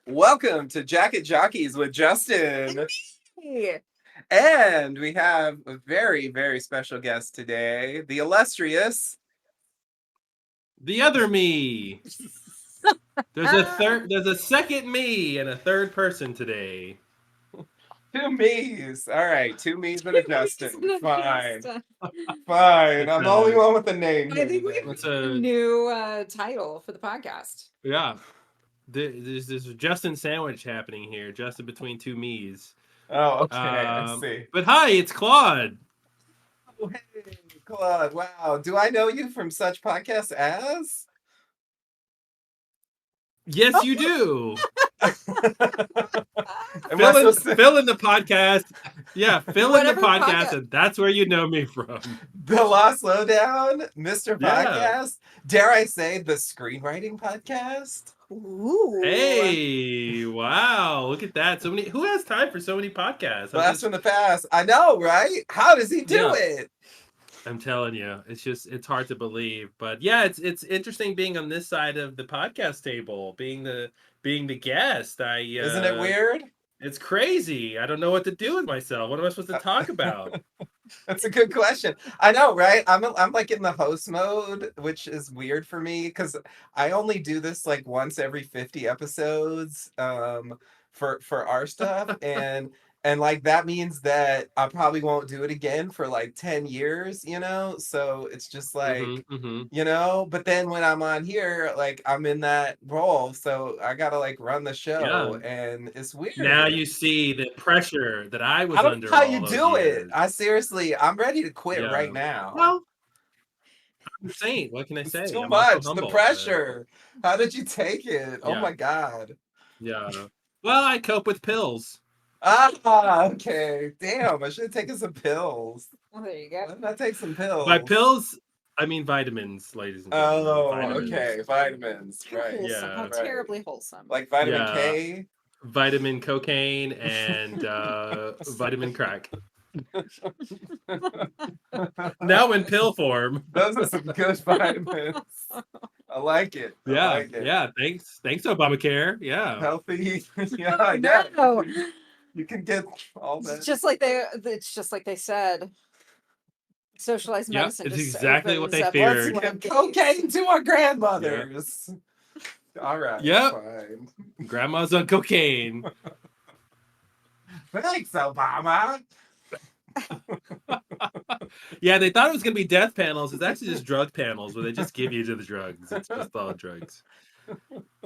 Welcome to Jacket Jockeys with Justin. Hey. And we have a very, very special guest today, the illustrious. The other me. There's a second me and a third person today. Two me's. All right, two me's and a Justin. Fine. Justin. Fine. I'm the only one with a name I here think we today. have It's a a new title for the podcast. yeah. There's this Justin sandwich happening here. Justin between two me's. Oh, okay. I see. But hi, it's Claude. Oh, hey, Claude. Wow. Do I know you from such podcasts as? Yes, you do. Fill in the podcast. Yeah, fill in the podcast, and that's where you know me from. The Lost Lowdown, Mr. Yeah. Podcast. Dare I say the screenwriting podcast? Ooh. Hey, wow, look at that. So many. Who has time for so many podcasts? Blast from the past. I know, right? How does he do it? I'm telling you, it's hard to believe. But yeah, it's interesting being on this side of the podcast table, being the guest. Isn't it weird? It's crazy. I don't know what to do with myself. What am I supposed to talk about? That's a good question. I know, right? I'm like in the host mode, which is weird for me because I only do this like once every 50 episodes for our stuff and like that means that I probably won't do it again for like 10 years, you know? So it's just like, you know, but then when I'm on here, like I'm in that role, so I gotta like run the show and it's weird. Now you see the pressure that I was under. How you do it? I'm ready to quit right now. Well, I'm saying, what can I say? It's too much. The pressure. How did you take it? Oh my God. Yeah. Well, I cope with pills. Ah, okay. Damn, I should have taken some pills. Well, there you go. Why didn't I take some pills? By pills, I mean vitamins, ladies and gentlemen. Oh, okay. Vitamins. Right. Wholesome. How terribly wholesome. Like vitamin K? Vitamin cocaine and vitamin crack. Now in pill form. Those are some good vitamins. I like it. Yeah. Thanks, Obamacare. Yeah. Healthy. Yeah. No. You can get all that. It's just like they said. Socialized medicine. It's exactly what they feared. Let's give cocaine to our grandmothers. Yeah. All right. Yep. Fine. Grandma's on cocaine. Thanks, Obama. Yeah, they thought it was going to be death panels. It's actually just drug panels where they just give you to the drugs. It's just all drugs.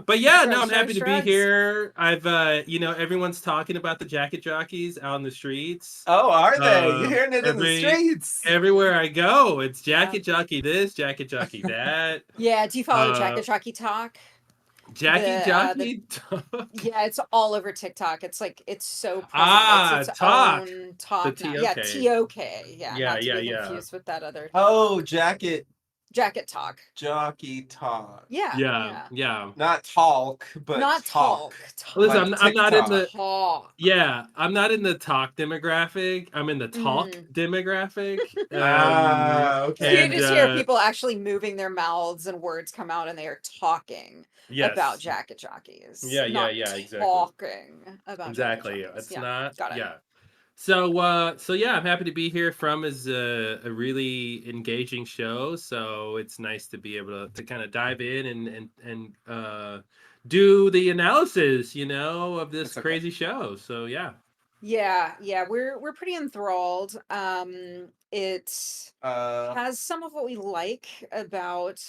But yeah, no, I'm happy to be here. I've, everyone's talking about the Jacket Jockeys out in the streets. Oh, are they? You're hearing it in the streets. Everywhere I go, it's Jacket Jockey this, Jacket Jockey that. Yeah, do you follow Jacket Jockey Talk? Jockey? Yeah, it's all over TikTok. It's like, it's so present. It's its Talk. own talk The now. Yeah, TOK. Yeah, not to be confused with that other. Oh, Jacket Talk. Jockey Talk. Yeah. Not talk, but not talk. Listen, like I'm not in the talk. Yeah, I'm not in the talk demographic. I'm in the talk demographic. Okay. So you just hear people actually moving their mouths and words come out and they are talking about Jacket Jockeys. Yeah, exactly. Talking about exactly. It's not. Got it. Yeah. So yeah, I'm happy to be here. From is a really engaging show, so it's nice to be able to kind of dive in and do the analysis, of this crazy show. So yeah. Yeah, we're pretty enthralled. It has some of what we like about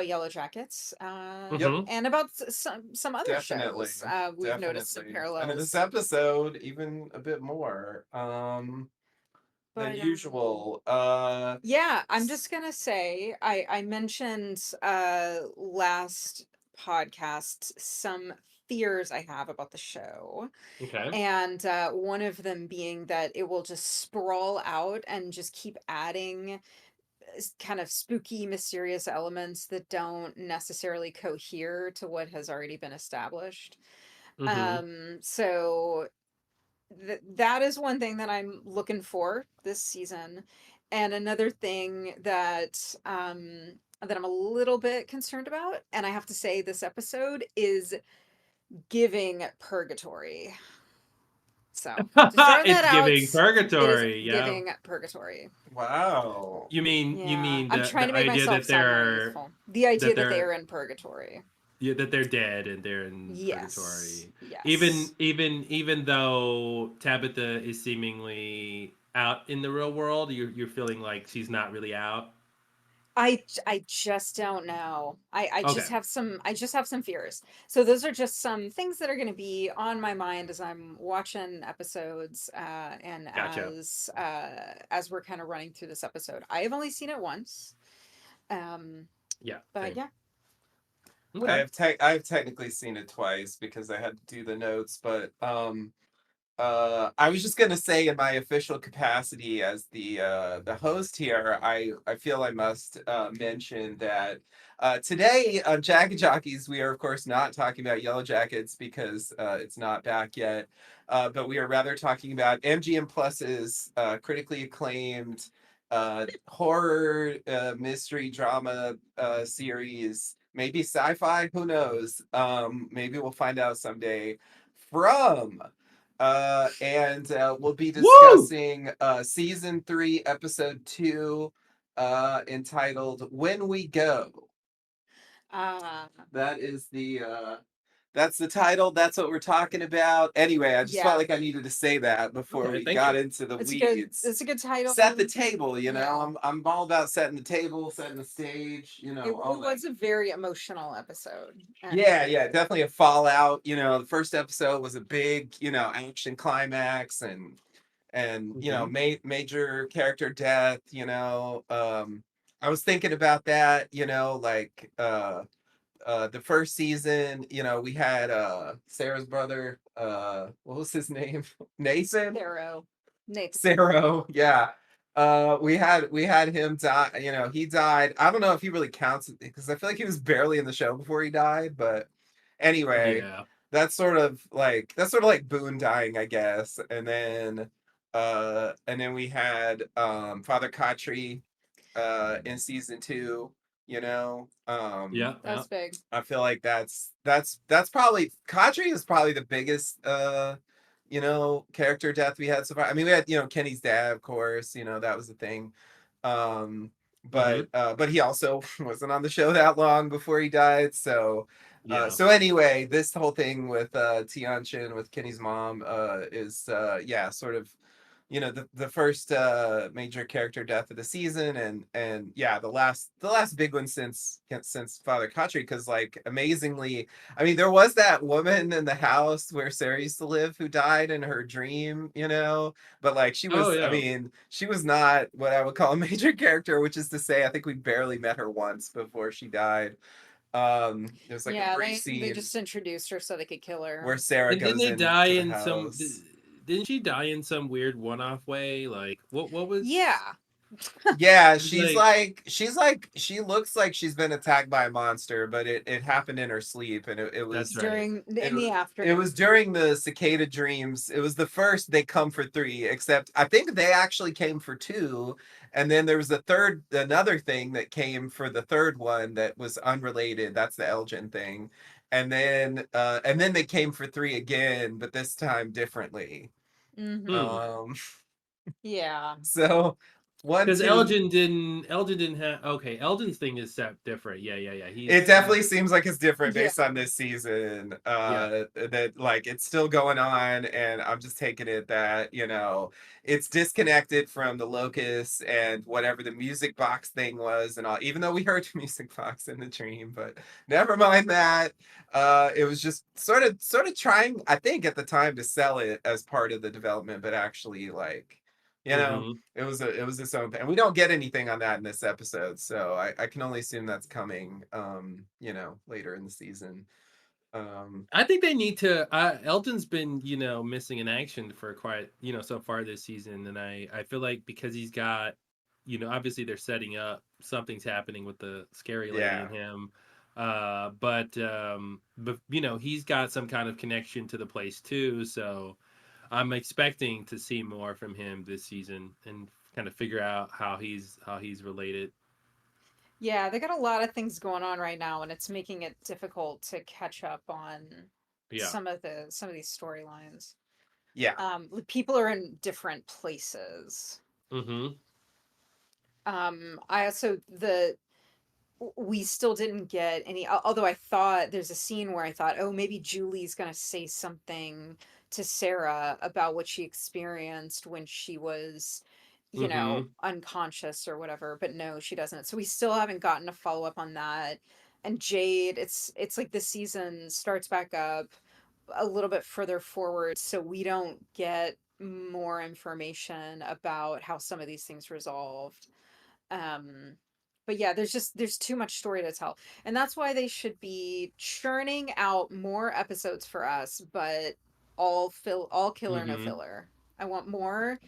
Yellow Jackets, and about some other shows. We've noticed some parallels. And in this episode, even a bit more than usual. Yeah, I'm just gonna say I mentioned last podcast some fears I have about the show. Okay. And one of them being that it will just sprawl out and just keep adding kind of spooky, mysterious elements that don't necessarily cohere to what has already been established. So that is one thing that I'm looking for this season. And another thing that that I'm a little bit concerned about, and I have to say this episode is giving purgatory. So, just throwing that It's out. giving It is purgatory. Yeah. giving purgatory. Wow. You Yeah, mean I'm trying the to make idea myself sound more youthful. The idea that that they they're are in purgatory. yeah, that they're dead and they're in Yes. purgatory. Yes. Even though Tabitha is seemingly out in the real world, you're feeling like she's not really out. I just don't know. I Okay, just have some fears. So those are just some things that are going to be on my mind as I'm watching episodes and gotcha. as we're kind of running through this episode. I have only seen it once. Um Yeah, but same. yeah. Okay. I've technically seen it twice because I had to do the notes, but I was just gonna say, in my official capacity as the host here, I feel I must mention that today on Jacket Jockeys we are of course not talking about Yellow Jackets because it's not back yet, but we are rather talking about MGM Plus's critically acclaimed horror mystery drama series, maybe sci-fi, who knows? Maybe we'll find out someday. From and we'll be Woo! discussing season 3, episode 2, entitled "When We Go." Uh That is that's the title. That's what we're talking about. Anyway, I just felt yeah. like I needed to say that before Okay, we thank got you. into the It's a good weeds. it's a good title. Set the table, you know. Yeah. I'm all about setting the table, setting the stage, It all that. was a very emotional episode. And Yeah, yeah, definitely a fallout. The first episode was a big, action climax, and Hmm. major character death. I was thinking about that. Like the first season. We had Sarah's brother. What was his name? Nathan. Darrow. Nathan. Saro, yeah. We had him die. He died. I don't know if he really counts because I feel like he was barely in the show before he died. But anyway, Yeah. that's sort of like Boone dying, I guess. And then we had Father Khatri in season 2. You know, Yeah. That Yeah. was big. I feel like that's probably Kadri is probably the biggest character death we had so far. I mean, we had, Kenny's dad, of course, that was the thing. Um Hmm. but he also wasn't on the show that long before he died. Yeah. So anyway, this whole thing with Tianchin, with Kenny's mom, is yeah, sort of the first major character death of the season, and yeah, the last big one since Father Khatri, because like amazingly, I mean, there was that woman in the house where Sarah used to live who died in her dream, but like Oh I yeah. mean, she was not what I would call a major character, which is to say I think we barely met her once before she died. There's like a Yeah, brief they scene just introduced her so they could kill her. where Sarah And didn't goes they die into the in house. Didn't she die in some weird one-off way? Like what was? Yeah. Yeah, It was she looks like she's been attacked by a monster, but it happened in her sleep, and it That's was right. During it, in the it was afternoon. during the cicada dreams. It was the first they come for 3, except I think they actually came for 2, and then there was another thing that came for the third one that was unrelated. That's the Elgin thing. And then they came for 3 again, but this time differently. Mm-hmm. Hmm. Um Yeah. so one, Because two. Elgin didn't have okay. Elgin's thing is set different. Yeah, yeah, yeah. It He's definitely seems like it's different Yeah. based on this season. yeah. That like it's still going on, and I'm just taking it that it's disconnected from the locus and whatever the music box thing was, and all. Even though we heard the music box in the dream, but never mind that. It was just sort of trying, I think, at the time to sell it as part of the development, but actually like. You know, Hmm. it was its own thing. And we don't get anything on that in this episode, so I can only assume that's coming later in the season. Um I think they need to. Elgin's been missing in action for quite so far this season, and I feel like because he's got obviously they're setting up something's happening with the scary lady yeah. and him. But he's got some kind of connection to the place too, so I'm expecting to see more from him this season and kind of figure out how he's related. Yeah, they got a lot of things going on right now, and it's making it difficult to catch up on Yeah. some of these storylines. Yeah. People are in different places. Mm-hmm. I also the we still didn't get any, although I thought there's a scene where I thought, oh, maybe Julie's gonna say something to Sarah about what she experienced when she was, Mm-hmm. unconscious or whatever, but no, she doesn't. So we still haven't gotten a follow-up on that. And Jade, it's like the season starts back up a little bit further forward, so we don't get more information about how some of these things resolved. um but yeah, there's too much story to tell, and that's why they should be churning out more episodes for us, but all killer, no Mm-hmm. filler. I want more,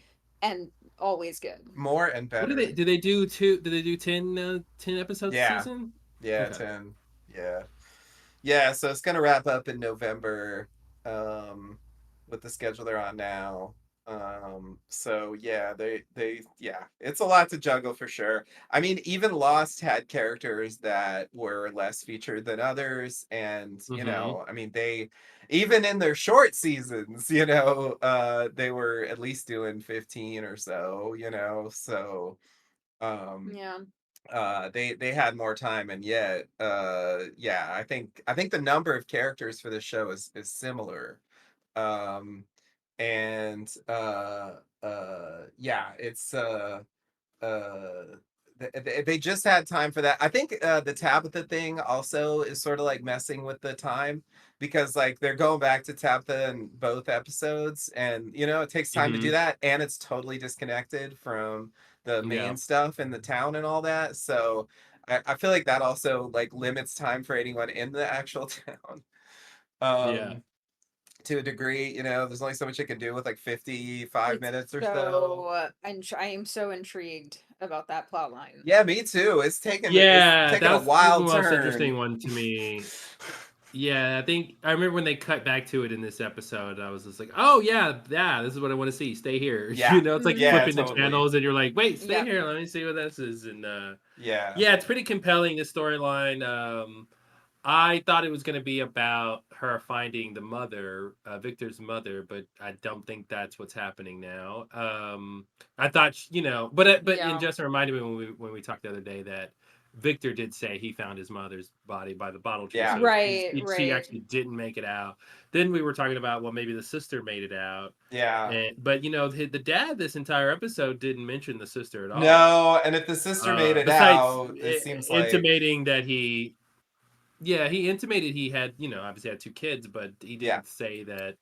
and always good. More and What do better. they do two? Do they do 10 episodes a Yeah. season? Yeah, Okay. 10. Yeah. Yeah, so it's gonna wrap up in November, with the schedule they're on now. So yeah, yeah, it's a lot to juggle for sure. I mean, even Lost had characters that were less featured than others, and Mm-hmm. I mean, they even in their short seasons, they were at least doing 15 or so, so um Yeah. they had more time, and yet yeah, I think the number of characters for this show is similar. um and yeah, it's uh they just had time for that. I think the Tabitha thing also is sort of like messing with the time, because like they're going back to Tabitha in both episodes, and it takes time to do Mm-hmm. that, and it's totally disconnected from the Yeah. main stuff in the town and all that. So I feel like that also like limits time for anyone in the actual town. Yeah. um to a degree, there's only so much it can do with like 55 It's minutes or so. so, I am so intrigued about that plot line. Yeah, me too. It's Yeah, taken a that was the wild most turn. interesting one to me. Yeah, I think I remember when they cut back to it in this episode. I was just like, "Oh yeah, yeah, this is what I want to see. Stay here." Yeah. It's like Hmm. Yeah, flipping the totally. channels, and you're like, "Wait, stay Yep. here. Let me see what this is." And Yeah. yeah, it's pretty compelling. The storyline. I thought it was going to be about her finding the mother, Victor's mother, but I don't think that's what's happening now. I thought, but and Yeah. Justin reminded me when we talked the other day that Victor did say he found his mother's body by the bottle tree, Yeah. so Right, she right. actually didn't make it out. Then we were talking about, well, maybe the sister made it out, Yeah. but the dad this entire episode didn't mention the sister at all. No, and if the sister made it Besides out, it seems like intimating that he intimated he had, obviously had two kids, but he yeah. didn't say that,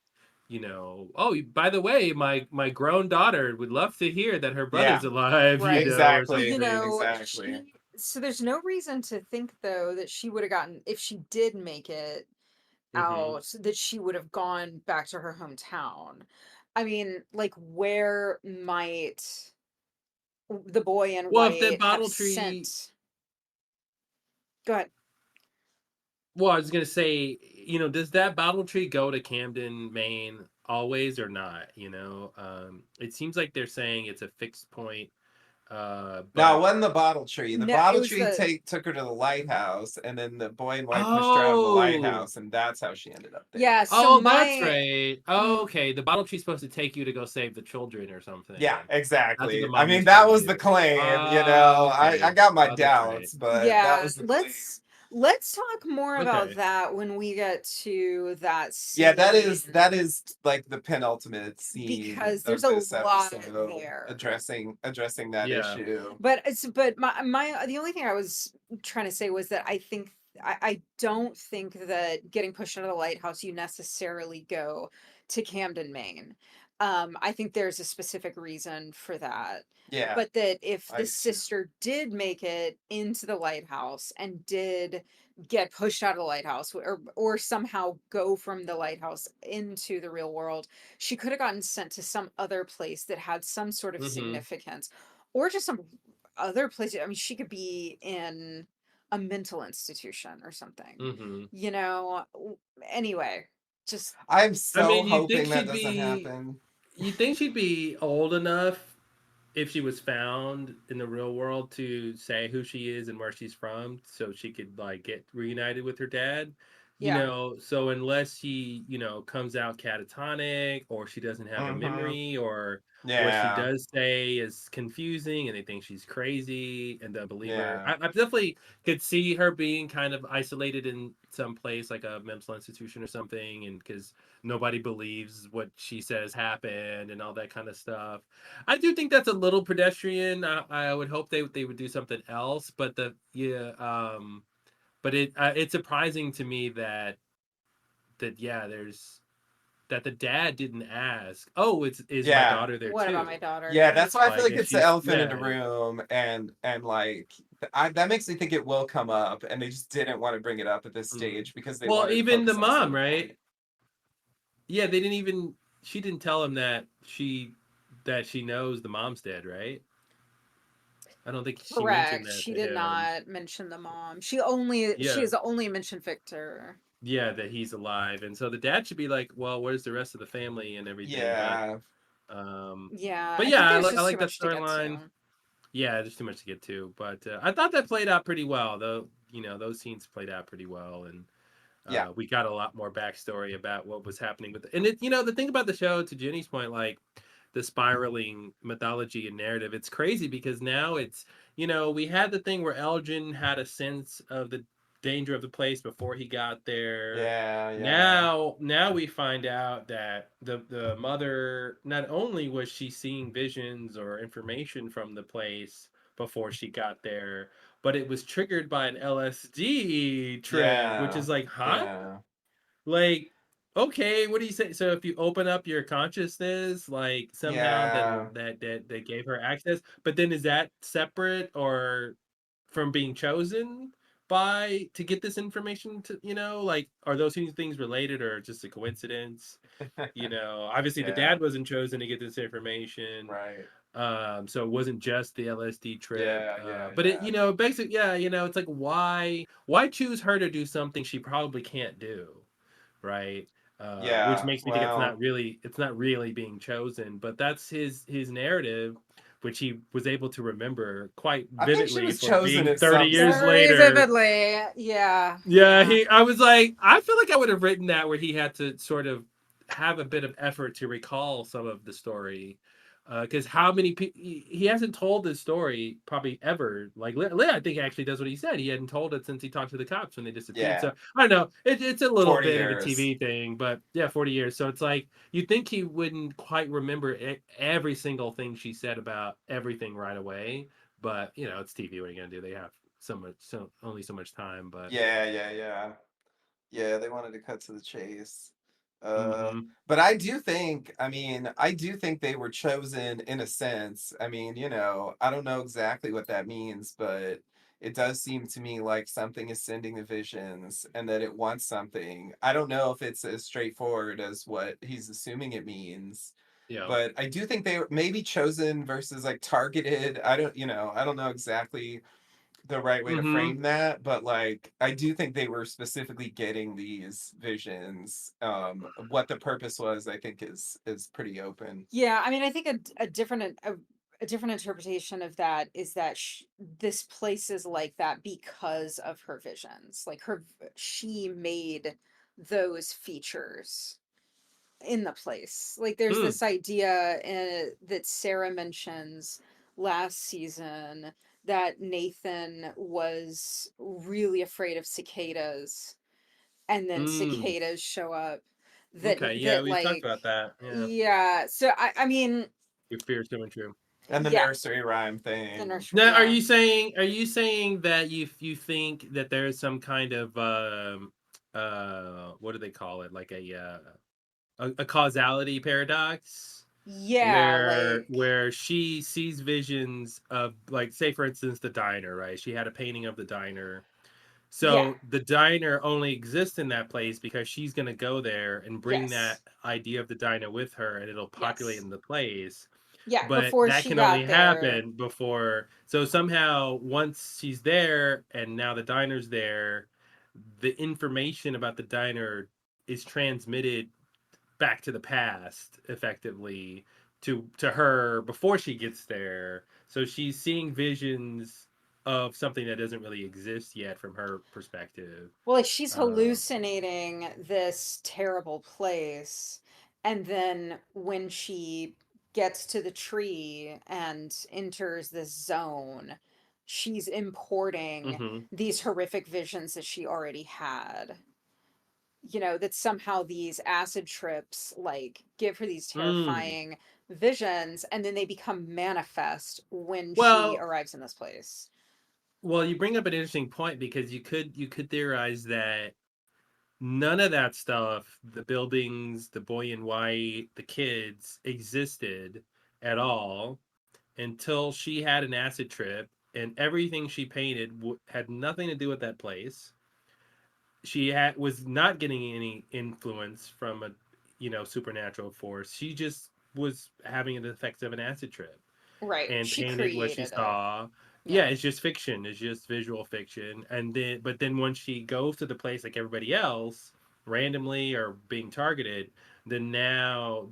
oh, by the way, my grown daughter would love to hear that her Yeah. brother's alive, Right. or Exactly. something. Exactly. So there's no reason to think though that she would have gotten, if she did make it Hmm. out, that she would have gone back to her hometown. I mean, like, where might the boy in Well, if that white have bottle tree, sent? Go ahead. well, I was gonna say, does that bottle tree go to Camden, Maine always or not? It seems like they're saying it's a fixed point, No, it but wasn't the bottle tree. The No, it bottle was tree the took her to the lighthouse, and then the boy and white pushed her out of the oh, lighthouse, and that's how she ended up there. yeah. So oh, that's my right. Oh, okay. The bottle tree's supposed to take you to go save the children or Yeah, something. That's what the exactly. I mom mean, was trying that to was the do. claim, I Okay. got my Oh, that's right. doubts, but that Yeah, was the claim. let's talk more about Okay. that when we get to that Yeah, scene, that is like the penultimate scene because there's of a this lot episode, there. addressing that Yeah. issue. But my the only thing I was trying to say was that I don't think that getting pushed out of the lighthouse, you necessarily go to Camden, Maine. I think there's a specific reason for that. Yeah, But that if I the do too. sister did make it into the lighthouse and did get pushed out of the lighthouse, or somehow go from the lighthouse into the real world, she could have gotten sent to some other place that had some sort of Mm-hmm. significance, or just some other place. I mean, she could be in a mental institution or something. Mm-hmm. You know, anyway, just I'm I so mean, you'd think hoping that she'd doesn't be happen. you'd think she'd be old enough if she was found in the real world to say who she is and where she's from so she could like get reunited with her dad, Yeah. so unless she, comes out catatonic or she doesn't have a Mm-hmm. memory or what she Yeah. does say is confusing and they think she's crazy and they'll believe her. Yeah. I definitely could see her being kind of isolated in some place like a mental institution or something, and because nobody believes what she says happened and all that kind of stuff. I do think that's a little pedestrian. I would hope they would do something else, but it's surprising to me that yeah, there's that the dad didn't ask. Oh, it's is my Yeah. daughter there What about my too? daughter? Yeah, Yeah. that's why I feel Like, like and it's the she's elephant in the yeah. room, and like that makes me think it will come up, and they just didn't want to bring it up at this Mm. stage because they Well, wanted to even the focus on this mom, other right? point. Yeah, they didn't even. She didn't tell him that she knows the mom's dead, right? I don't think she mentioned Correct. that She to did him. not mention the mom. She Yeah, has only mentioned Victor. yeah, that he's alive, and so the dad should be like, "Well, where's the rest of the family and everything?" Yeah. Um, Yeah, but I yeah, think I there's like I just too like that much to get storyline. to. Yeah, there's too much to get to, but I thought that played out pretty well. Though those scenes played out pretty well, and Yeah. we got a lot more backstory about what was happening with it. And the thing about the show, to Jenny's point, like the spiraling mythology and narrative, it's crazy because now we had the thing where Elgin had a sense of the danger of the place before he got there. Yeah. Yeah. Now we find out that the mother, not only was she seeing visions or information from the place before she got there, but it was triggered by an LSD trip, which Yeah. is like, huh? Yeah. Like, okay, what do you say? So if you open up your consciousness, like somehow then Yeah. that gave her access, but then is that separate or from being chosen by to get this information to, like, are those two things related or just a coincidence? Obviously the Yeah. dad wasn't chosen to get this information. Right. So it wasn't just the LSD trip. Yeah. Yeah. But it, Yeah. basically, yeah, it's like why choose her to do something she probably can't do, right? Which Yeah. makes me think Well, it's not really being chosen, but that's his narrative, which he was able to remember quite I think she vividly was for chosen being at 30 some years point. Very later. vividly. Yeah, Yeah, yeah. I was like, I feel like I would have written that where he had to sort of have a bit of effort to recall some of the story. Because how many people he hasn't told this story probably ever. Like I think actually does what he said. He hadn't told it since he talked to the cops when they disappeared. Yeah. So I don't know. It's a little 40 bit of a years. TV thing, but yeah, 40 years. So it's like you think he wouldn't quite remember every single thing she said about everything right away. But it's TV. What are you gonna do? They have only so much time. But Yeah. Yeah. Yeah. Yeah, they wanted to cut to the chase. Uh, hmm but I do think they were chosen in a sense. I don't know exactly what that means, but it does seem to me like something is sending the visions and that it wants something. I don't know if it's as straightforward as what he's assuming it means, Yeah. but I do think they were maybe chosen versus like targeted. I don't know exactly the right way to hmm frame that, but like I do think they were specifically getting these visions. What the purpose was, I think is pretty open. Yeah, I mean, I think a different interpretation of that is that this place is like that because of her visions. Like she made those features in the place. Like there's Mm, this idea that Sarah mentions last season that Nathan was really afraid of cicadas, and then mm. cicadas show up Okay, yeah, that we talked like about that. Yeah, yeah. So I mean, your fear is coming true. And the yeah, nursery rhyme the thing. nursery, Now, are yeah. you saying that you think that there is some kind of what do they call it, like a causality paradox Yeah, where she sees visions of, like, say for instance the diner, right? She had a painting of the diner. yeah, So the diner only exists in that place because she's going to go there and bring that yes, idea of the diner with her and it'll populate yes. in the place. Yeah, But before that she can only got there. happen before. So somehow, once she's there and now the diner's there, the information about the diner is transmitted back to the past effectively to her before she gets there. So she's seeing visions of something that doesn't really exist yet from her perspective. Well, like she's Um, hallucinating this terrible place, and then when she gets to the tree and enters this zone, she's importing mhm. these horrific visions that she already had. You know, that somehow these acid trips like give her these Mm. terrifying visions, and then they become manifest when she Well, arrives in this place. well, you bring up an interesting point because you could theorize that none of that stuff, the buildings, the boy in white, the kids, existed at all until she had an acid trip, and everything she painted had nothing to do with that place. She was not getting any influence from a supernatural force. She just was having the effects of an acid trip Right. and She painted what she created it. saw. Yeah, Yeah. it's just fiction. It's just visual fiction. And then, but then when she goes to the place like everybody else, randomly or being targeted, then now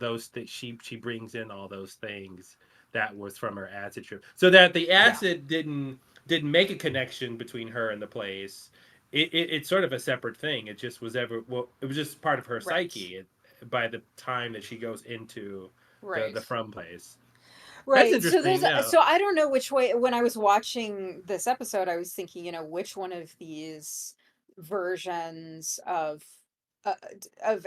she brings in all those things that was from her acid trip. So that the Yeah. acid didn't make a connection between her and the place. It's sort of a separate thing. It just was it was just part of her Right. psyche by the time that she goes into the Right. from place. That's Right. So interesting. there's Yeah. so I don't know which way when I was watching this episode I was thinking, which one of these versions of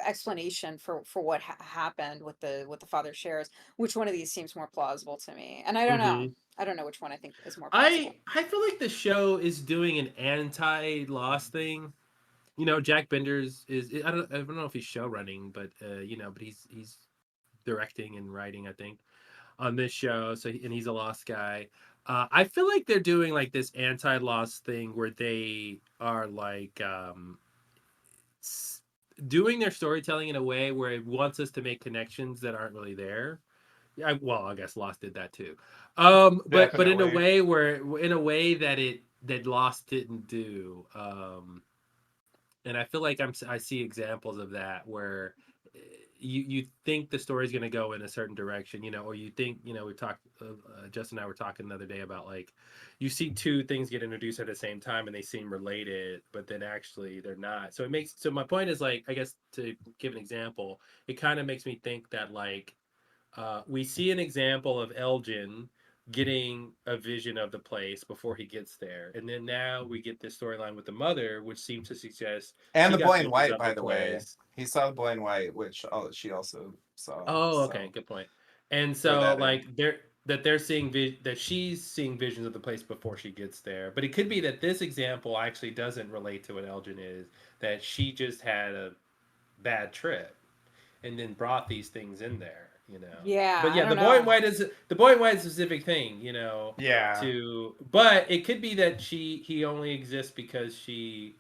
explanation for what happened with the father shares, which one of these seems more plausible to me. And I don't know. hmm I don't know which one I think is more I plausible. I feel like the show is doing an anti-loss thing. Jack Bender's I don't know if he's show running, but but he's directing and writing, I think, on this show. So and he's a lost guy. I feel like they're doing like this anti-loss thing where they are like doing their storytelling in a way where it wants us to make connections that aren't really there. Yeah, well, I guess Lost did that too. But Definitely. in a way that Lost didn't do. And I feel like I see examples of that where you think the story's going to go in a certain direction, or you think, we talked, Justin and I were talking the other day about like you see two things get introduced at the same time and they seem related, but then actually they're not. So my point is, like, I guess to give an example, it kind of makes me think that like we see an example of Elgin getting a vision of the place before he gets there. And then now we get this storyline with the mother, which seems to suggest And she the got boy in visions white, of the by the way. place. He saw the boy in white, which she also saw. Oh, okay, So good point. And throw so that in. like they're seeing that she's seeing visions of the place before she gets there. But it could be that this example actually doesn't relate to what Elgin is, that she just had a bad trip and then brought these things in there. Yeah, But I yeah, don't know. the boy in white is a specific thing, Yeah. to but it could be that he only exists because she,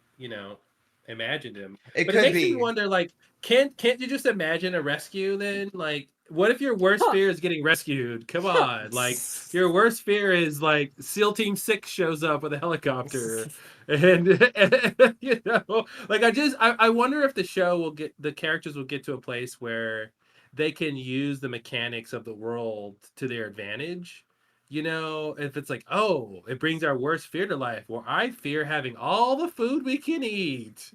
imagined him. It But it could makes me be. wonder, like, can't you just imagine a rescue then? Like, what if your worst fear is getting rescued? Come on. Like, your worst fear is like SEAL Team 6 shows up with a helicopter and like I wonder if the characters will get to a place where they can use the mechanics of the world to their advantage. If it's like, oh, it brings our worst fear to life. Well, I fear having all the food we can eat.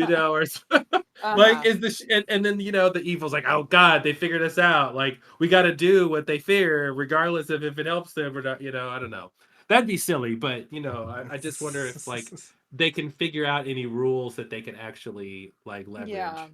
Or like Uh-huh. is the and then the evil's like, oh God, they figured us out. Like we got to do what they fear, regardless of if it helps them or not. I don't know. That'd be silly, but I just wonder if like they can figure out any rules that they can actually like Yeah. leverage.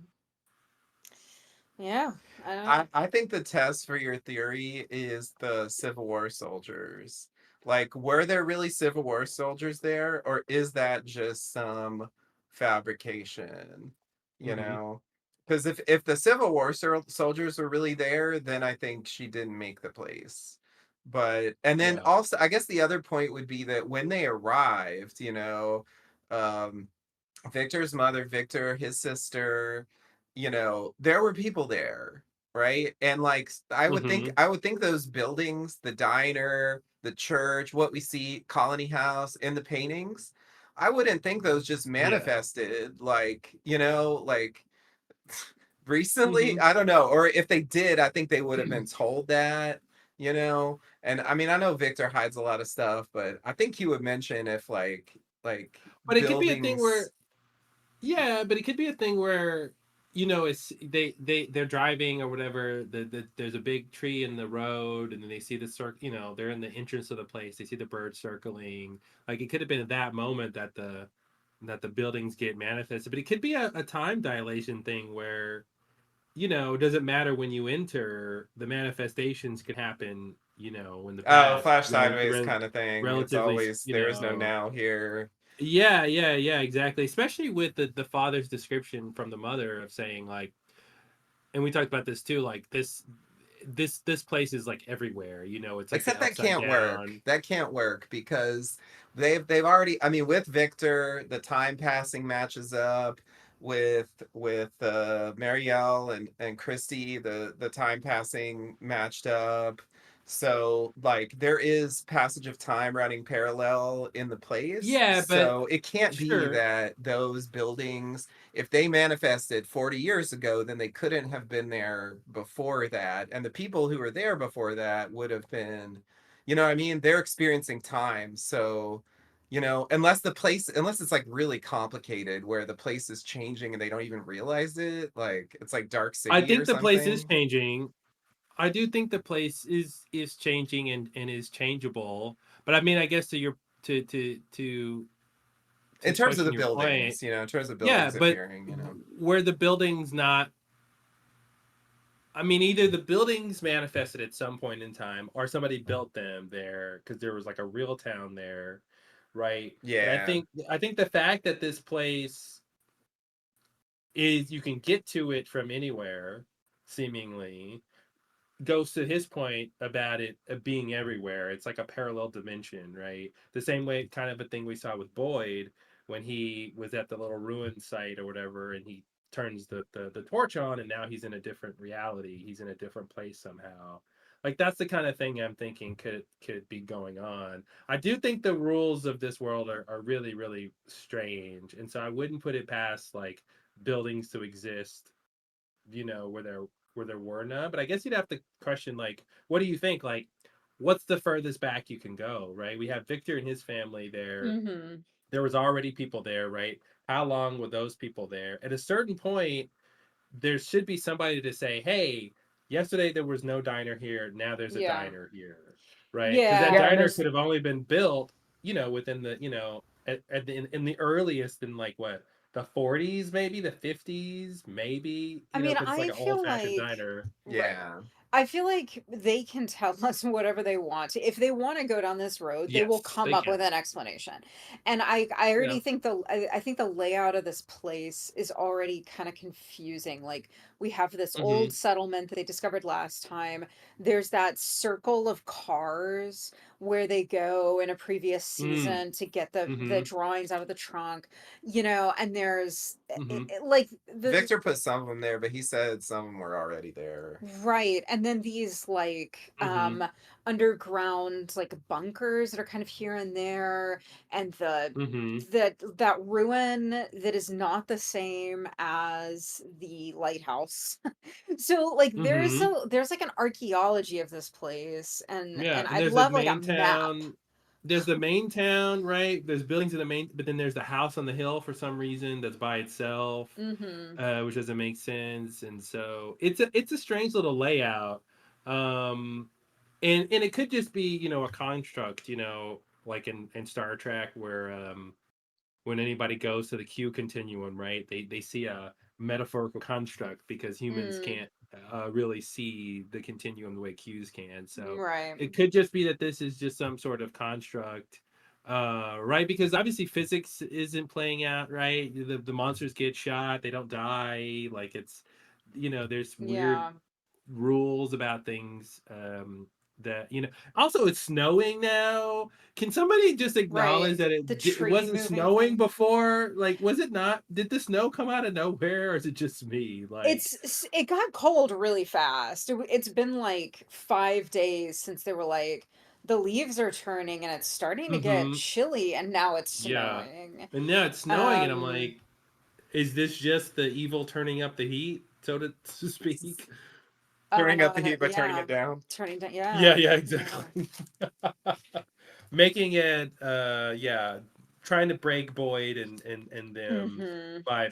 Yeah. I don't know. I think the test for your theory is the Civil War soldiers. Like, were there really Civil War soldiers there, or is that just some fabrication? You Mm-hmm. know, because if the Civil War soldiers were really there, then I think she didn't make the place. But and then Yeah. also, I guess the other point would be that when they arrived, um, Victor's mother, Victor, his sister, there were people there, right? And like Mm-hmm. I would think those buildings, the diner, the church, what we see, Colony House, in the paintings, I wouldn't think those just Yeah. manifested like recently. Mm-hmm. I don't know, or if they did, I think they would have been told that, you know. And I mean, I know Victor hides a lot of stuff, but I think he would mention if like But it could be a thing buildings. where, yeah, but it could be a thing where, it's they're driving or whatever. There's a big tree in the road, and then they see the circle. They're in the entrance of the place. They see the bird circling. Like it could have been at that moment that the buildings get manifested. But it could be a time dilation thing where, it doesn't matter when you enter. The manifestations could happen, in the Oh, past, flash sideways kind of thing. It's relatively, always there is no now here. yeah, yeah, yeah, exactly. Especially with the father's description from the mother of saying like, and we talked about this too, like this place is like everywhere. It's like the Except that upside can't work. down. That can't work because they've already. I mean, with Victor, the time passing matches up with Marielle and Christy. The time passing matched up. So like there is passage of time running parallel in the place. Yeah, but So it can't be sure. that those buildings, if they manifested 40 years ago, then they couldn't have been there before that. And the people who were there before that would have been, you know what I mean? They're experiencing time. So, unless it's like really complicated where the place is changing and they don't even realize it, like it's like Dark I City or think the place is something. changing. I do think the place is changing and is changeable. But I mean, I guess to In terms of question the your point, buildings, in terms of yeah, buildings but appearing. where the building's not, I mean, either the buildings manifested at some point in time or somebody built them there because there was like a real town there, right? But I Yeah. think I think the fact that this place is you can get to it from anywhere, seemingly, goes to his point about it being everywhere. It's like a parallel dimension, right? The same way, kind of a thing we saw with Boyd when he was at the little ruin site or whatever, and he turns the torch on, and now he's in a different reality. He's in a different place somehow. Like that's the kind of thing I'm thinking could be going on. I do think the rules of this world are really really strange, and so I wouldn't put it past like buildings to exist, where there were none. But I guess you'd have to question like, what do you think? Like, what's the furthest back you can go, right? We have Victor and his family there. Mm-hmm. There was already people there, right? How long were those people there? At a certain point, there should be somebody to say, "Hey, yesterday there was no diner here. Now there's a Yeah. diner here," right? Because that Yeah. Yeah, and diner there's could have only been built, within the, in the earliest in like what the 40s, maybe the 50s, maybe, I mean, because it's like I an old feel fashioned like diner. right. Yeah. I feel like they can tell us whatever they want to. If they want to go down this road, they will Yes, come they up with can. an explanation. And I Yeah. already think I think the layout of this place is already kind of confusing. Like we have this Mm-hmm. old settlement that they discovered last time. There's that circle of cars where they go in a previous Mm. season to get the Mm-hmm. drawings out of the trunk, and there's Mm-hmm. like the Victor put some of them there, but he said some of them were already there. right, and then these like Mm-hmm. underground like bunkers that are kind of here and there, and Mm-hmm. that ruin that is not the same as the lighthouse. So like Mm-hmm. there's like an archaeology of this place, Yeah, and and I'd there's a love like a main map. town. There's the main town, right? There's buildings in the main, but then there's the house on the hill for some reason that's by itself, Mm-hmm. which doesn't make sense. And so it's a strange little layout, um, and it could just be a construct, like in Star Trek where when anybody goes to the Q continuum, right? They see a metaphorical construct because humans Mm, can't really see the continuum the way Qs can. So right. it could just be that this is just some sort of construct, right? Because obviously physics isn't playing out, right? The monsters get shot, they don't die. Like it's, there's weird Yeah. rules about things, that also it's snowing now. Can somebody just acknowledge Right. that The it tree wasn't moving snowing thing. before? Like, was it not? Did the snow come out of nowhere, or is it just me? Like, It got cold really fast. It's been like 5 days since they were like the leaves are turning and it's starting to get mm-hmm, chilly and now it's yeah. snowing. And now it's snowing, and I'm Um like, is this just the evil turning up the heat? to speak. Turning up the heat by turning Yeah. it down. Turning down, Yeah, yeah. yeah, Yeah. exactly. Making it, yeah, trying to break Boyd and them Mm-hmm. by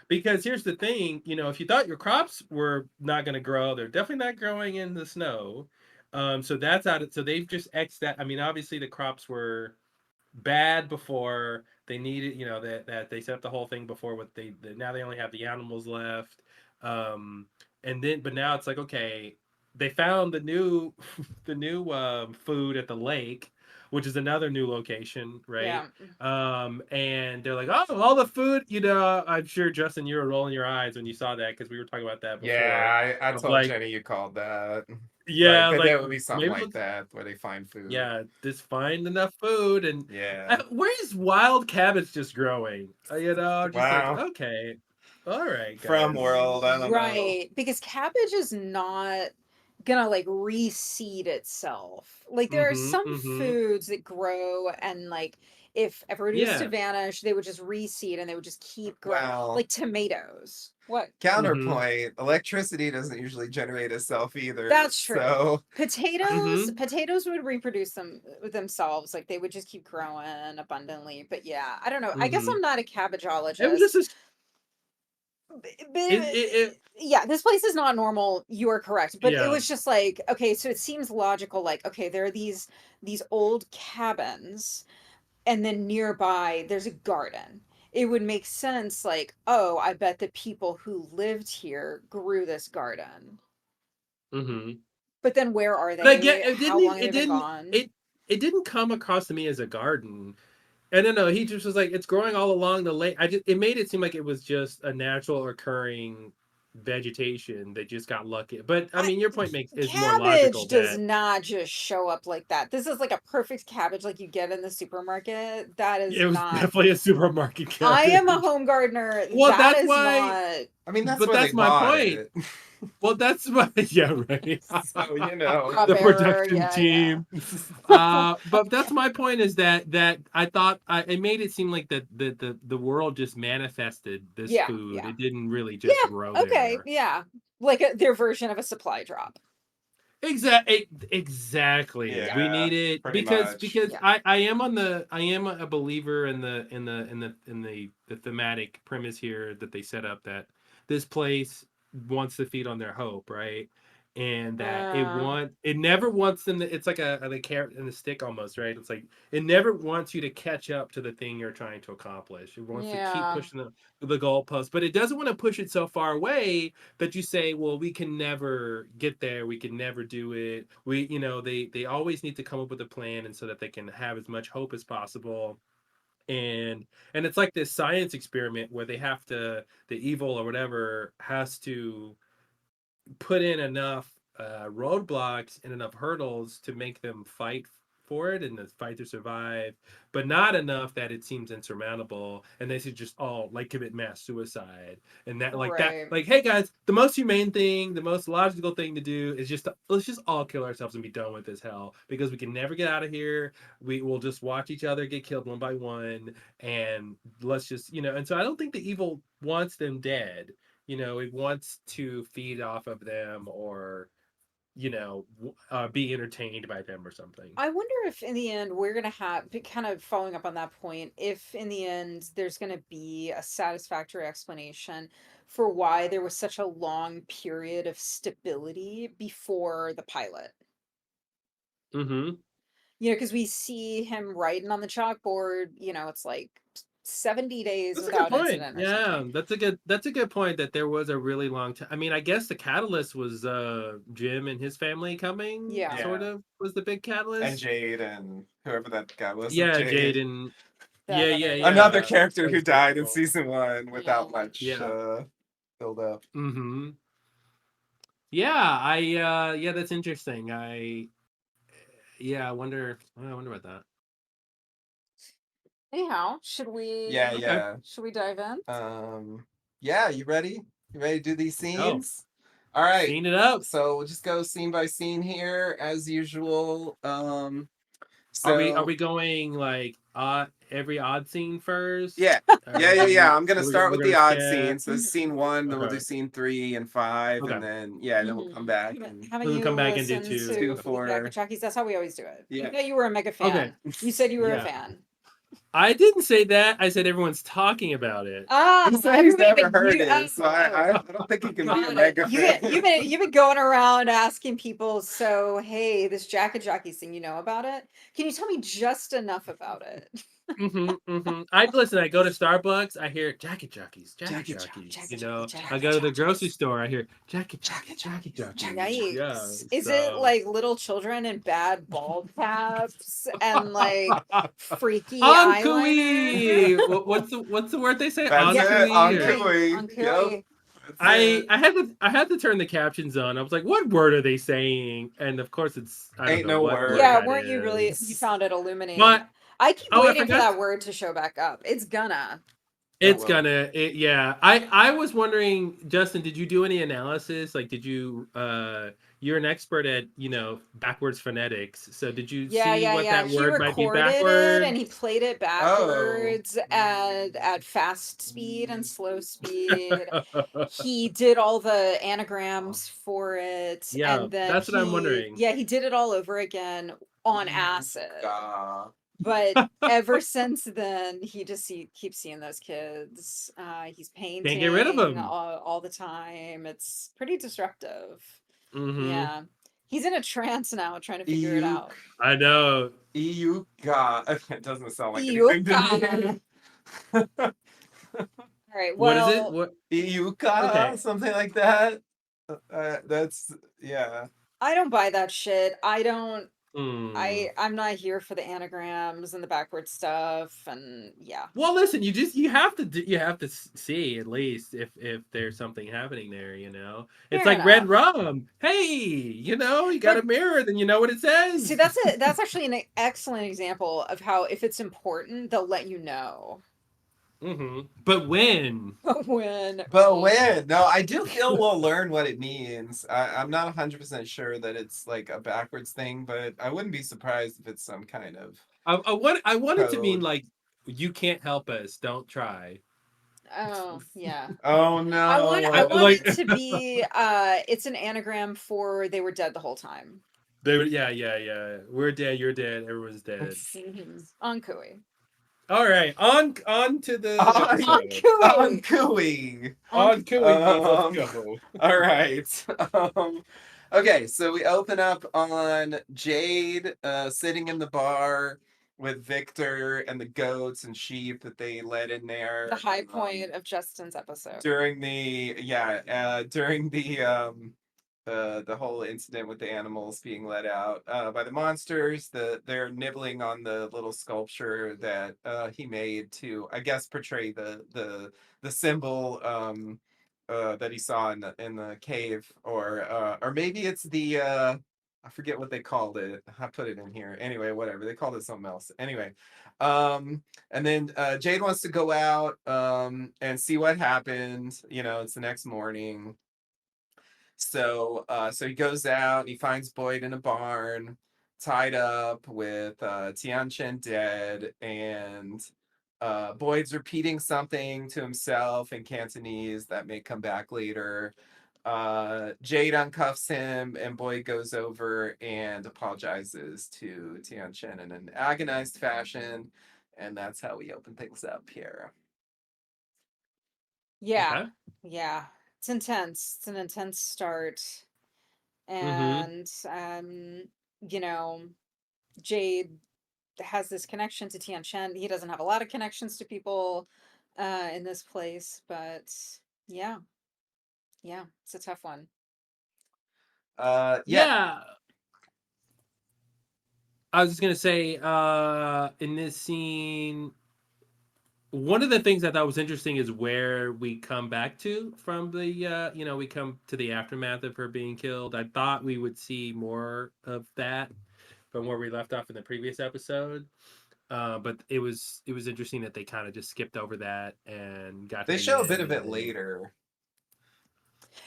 because here's the thing, if you thought your crops were not going to grow, they're definitely not growing in the snow. So that's out. So they've just X that. I mean, obviously the crops were bad before they needed, that they set up the whole thing before what now they only have the animals left. um and then but now it's like, okay, they found the new the new food at the lake, which is another new location, right? Yeah. And they're like, oh, all the food, I'm sure, Justin, you were rolling your eyes when you saw that, because we were talking about that before, Yeah, I of told like, Jenny you called that. Like yeah, that like there would be something maybe like let's, that where they find food. yeah, just find enough food. And Yeah. where's wild cabbage just growing? Just like, Wow. okay, all right, From guys. world, I don't know. Right, because cabbage is not gonna like reseed itself. Like there are Mm-hmm. some Mm-hmm. foods that grow and like if everybody was to Yeah. vanish, they would just reseed and they would just keep growing. Well, Like tomatoes. What? Mm-hmm. counterpoint, electricity doesn't usually generate itself either. That's true. So, Potatoes, Mm-hmm. potatoes would reproduce themselves. Like they would just keep growing abundantly. But yeah, I don't know. I guess Mm-hmm. I'm not a It was cabbageologist. just a, But, it yeah, this place is not normal. You are correct, but it yeah. was just like, okay, so it seems logical. Like, okay, there are these old cabins, and then nearby there's a garden. It would make sense. Like, oh, I bet the people who lived here grew this garden. Mm-hmm. But then where are But I get they? it How didn't long have they it been didn't gone? it didn't come across to me as a garden. And no, he just was like, it's growing all along the lake. It made it seem like it was just a natural occurring vegetation. They just got lucky. But I I, mean, your point makes is more cabbage logical does that not just show up like that. This is like a perfect cabbage like you get in the supermarket. That is it was not. definitely a supermarket I am a cabbage. home gardener. Well, That that's is why. not. I mean, that's But where they that's my bought point. it. Well, that's my yeah, right. So, you know. Crop The error. production Yeah, yeah. team. But that's my point, is that I thought, it made it seem like that the world just manifested this Yeah, food. yeah. It didn't really just grow Yeah, okay, there. yeah. Like their version of a supply drop. Exactly. Yeah, We Yeah, need it pretty because much. yeah. I am a believer in the thematic premise here that they set up, that this place wants to feed on their hope, right? And that Uh, it never wants them to, it's like a carrot and a stick almost, right? It's like it never wants you to catch up to the thing you're trying to accomplish. It wants to keep yeah. pushing the goalpost, but it doesn't want to push it so far away that you say, well, we can never get there, we can never do it. They always need to come up with a plan, and so that they can have as much hope as possible. And it's like this science experiment where they have to, the evil or whatever has to put in enough roadblocks and enough hurdles to make them fight for it and to fight to survive, but not enough that it seems insurmountable and they should just all like commit mass suicide. And that, Right. like, hey guys, the most humane thing, the most logical thing to do is let's just all kill ourselves and be done with this hell, because we can never get out of here. We will just watch each other get killed one by one, and let's just, and so I don't think the evil wants them dead. It wants to feed off of them, or be entertained by them or something. I wonder if in the end we're gonna have, kind of following up on that point, if in the end there's gonna be a satisfactory explanation for why there was such a long period of stability before the pilot. Mm-hmm. Because we see him writing on the chalkboard, it's like 70 days That's a good without point. incident or Yeah, something. that's a good point, that there was a really long time. I mean, I guess the catalyst was Jim and his family coming, Yeah. sort Yeah. of was the big And catalyst. Jade and whoever that guy was with Yeah, Jade. Jaden. That Yeah, other yeah, guy. Another yeah. character who Those died in people. season one Yeah. without much Yeah. build up. Mm-hmm. Yeah, yeah, that's interesting. I wonder about that. Anyhow, should we Yeah, Okay. yeah. should we dive in? Um, yeah, you ready? You ready to do these Oh, scenes? All right. scene it up. So we'll just go scene by scene here as usual. Are we So going like every odd scene first? Yeah. Yeah. I'm gonna start We're with the gonna odd skip. scene. So scene 1, then we'll do Okay. scene 3 and 5, Okay. and then then we'll come back and Haven't We'll you come back and do listened two. do to the Jack 4. and Jockeys? That's how we always do it. Yeah. You know you were a mega Okay. fan. You said you were a Yeah. fan. I didn't say that. I said everyone's talking about it. Ah, He said he's everybody never but heard you. it, so I don't think he can be a Got it. mega fan. You've been going around asking people, so hey, this Jack and Jockeys thing, you know about it? Can you tell me just enough about it? I listen. I go to Starbucks. I hear jacket jockeys, Jackie jockeys. Jackie, I go to the grocery store. I hear jacket jockeys. Yeah. Yikes. Is it So like little children in bad bald caps and like freaky eyeliner? Ankui. What's the word they say? That's it, Ankui. Or Ankui. On Yep, Cooey. that's I it. I had to turn the captions on. I was like, what word are they saying? And of course, it's I don't Ain't know no what word Yeah, word. that weren't you really? You is. found it illuminating. But I keep oh, I waiting for forgot. that word to show back up. It's gonna. It It's will. gonna, yeah. I was wondering, Justin, did you do any analysis? Like, did you, you're an expert at, backwards phonetics. So did you see what Yeah. that He word might be recorded it and backwards? he played it Oh. backwards at fast speed and slow speed. He did all the anagrams for it, Yeah, and then that's what I'm wondering. he did it all over again on acid. Yucca. But ever since then, keeps seeing those kids. He's Can't get rid of painting them. all the time. It's pretty disruptive. Mm-hmm. Yeah. He's in a trance now trying to figure it Iuk. out. I know. Iuka. It doesn't sound like anything to Yuka. me. All right. What is it? Well, What? Iuka, Okay. something like that. That's yeah. I don't buy that shit. I don't Hmm. I'm not here for the anagrams and the backward stuff and yeah. Well, listen, you have to you have to see at least if there's something happening there. It's Fair like red enough. rum. Hey, you got a But mirror, then you know what it see, says. that's actually an excellent example of how if it's important, they'll let you know. But when? When But when? No, I do feel we'll learn what it means. I'm not 100% sure that it's like a backwards thing, but I wouldn't be surprised if it's some kind of I want it to mean code. like you can't help us. Don't try. oh, yeah. Oh I want Like it to be it's an anagram for they were dead the whole time. yeah. We're dead. You're dead. Everyone's dead. On Kui. All right, on to the On, On episode. on Kui. cooing. On On Cooey, let's Um, go. all right. Um, okay, so we open up on Jade sitting in the bar with Victor and the goats and sheep that they let in the there high point of Justin's episode. during the whole incident with the animals being let out by the monsters. They're nibbling on the little sculpture that he made to, I guess, portray the symbol that he saw in the cave, or maybe it's the I forget what they called it. I put it in here. Anyway, whatever. They called it something else. Anyway, and then Jade wants to go out and see what happened. It's the next morning. So he goes out and he finds Boyd in a barn, tied up with Tian Chen dead, and Boyd's repeating something to himself in Cantonese that may come back later. Jade uncuffs him, and Boyd goes over and apologizes to Tian Chen in an agonized fashion, and that's how we open things up here. Yeah. Okay. Yeah. It's intense. It's an intense start. Mm-hmm. And you know, Jade has this connection to Tian Shen. He doesn't have a lot of connections to people in this place, but yeah, yeah, it's a tough one. Yeah, Yeah. I was just gonna say, in this scene, one of the things I thought was interesting is where we come back to from the, we come to the aftermath of her being killed. I thought we would see more of that from where we left off in the previous episode. But it was interesting that they kind of just skipped over that and got to they the show a bit end, of and it then later.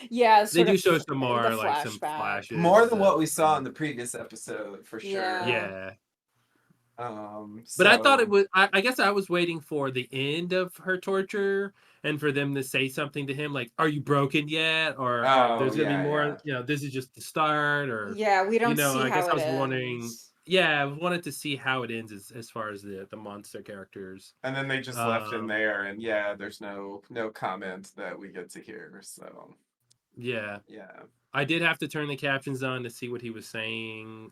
Yeah, they sort do of show some the more like some flashback. More flashes than what of we saw in the previous episode, for sure. Yeah. yeah. But I thought it So was. I guess I was waiting for the end of her torture and for them to say something to him like, "Are you broken yet?" Or oh "There's gonna be yeah, more. yeah. This is just the start." Or Yeah, we don't see I guess how I it was wondering. ends. Yeah, I wanted to see how it ends as far as the monster characters. And then they just left him Um, there, and yeah, there's no comment that we get to hear. So yeah, yeah. I did have to turn the captions on to see what he was saying.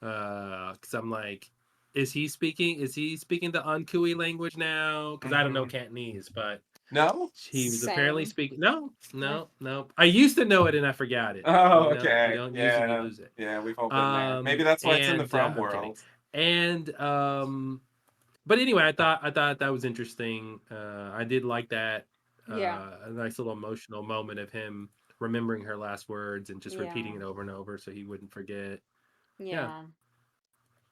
Because I'm like, is he speaking the Ankui language now? Because I don't know Hmm. Cantonese, but No. he was apparently Same. speaking. No, No. no, no. I used to know it and I forgot it. Oh, You okay. don't use it, you Yeah, lose it. yeah. We've all been there. Maybe that's why it's in the And From I'm kidding. world. And but anyway, I thought that was interesting. I did like that. Yeah. A nice little emotional moment of him remembering her last words and just repeating Yeah. it over and over so he wouldn't forget. Yeah. Yeah.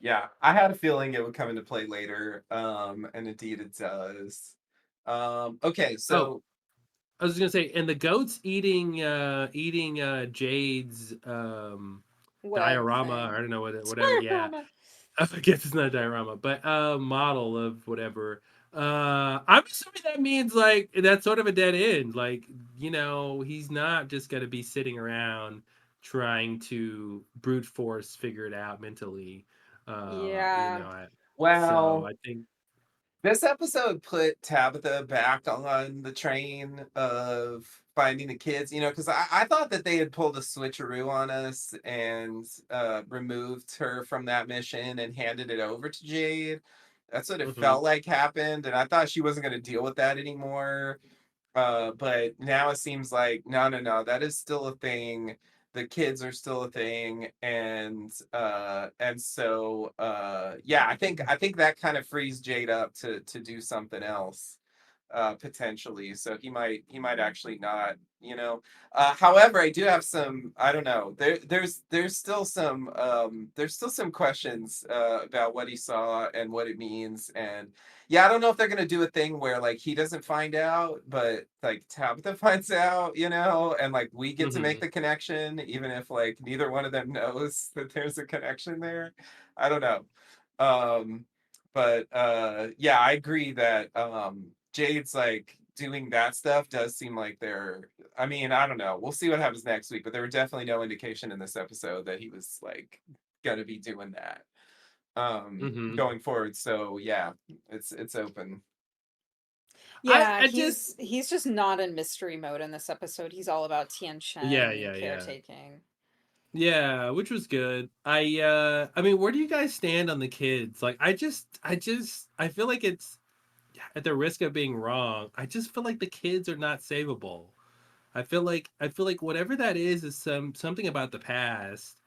Yeah, I had a feeling it would come into play later, and indeed it does. Okay, Oh, so I was gonna say, and the goats eating Jade's Web diorama. I thing. don't know whatever. Yeah, Diorama. I guess it's not a diorama, but model of whatever. I'm assuming that means like that's sort of a dead end. Like he's not just gonna be sitting around trying to brute force figure it out mentally. Yeah. So well, I think. this episode put Tabitha back on the train of finding the kids, because I thought that they had pulled a switcheroo on us and removed her from that mission and handed it over to Jade. That's what it Mhm, felt like happened, and I thought she wasn't going to deal with that anymore. But now it seems like no, no, no, that is still a thing. The kids are still a thing, and so yeah, I think that kind of frees Jade up to do something else potentially. So he might actually not, however, I do have some, I don't know, there's still some questions about what he saw and what it means. And yeah, I don't know if they're gonna do a thing where like he doesn't find out, but like Tabitha finds out, and like we get to make mhm. the connection, even if like neither one of them knows that there's a connection there. I don't know. Um, but yeah, I agree that Jade's like doing that stuff does seem like they're, I mean, I don't know. We'll see what happens next week, but there were definitely no indication in this episode that he was like gonna be doing that Mhm. going forward. So yeah, it's open. Yeah, I just he's just not in mystery mode in this episode. He's all about Tian yeah, Shen yeah, yeah. caretaking. Yeah, which was good. I mean, where do you guys stand on the kids? Like I feel like it's at the risk of being wrong. I just feel like the kids are not savable. I feel like whatever that is something about the past,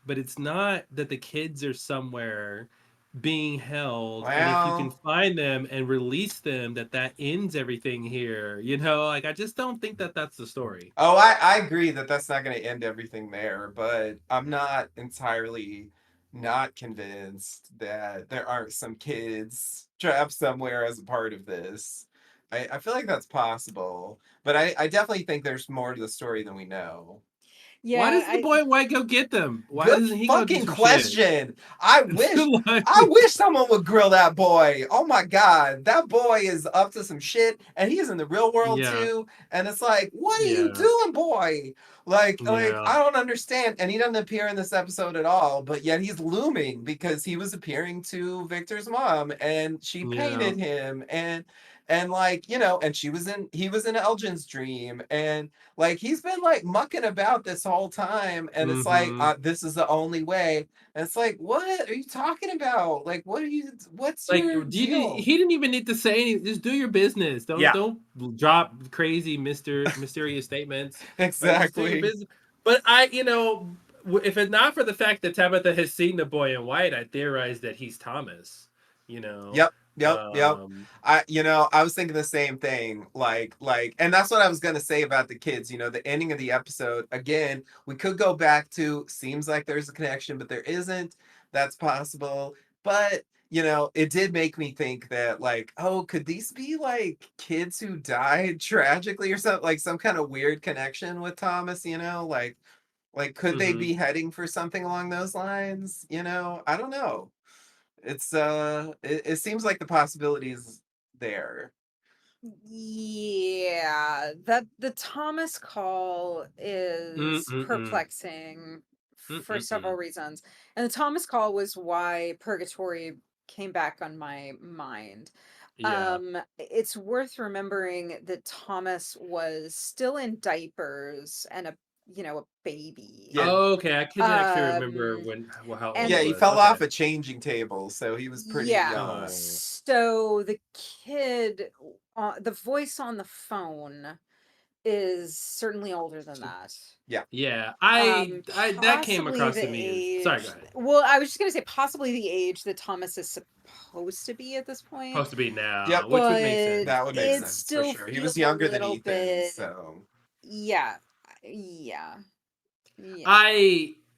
but it's not that the kids are somewhere being held, and if you can Well, find them and release them, that ends everything here. Like I just don't think that that's the story. oh, I agree that that's not going to end everything there, but I'm not entirely not convinced that there aren't some kids trapped somewhere as a part of this. I feel like that's possible, but I definitely think there's more to the story than we know. Why Yeah, doesn't the boy white go get them? Why Good doesn't he go do fucking some shit? question. I wish Like, I wish someone would grill that boy. Oh my god, that boy is up to some shit, and he's in the real world yeah, too. And it's like, what are you yeah, doing, boy? Like yeah. I don't understand. And he doesn't appear in this episode at all, but yet he's looming because he was appearing to Victor's mom, and she Yeah. painted him, and like and he was in Elgin's dream, and like he's been like mucking about this whole time, and it's like Mm-hmm. this is the only way. And it's like, what are you talking about? Like, what's Like, your deal? he didn't even need to say anything. Just do your business. Don't Yeah, don't drop crazy mysterious statements. Like, just do your exactly. business. But if it's not for the fact that Tabitha has seen the boy in white, I theorize that he's Thomas. You know, Yep, yep, yep. um, I was thinking the same thing. And that's what I was gonna say about the kids. The ending of the episode. Again, we could go back to seems like there's a connection, but there isn't. That's possible. But it did make me think that like, oh, could these be like kids who died tragically or something? Like some kind of weird connection with Thomas. Like could they mhm. be heading for something along those lines? I don't know. it seems like the possibility is there. Yeah, that the Thomas call is Mm-mm-mm. perplexing for several Mm-mm-mm. reasons. And the Thomas call was why Purgatory came back on my mind. Yeah. It's worth remembering that Thomas was still in diapers and a baby. Yeah, Oh, okay, I couldn't actually remember Um, how old he yeah, and he was. fell Okay. off a changing table, so he was pretty yeah, young. Oh. so the kid, the voice on the phone is certainly older than that. Yeah. Yeah, I that came Possibly across the to me as sorry, go age. ahead. Well, I was just gonna say possibly the age that Thomas is supposed to be at this point, Supposed to be Yep, now, which would make but sense. that would make it sense for still sure. He was feels a younger than little Ethan, bit. so Yeah, yeah, yeah,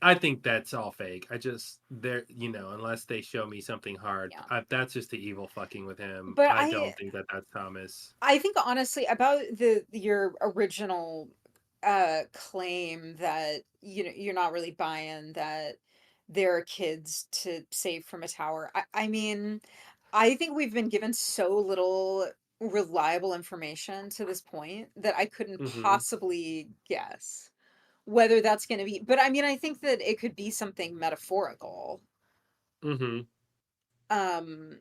I think that's all fake. I just there, unless they show me something hard, yeah. that's just the evil fucking with him. But I I don't think that that's Thomas. I think honestly about the your original claim that you're not really buying that there are kids to save from a tower. I mean, I think we've been given so little reliable information to this point that I couldn't Mm-hmm. possibly guess whether that's going to be, but I mean, I think that it could be something metaphorical. Mm-hmm. Um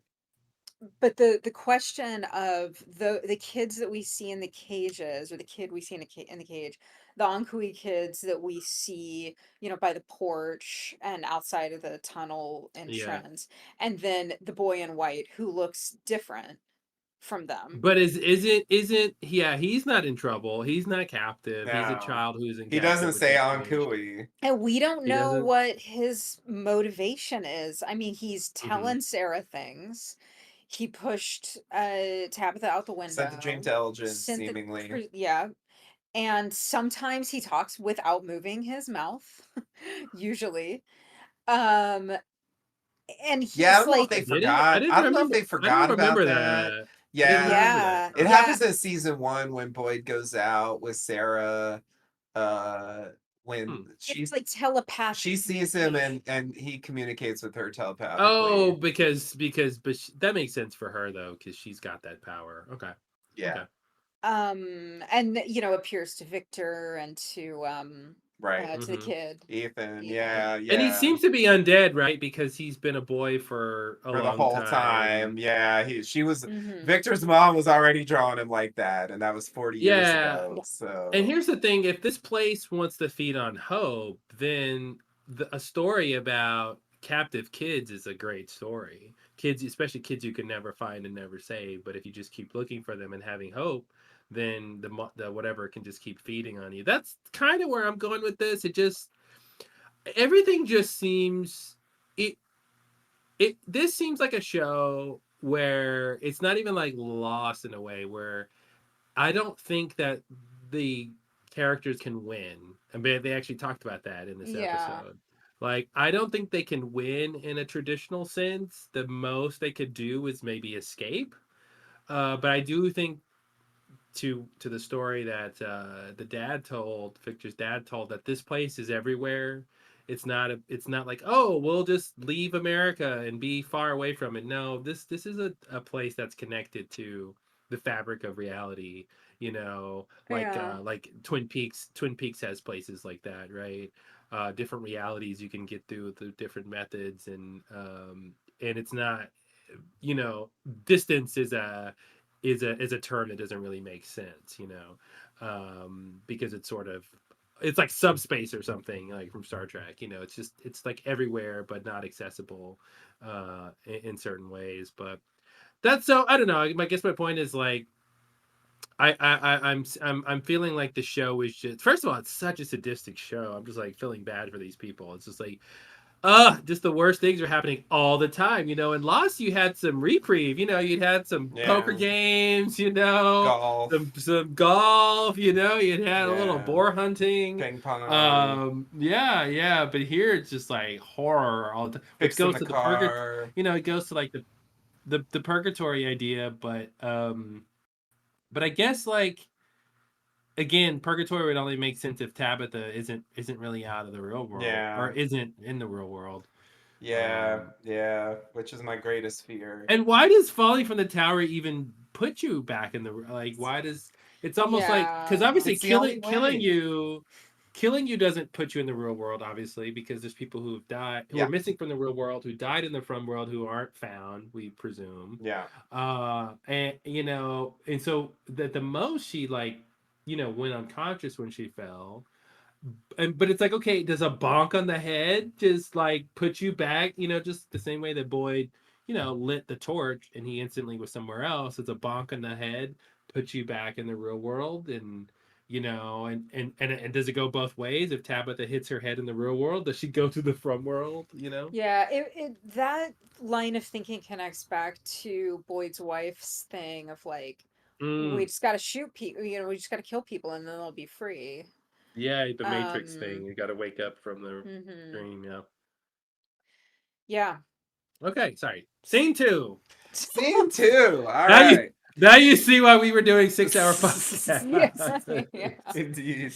but the question of the kids that we see in the cages, or the kid we see in the cage, the Ankhui kids that we see, by the porch and outside of the tunnel Yeah. entrance, and then the boy in white who looks different from them. But isn't yeah, he's not in trouble. He's not captive. He's a no. child who's in He doesn't say captivity on cage. Kui. And we don't He know doesn't. what his motivation is. I mean, he's Mm-hmm. telling Sarah things. He pushed Tabitha out the Sent the dream window. to Elgin, Sent the seemingly. yeah, and sometimes he talks without moving his mouth, usually. Um, and Yeah, I he's don't know if like, they Did it? forgot. I don't know if they I don't forgot about remember that. that. I didn't Yeah. remember that. yeah, It Okay. yeah, happens in season one when Boyd goes out with Sarah. Uh when Hmm. it's like telepathic she sees him communication. and he communicates with her Oh, telepathically. but that makes sense for her though, because she's got that power. Okay. Yeah, Okay. And appears to Victor and right. to the Mm-hmm. kid, Ethan, Ethan. yeah, And he yeah. seems to be undead, right? Because he's been a boy for a For the long whole time. time. Yeah, she was Mm-hmm. Victor's mom was already drawing him like that, and that was 40 years Yeah. ago. Yeah, And So here's the thing: if this place wants to feed on hope, then a story about captive kids is a great story. Kids, especially kids you can never find and never save. But if you just keep looking for them and having hope, then the whatever can just keep feeding on you. That's kind of where I'm going with this. It just everything just seems it this seems like a show where it's not even like lost in a way where I don't think that the characters can win. I mean, they actually talked about that in this yeah, episode. Like, I don't think they can win in a traditional sense. The most they could do is maybe escape. But I do think to the story that Victor's dad told, that this place is everywhere. It's not like, oh, we'll just leave America and be far away from it. No, this is a place that's connected to the fabric of reality, yeah, like Twin Peaks has places like that, right? Different realities you can get through different methods, and it's not, you know distance is a term that doesn't really make sense, because it's like subspace or something like from Star Trek. It's like everywhere but not accessible in certain ways. But that's so I don't know. I guess my point is like I'm feeling like the show is just, first of all, it's such a sadistic show. I'm just like feeling bad for these people. It's just like, just the worst things are happening all the time. In Lost, you had some reprieve. You'd had some poker yeah, games. golf, Some golf. You'd had a little yeah, boar hunting. ping pong, Yeah, yeah. But here it's just like horror all the time, which fixing goes the to the purgatory. car. It goes to like the purgatory idea, but I guess like again, purgatory would only make sense if Tabitha isn't really out of the real world or Yeah. isn't in the real world. Yeah, yeah, which is my greatest fear. And why does falling from the tower even put you back in the like? Why does it's almost like because Yeah. obviously It's the only way. killing you doesn't put you in the real world, obviously, because there's people who have died who are Yeah, missing from the real world who died in the from world who aren't found, we presume. yeah, And and so that the most she like went unconscious when she fell, and but it's like, okay, does a bonk on the head just like put you back, just the same way that Boyd lit the torch and he instantly was somewhere else? Does a bonk on the head put you back in the real world? And and does it go both ways? If Tabitha hits her head in the real world, does she go to the from world? Yeah, that line of thinking connects back to Boyd's wife's thing of like, we Mm, just got to shoot people, we just got to kill people and then they'll be free. yeah, the Matrix thing, Um, you got to wake up from the mhm. dream. Yeah. Yeah. Okay, sorry, scene two. scene two. All Now you right. now you see why we were doing 6 hour Yeah. podcast. Yeah. Indeed,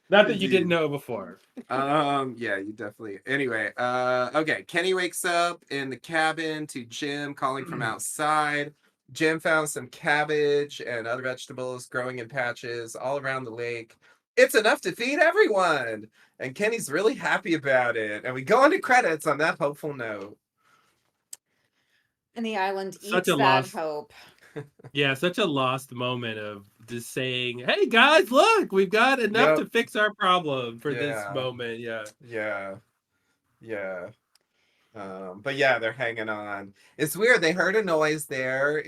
Not that you didn't indeed. know before. Yeah, you definitely. Anyway, okay. Kenny wakes up in the cabin to Jim calling from outside. Jim found some cabbage and other vegetables growing in patches all around the lake. It's enough to feed everyone, and Kenny's really happy about it. And we go into credits on that hopeful note. And the island Such eats a that lost, hope. yeah, such a lost moment of just saying, "Hey guys, look, we've got enough to Yep. fix our problem for this Yeah. moment." Yeah. Yeah. Yeah. But yeah, they're hanging on. It's weird. They heard a noise there,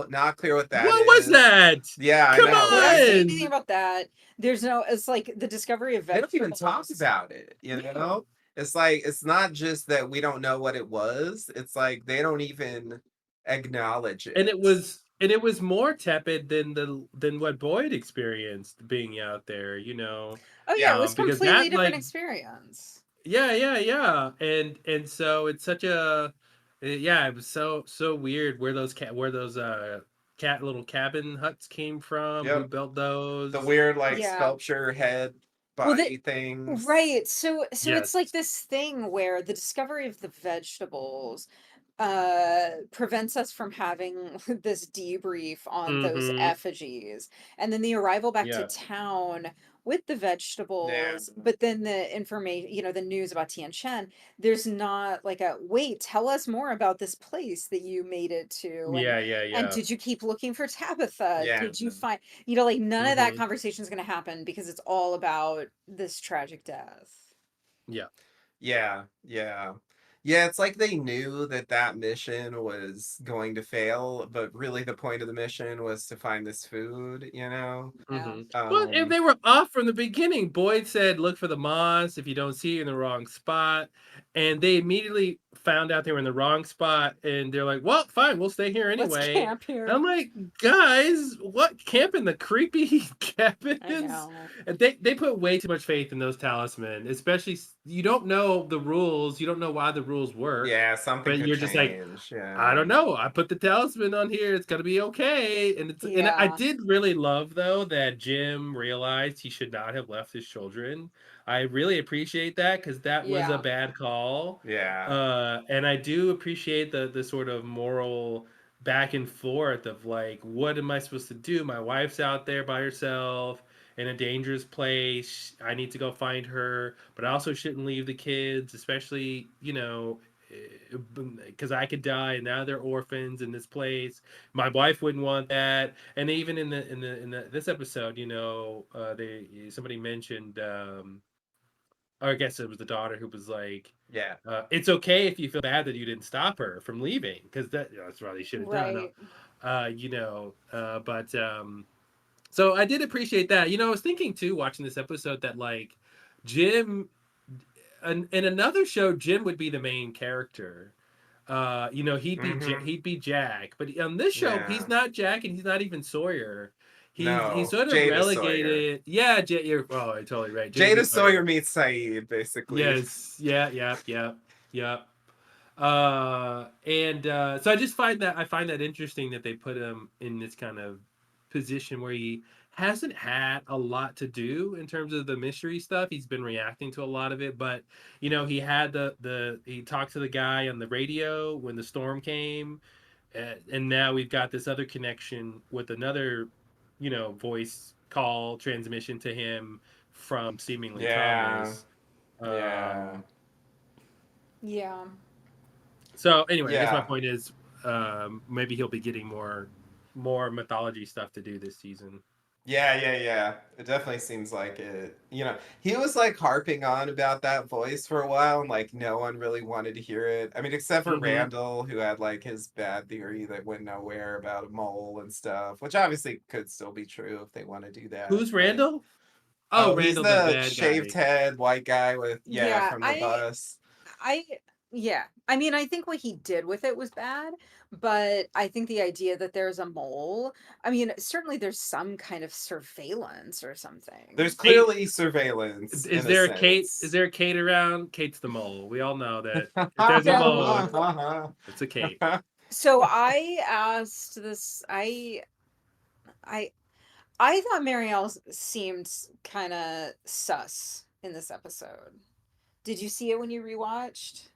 not clear what that What was is. that? Yeah, I Come know, We don't see right? anything on. about that. There's no, it's like the discovery of They don't even talk vegetables. about it, Yeah. It's like it's not just that we don't know what it was, it's like they don't even acknowledge And it. it was more tepid than what Boyd experienced being out there, Oh yeah, it was because completely that different like experience. yeah, and so it's such a yeah, it was so weird where those cat little cabin huts came from, who Yep. built The those. weird like Yeah. sculpture head Well, the body things. right. So it's like Yes. this thing where the discovery of the vegetables prevents us from having this debrief on those Mm-hmm. effigies, and then the arrival back to Yeah. town with the Yeah. vegetables, but then the information, the news about Tian Shen, there's not like a wait, tell us more about this place that you made it to, and Yeah. did you keep looking for Tabitha, Yeah. did you find, like none of that Mm-hmm. conversation is going to happen because it's all about this tragic death. Yeah. Yeah, yeah. Yeah, it's like they knew that that mission was going to fail, but really the point of the mission was to find this food. Yeah. Well, if Um, they were off from the beginning, Boyd said, "Look for the moss. If you don't see it in the wrong spot," and they immediately found out they were in the wrong spot, and they're like, "Well, fine, we'll stay here Let's anyway." camp And here. I'm like, "Guys, what camp in the creepy I cabins?" know. And they put way too much faith in those talisman, especially you don't know the rules, you don't know why the rules work, yeah, something but could you're just like, change. I Yeah. don't know. I put the talisman on here. It's gonna be okay. And I Yeah. did really love though that Jim realized he should not have left his children. I really appreciate that because that was a Yeah. bad call. Yeah. And I do appreciate the sort of moral back and forth of like, what am I supposed to do? My wife's out there by herself in a dangerous place. I need to go find her, but I also shouldn't leave the kids, especially, because I could die and now they're orphans in this place. My wife wouldn't want that. And even in this episode, they somebody mentioned, or I guess it was the daughter who was like, Yeah. it's okay if you feel bad that you didn't stop her from leaving because that's what they should have done. Right. But so I did appreciate that. I was thinking too, watching this episode, that like Jim, in another show, Jim would be the main character. Mm-hmm. He'd be Jack, but on this show he's Yeah. not Jack and he's not even Sawyer. He's No. sort of Jada Sawyer. relegated. Yeah, you're totally right. Jada JB Sawyer Sawyer. meets Saeed, basically. Yes, yeah. And so I find that interesting that they put him in this kind of position where he hasn't had a lot to do in terms of the mystery stuff. He's been reacting to a lot of it, but he had he talked to the guy on the radio when the storm came, and now we've got this other connection with another, voice call transmission to him from seemingly Yeah. Thomas. Yeah. Um, Yeah. so anyway, I guess my Yeah. point is, maybe he'll be getting more mythology stuff to do this season. Yeah, yeah, yeah. It definitely seems like it. He was like harping on about that voice for a while, and like no one really wanted to hear it. I mean, except for Mm-hmm. Randall, who had like his bad theory that went nowhere about a mole and stuff, which obviously could still be true if they want to do that. Who's But Randall? Oh, oh, he's Randall, the the bad shaved guy. head white guy with, yeah, Yeah, from the bus. I yeah. I mean, I think what he did with it was bad, but I think the idea that there's a mole, I mean, certainly there's some kind of surveillance or something. There's Kate, clearly surveillance is in a there a Kate? Is sense. there a Kate around? Kate's the mole. We all know that if there's a mole, So it's a Kate. so I asked this I I thought Marielle seemed kind of sus in this episode. Did you see it when you rewatched?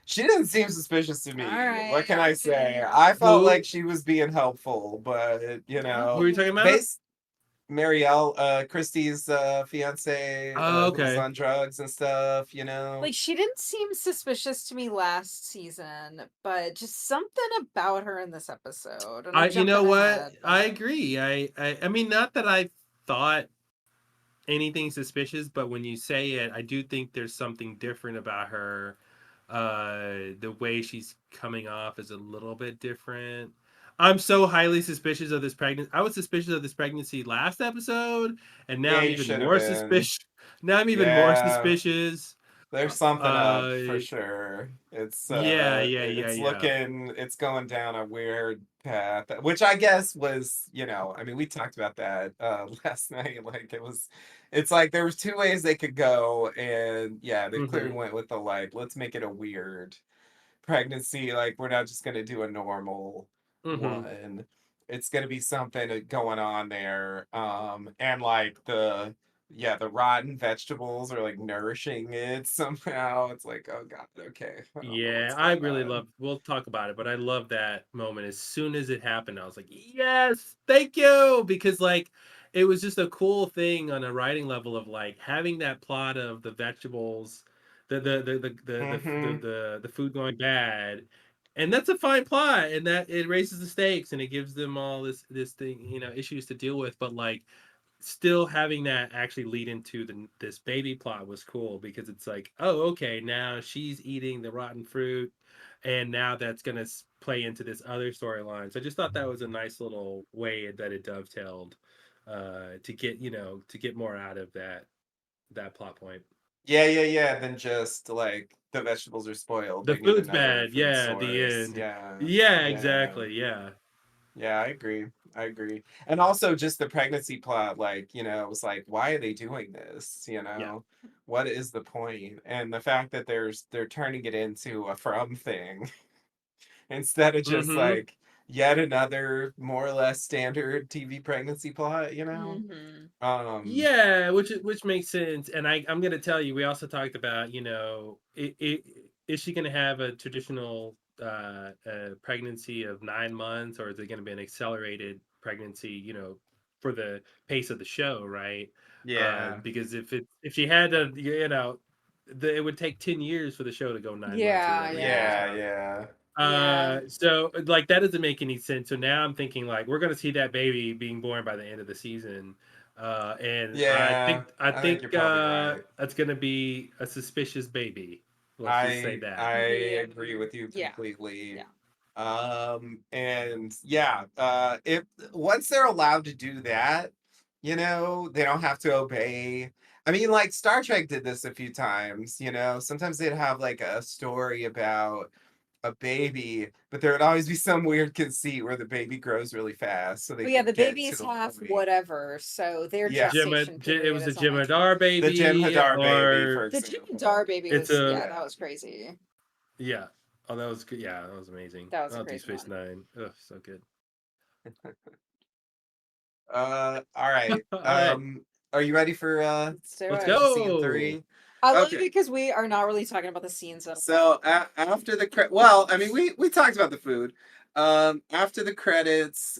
She didn't seem suspicious to All me. What right, can I okay, say? all I right. felt like Who? she was being helpful, but Who are you talking about? base Marielle, Christie's fiance, Oh, who was okay. on drugs and stuff. Like she didn't seem suspicious to me last season, but just something about her in this episode. And I'm You know jumping what? ahead, I but agree. I mean, not that I thought anything suspicious, but when you say it, I do think there's something different about her. The way she's coming off is a little bit different. I'm so highly suspicious of this pregnancy. I was suspicious of this pregnancy last episode, and now Yeah, I'm you even should have more been. suspicious. Now I'm even more Yeah. suspicious. There's something up for Uh, sure. It's yeah, uh yeah, yeah, it's yeah. looking it's going down a weird path, which I guess was, I mean we talked about that last night. Like it's like there was two ways they could go, and yeah, they clearly Mm-hmm. went with the like, let's make it a weird pregnancy. Like we're not just gonna do a normal Mm-hmm. one. It's gonna be something going on there. And like the rotten vegetables are like nourishing it somehow. It's like, oh God, okay. I don't know Yeah, what's I going really on. love. We'll talk about it, but I love that moment. As soon as it happened, I was like, "Yes, thank you," because like it was just a cool thing on a writing level of like having that plot of the vegetables, Mm-hmm. the food going bad, and that's a fine plot, and that it raises the stakes and it gives them all this thing, issues to deal with, but like still having that actually lead into this baby plot was cool because it's like, oh, okay, now she's eating the rotten fruit, and now that's gonna play into this other storyline. So I just thought that was a nice little way that it dovetailed, to get more out of that plot point. Yeah, yeah, yeah. Then just like the vegetables are spoiled. The They need food's another bad, food yeah. The source. end, Yeah. yeah, Yeah. exactly, yeah, Yeah, I agree. I agree. And also just the pregnancy plot, like, it was like, why are they doing this? yeah. What is the point? And the fact that they're turning it into a from thing instead of just Mm-hmm. like yet another more or less standard TV pregnancy plot. hmm Um, Yeah, which makes sense. And I'm gonna tell you, we also talked about, is she gonna have a traditional pregnancy of 9 months, or is it gonna be an accelerated pregnancy, for the pace of the show, right? yeah. Because if she had to, it would take 10 years for the show to go 9 months or Yeah, whatever it is yeah, Yeah, now. yeah. yeah, So like that doesn't make any sense. So now I'm thinking like we're gonna see that baby being born by the end of the season, and I Yeah, think I I think think you're probably right. that's gonna be a suspicious baby. Let's just say I that. agree with you yeah, completely. yeah. And yeah, if once they're allowed to do that, they don't have to obey. I mean, like Star Trek did this a few times. Sometimes they'd have like a story about a baby, but there would always be some weird conceit where the baby grows really fast so they Well, yeah, could the get to baby's the half point. whatever, so their Yeah, gestation It period was a is only Jemadar the Jim baby, Hadar baby, for or the Jim example. Dar baby it's was, a yeah, Yeah. that was crazy. yeah. Oh, that was good. Yeah, that was amazing. That was a Oh, Deep crazy Space one. Nine. Oh, so good. All right. All right, Are you ready for Let's do let's it. scene go. three? I love it Okay. because we are not really talking about the scenes at all. So after the well, I mean, we talked about the food. After the credits,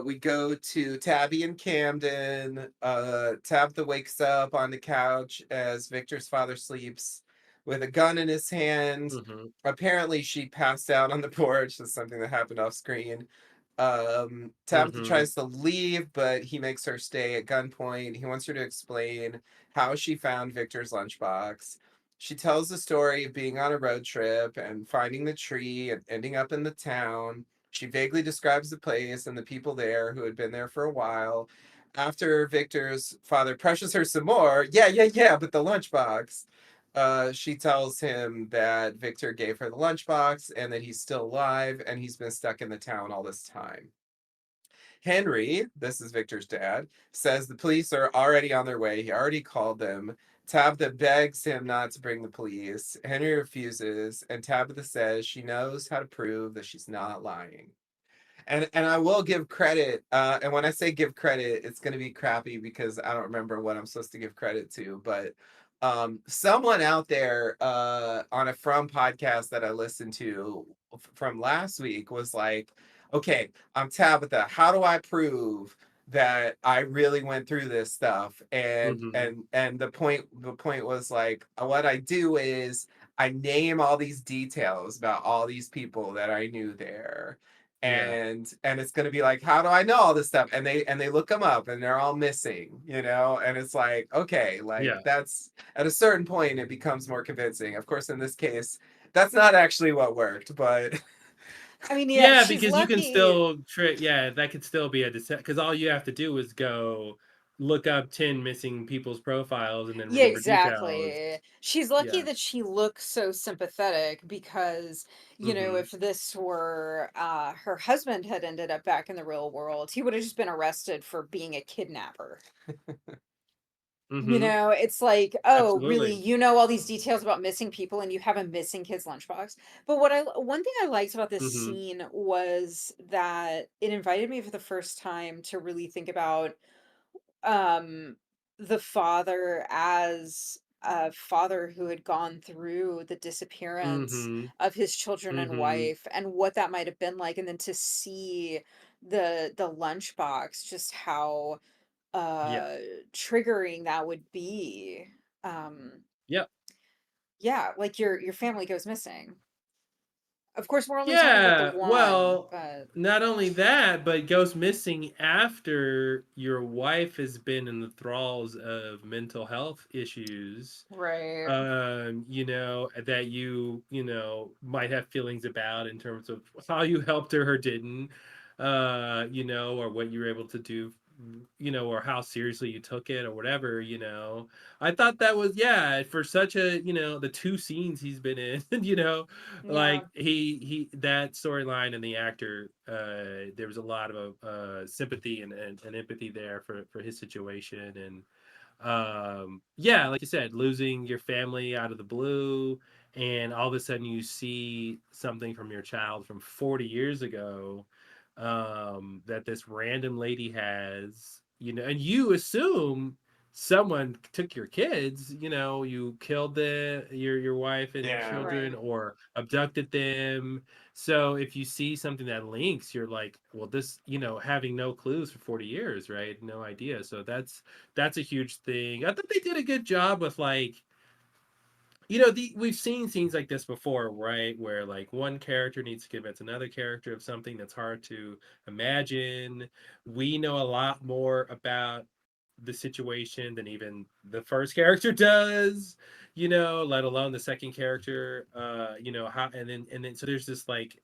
we go to Tabby and Camden. Tabitha wakes up on the couch as Victor's father sleeps with a gun in his hand. Mm-hmm. Apparently, she passed out on the porch. That's something that happened off screen. Tabitha Mm-hmm. tries to leave, but he makes her stay at gunpoint. He wants her to explain how she found Victor's lunchbox. She tells the story of being on a road trip and finding the tree and ending up in the town. She vaguely describes the place and the people there who had been there for a while. After Victor's father pressures her some more, yeah, but the lunchbox. She tells him that Victor gave her the lunchbox and that he's still alive and he's been stuck in the town all this time. Henry, this is Victor's dad, says the police are already on their way. He already called them. Tabitha begs him not to bring the police. Henry refuses, and Tabitha says she knows how to prove that she's not lying. And I will give credit. And when I say give credit, it's going to be crappy because I don't remember what I'm supposed to give credit to. But someone out there on a From podcast that I listened to from last week was like, "Okay, I'm Tabitha. How do I prove that I really went through this stuff?" And Mm-hmm. and the point was like, what I do is I name all these details about all these people that I knew there, Yeah. and it's going to be like, how do I know all this stuff? And they look them up and they're all missing, and it's like, okay, like Yeah. that's at a certain point it becomes more convincing. Of course, in this case, that's not actually what worked, but I mean, yeah, Yeah, she's because you can lucky. still trick. Yeah, that could still be a because all you have to do is go look up 10 missing people's profiles and then Yeah, remember details. exactly. She's lucky Yeah. that she looks so sympathetic because, Mm-hmm. if this were her husband had ended up back in the real world, he would have just been arrested for being a kidnapper. Mm-hmm. It's like, oh, really, Absolutely. all these details about missing people and you have a missing kid's lunchbox. But one thing I liked about this Mm-hmm. scene was that it invited me for the first time to really think about um the father as a father who had gone through the disappearance Mm-hmm. of his children and Mm-hmm. wife and what that might have been like, and then to see the lunchbox, just how Yeah. uh triggering that would be. um Yep. yeah, like your family goes missing. Of course, we're only talking about the Yeah, one, well, but not only that, but goes missing after your wife has been in the thralls of mental health issues, right. that might have feelings about in terms of how you helped her or didn't, or what you were able to do, or how seriously you took it or whatever. I thought that was, yeah, for such a, the two scenes he's been in, Yeah. like he that storyline and the actor, there was a lot of sympathy and empathy there for his situation. And yeah, like you said, losing your family out of the blue, and all of a sudden you see something from your child from 40 years ago, that this random lady has, and you assume someone took your kids, you killed your wife and yeah, children Right. or abducted them. So if you see something that links, you're like, well, this, having no clues for 40 years, right? No idea. So that's a huge thing. I thought they did a good job with, like, we've seen scenes like this before, right? Where like one character needs to convince another character of something that's hard to imagine. We know a lot more about the situation than even the first character does, let alone the second character. How, and then so there's this, like,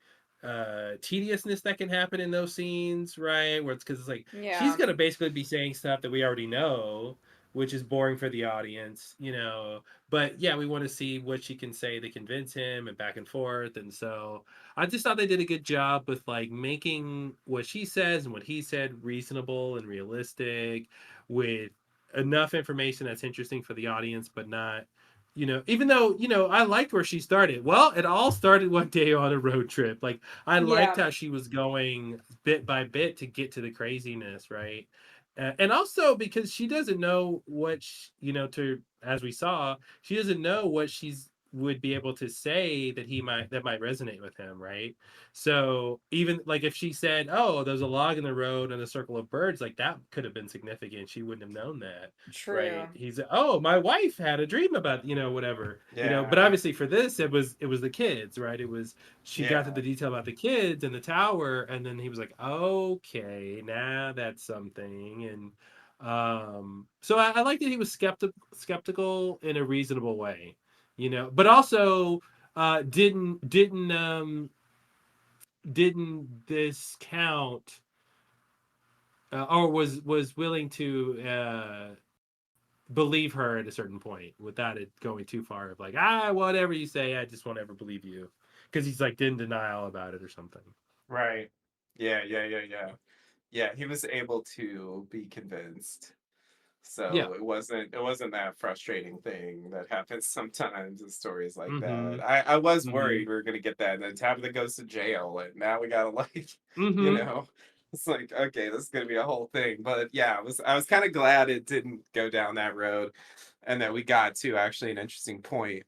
tediousness that can happen in those scenes, right? Where it's because it's like she's Yeah. gonna basically be saying stuff that we already know, which is boring for the audience, but yeah, we want to see what she can say to convince him, and back and forth. And so I just thought they did a good job with, like, making what she says and what he said reasonable and realistic, with enough information that's interesting for the audience, but not, even though, I liked where she started. Well, it all started one day on a road trip. Like, I liked Yeah. how she was going bit by bit to get to the craziness, right? and also because she doesn't know what to as we saw, she doesn't know what she's would be able to say that might resonate with him, right? So even like if she said, oh, there's a log in the road and a circle of birds, like that could have been significant. She wouldn't have known that, True. right? He's, oh, my wife had a dream about, whatever, but Yeah. obviously for this it was the kids, right? It was, she got to Yeah. the detail about the kids and the tower, and then he was like, okay, now that's something. And so I like that he was skeptical in a reasonable way, but also didn't discount, or was willing to believe her at a certain point without it going too far of like, whatever you say, I just won't ever believe you, because he's like in denial about it or something. Right. Yeah, yeah, yeah, yeah. Yeah, he was able to be convinced. Yeah. So it wasn't that frustrating thing that happens sometimes in stories like that. Mm-hmm. I was Mm-hmm. worried we were gonna get that, and then Tabitha goes to jail, and now we gotta like, you Mm-hmm. know, it's like okay, this is gonna be a whole thing. But yeah, I was kind of glad it didn't go down that road, and that we got to actually an interesting point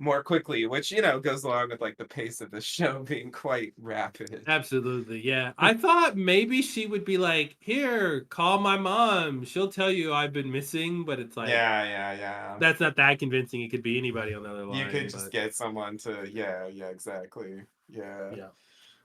more quickly, which goes along with like the pace of the show being quite rapid. Absolutely, yeah. I thought maybe she would be like, "Here, call my mom. She'll tell you I've been missing." But it's like Yeah, yeah, yeah. that's not that convincing. It could be anybody on the other You could line, just but get someone to, yeah, yeah, exactly. Yeah. yeah.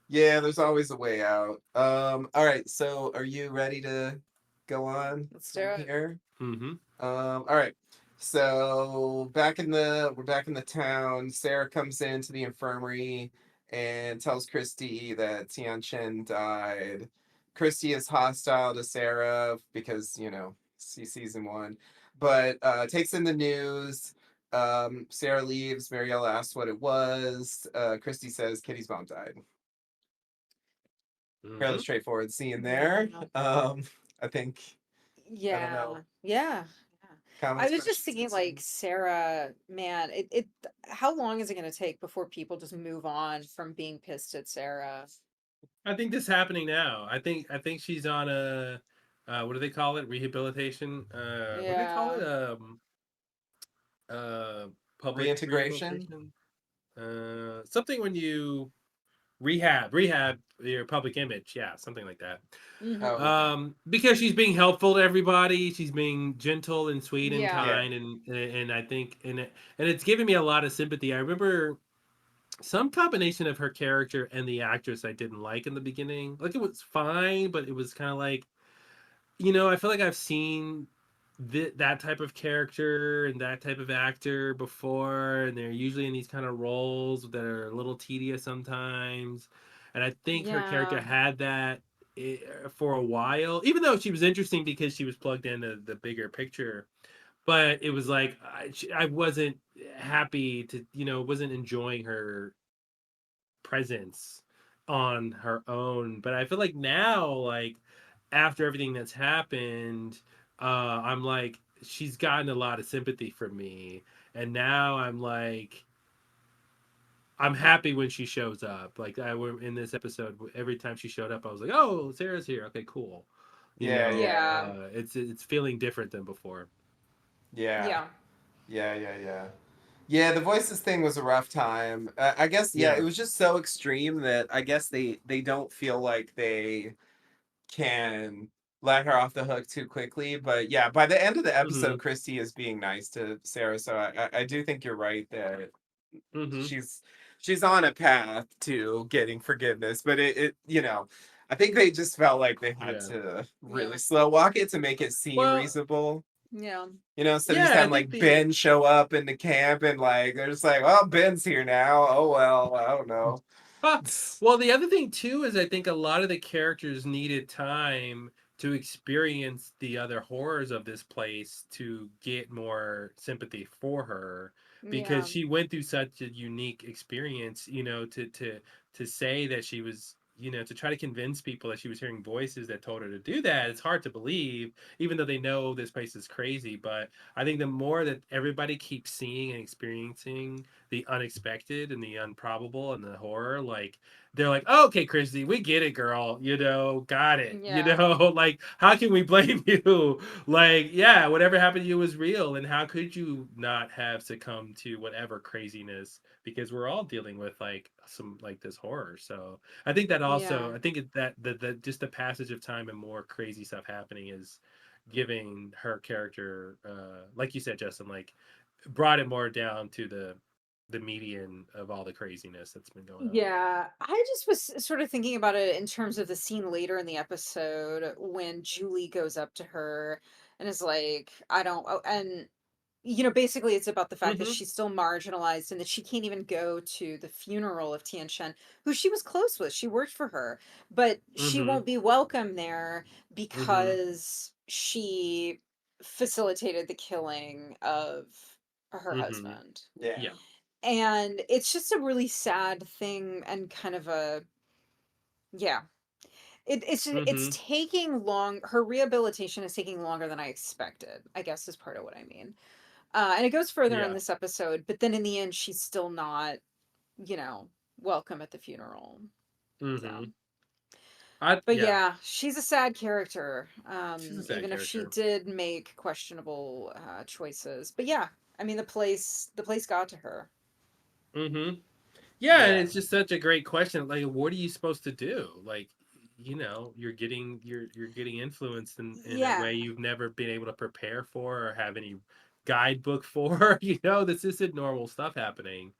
Yeah, there's always a way out. All right, so are you ready to go on Let's do from it. here? Mm-hmm. All right. So we're back in the town. Sarah comes into the infirmary and tells Christy that Tian Chen died. Christy is hostile to Sarah because, see season one, but takes in the news. Sarah leaves. Mariella asks what it was. Christy says Kitty's mom died. Fairly Mm-hmm. straightforward scene there. Yeah. I think, I don't Yeah. know, Yeah. Yeah. I comments, was just questions, thinking like concerns. Sarah, man, how long is it going to take before people just move on from being pissed at Sarah? I think this is happening now. I think she's on a, what do they call it? Rehabilitation. What do they call it? Yeah. Uh, Public Reintegration. rehabilitation. Something when you rehab your public image. Yeah, something like that. Oh, Mhm. okay. Because she's being helpful to everybody. She's being gentle and sweet and Yeah. Yeah. kind, and I think and it's giving me a lot of sympathy. I remember some combination of her character and the actress I didn't like in the beginning. Like it was fine, but it was kind of like, I feel like I've seen that type of character and that type of actor before, and they're usually in these kind of roles that are a little tedious sometimes. And I think her character Yeah. had that for a while, even though she was interesting because she was plugged into the bigger picture. But it was like I wasn't happy to, wasn't enjoying her presence on her own. But I feel like now, like after everything that's happened, I'm like, she's gotten a lot of sympathy from me, and now I'm like, I'm happy when she shows up. Like I were in this episode, every time she showed up, I was like, oh, Sarah's here. Okay, cool. Yeah, yeah, Yeah. It's feeling different than before. yeah, Yeah. yeah, yeah, yeah. Yeah, the voices thing was a rough time. I guess, yeah, Yeah. it was just so extreme that I guess they don't feel like they can let her off the hook too quickly. But yeah, by the end of the Mm-hmm. episode, Christy is being nice to Sarah. So I do think you're right that Mm-hmm. she's she's on a path to getting forgiveness. But I think they just felt like they had Yeah. to Yeah. really slow walk it to make it seem Well, reasonable. Yeah. Instead of just yeah, I having think like the Ben show up in the camp and like they're just like, well, Ben's here now. Oh well, I don't know. Ah, well, the other thing too is I think a lot of the characters needed time to experience the other horrors of this place to get more sympathy for her, because Yeah. she went through such a unique experience, to say that she was, to try to convince people that she was hearing voices that told her to do that. It's hard to believe, even though they know this place is crazy. But I think the more that everybody keeps seeing and experiencing the unexpected and the improbable and the horror, like they're like, oh, okay, Christy, we get it, girl. Got it. Yeah. Like, how can we blame you? Like, yeah, whatever happened to you was real. And how could you not have succumbed to whatever craziness? Because we're all dealing with like some like this horror. So I think that Yeah. also, I think that just the passage of time and more crazy stuff happening is giving her character, like you said, Justin, like brought it more down to the median of all the craziness that's been going on. Yeah, I just was sort of thinking about it in terms of the scene later in the episode when Julie goes up to her and is like, I don't, oh, and basically it's about the fact that Mm-hmm. she's still marginalized and that she can't even go to the funeral of Tian Shen, who she was close with. She worked for her, but she Mm-hmm. won't be welcome there Mm-hmm. because she facilitated the killing of her Mm-hmm. husband. Yeah. Yeah. And it's just a really sad thing and kind of a, yeah. It's Mm-hmm. taking long. Her rehabilitation is taking longer than I expected, I guess is part of what I mean. And it goes further in Yeah. this episode, but then in the end, she's still not, you know, welcome at the funeral. Mm-hmm. So, but Yeah. yeah, she's a sad character. She's a sad Even if she character. did make questionable choices. But yeah, I mean, the place got to her. Mm-hmm. Yeah, and Yeah. it's just such a great question. Like, what are you supposed to do? Like, you're getting influenced in a Yeah. way you've never been able to prepare for or have any guidebook for. This isn't normal stuff happening.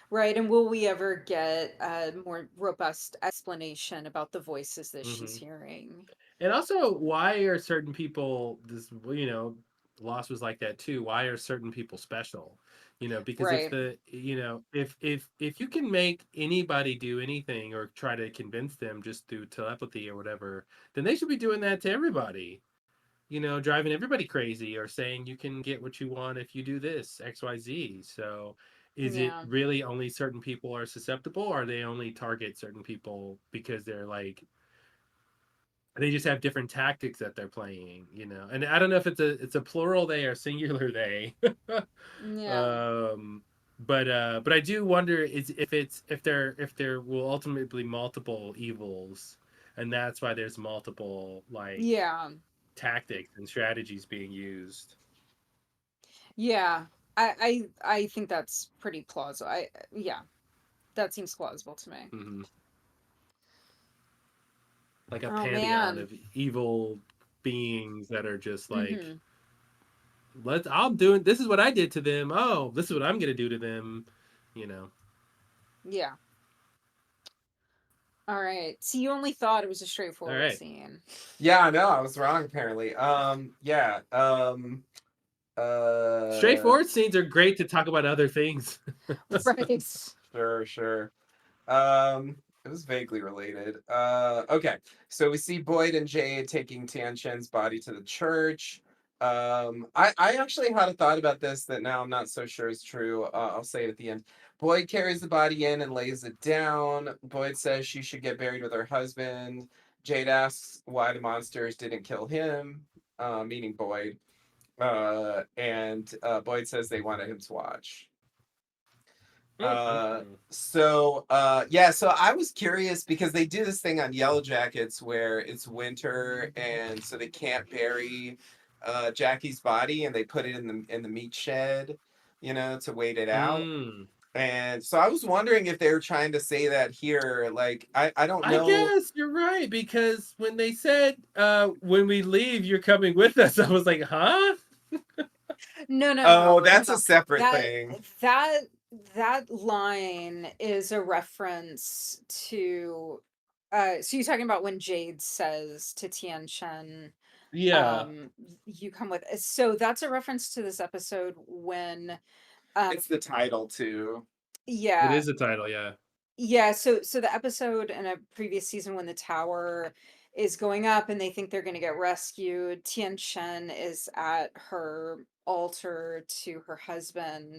Right, and will we ever get a more robust explanation about the voices that she's Mm-hmm. hearing? And also, why are certain people Lost was like that too. Why are certain people special? Because if Right. the you know if you can make anybody do anything or try to convince them just through telepathy or whatever, then they should be doing that to everybody. Driving everybody crazy or saying you can get what you want if you do this XYZ. So is it Yeah. really only certain people are susceptible, or they only target certain people because they're like they just have different tactics that they're playing. And I don't know if it's a plural they or singular they. Yeah. um but I do wonder is if there will ultimately be multiple evils, and that's why there's multiple like Yeah. tactics and strategies being used. Yeah. I think that's pretty plausible. Yeah, that seems plausible to me. Hmm. Like a Oh pantheon man. of evil beings that are just like, Mhm. I'm doing this is what I did to them. Oh, this is what I'm gonna do to them. You know. Yeah. All right. So you only thought it was a All straightforward right. scene. Yeah, no, I was wrong apparently. Yeah. Uh Straightforward scenes are great to talk about other things. Right. sure, sure. It was vaguely related. Okay. So we see Boyd and Jade taking Tian Shen's body to the church. I actually had a thought about this that now I'm not so sure is true. I'll say it at the end. Boyd carries the body in and lays it down. Boyd says she should get buried with her husband. Jade asks why the monsters didn't kill him, meaning Boyd. And Boyd says they wanted him to watch. Mm-hmm. Yeah, so I was curious because they do this thing on Yellow Jackets where it's winter and so they can't bury Jackie's body and they put it in the meat shed, to wait it out. Mm. And so I was wondering if they were trying to say that here. Like I don't I know. guess you're right, because when they said when we leave you're coming with us, I was like, huh? No, no, no, Oh, no, that's a no. separate That thing. that that line is a reference to so you're talking about when Jade says to Tian Shen, Yeah, um, you come with so that's a reference to this episode when um It's the title too. it yeah, is a title. Yeah. yeah, so the episode in a previous season when the tower is going up and they think they're going to get rescued, Tian Shen is at her altar to her husband,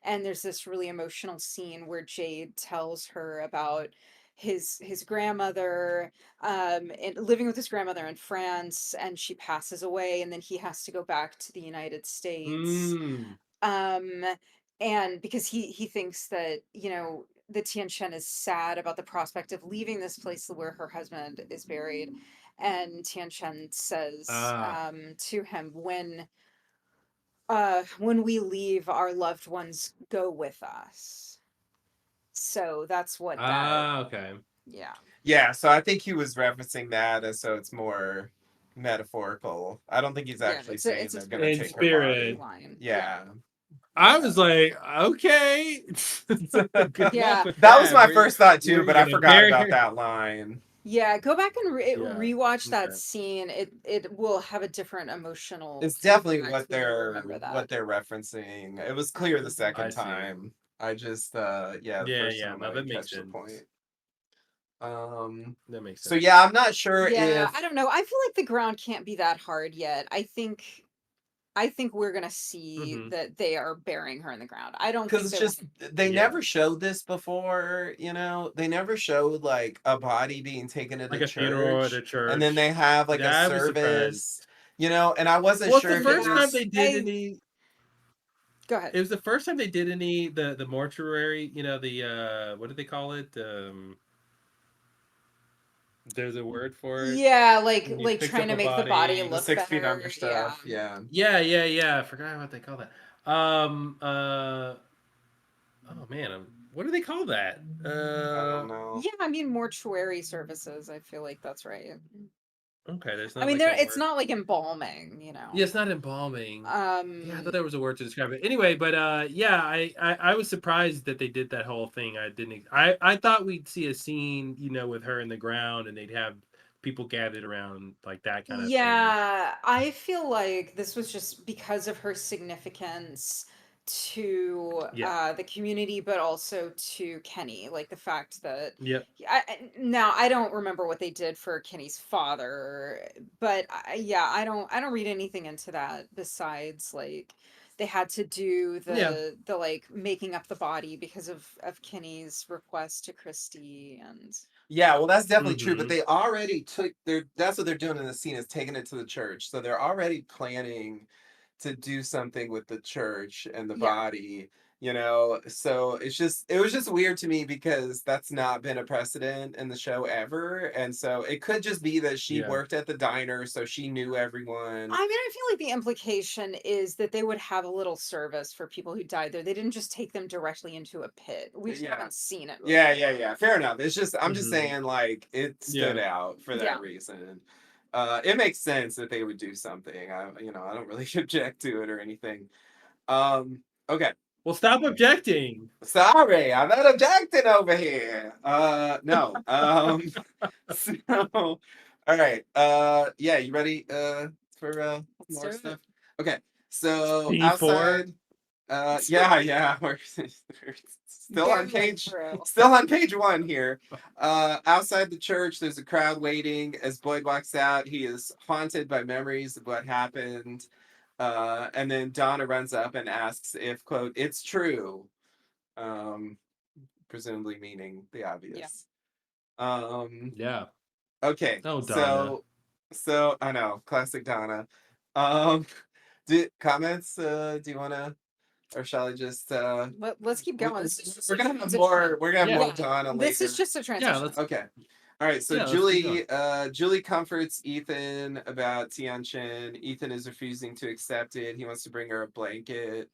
and there's this really emotional scene where Jade tells her about his grandmother and living with his grandmother in France, and she passes away and then he has to go back to the United States. Mm. Um and because he thinks that, that Tian Shen is sad about the prospect of leaving this place where her husband is buried. And Tian Shen says Ah, to him, when we leave, our loved ones go with us. So that's what that, okay. yeah. Yeah, so I think he was referencing that as so it's more metaphorical. I don't think he's Yeah, actually saying it's a they're gonna In take her figurative spirit, body. line. Yeah. Yeah. I Yeah. was like, okay, good luck Yeah. with That was that. my first thought Where too, are you but I gonna forgot bury about her? that line. Yeah, go back and Yeah. rewatch that Okay. scene. It will have a different emotional It's definitely impact when you remember what that. they're referencing. It was clear the Um, second I see. time. I just yeah, the Yeah, first yeah. time I No, that didn't makes catch the sense. point. Um That makes so sense. yeah, I'm not sure yeah, I if don't know. I feel like the ground can't be that hard yet. I think we're gonna see Hmm. that they are burying her in the ground. I don't because think it's they want just to. they Yeah, never showed this before, you know. They never showed like a body being taken to like the a funeral at church a and then church. they have like a I was surprised. service, you know, and I wasn't Well, it's the sure if it first Yeah, time they was did I any. go ahead. It was the first time they did any the mortuary. You know the what do they call it? There's a word for it Yeah, when you like fix trying up to a make the body body. the look 6 feet under better. Yeah. stuff. Yeah. Yeah, yeah, yeah. I forgot what they call that. Oh man, what do they call that? I don't know. Yeah, I mean mortuary services. I feel like that's right. Okay. There's I not mean, like there a it's word. not like embalming, you Yeah, know. it's not embalming. Yeah, I thought Um, there was a word to describe it. Anyway, but yeah, I was surprised that they did that whole thing. I didn't. I thought we'd see a scene, with her in the ground, and they'd have people gathered around like that kind of thing. yeah, I feel like this was just because of her significance to Yeah. the community, but also to Kenny. Like the fact that Yep. now I don't remember what they did for Kenny's father, but yeah, I don't read anything into that besides like they had to do Yeah. the like making up the body because of Kenny's request to Christy and Yeah, well, that's definitely true. But Mm-hmm. they already took their. That's what they're doing in the scene is taking it to the church. So they're already planning to do something with the church and the yeah. body. You know, so it was just weird to me because that's not been a precedent in the show ever, and so it could just be that she Yeah. worked at the diner, so she knew everyone. I mean, I feel like the implication is that they would have a little service for people who died there. They didn't just take them directly into a pit. We just Yeah, haven't seen it yeah, before. yeah, yeah. Fair enough. It's just I'm just Mm-hmm. saying like it stood Yeah. out for Yeah. that reason. It makes sense that they would do something. I don't really object to it or anything. Okay. Well, stop objecting. Sorry, I'm not objecting over here. No. So, all right. Yeah, you ready for Let's do more it. stuff? Okay. So Scene four. outside yeah, yeah, we're Barreling through. still on page one here. Outside the church, there's a crowd waiting. As Boyd walks out, he is haunted by memories of what happened. And then Donna runs up and asks if, quote, it's true. Um, presumably meaning the Yeah. obvious. Um, Yeah. okay, Oh, Donna. so I know, classic Donna. Um, comments? Do you wanna, or shall I just Let's keep we, going. This is just we're a gonna have transition. more. We're gonna have Yeah. more Yeah. Donna This is later. just a Yeah. transition. Let's. Okay. All right. So Yeah. Let's keep going. Julie comforts Ethan about Tianchen. Ethan is refusing to accept it. He wants to bring her a blanket.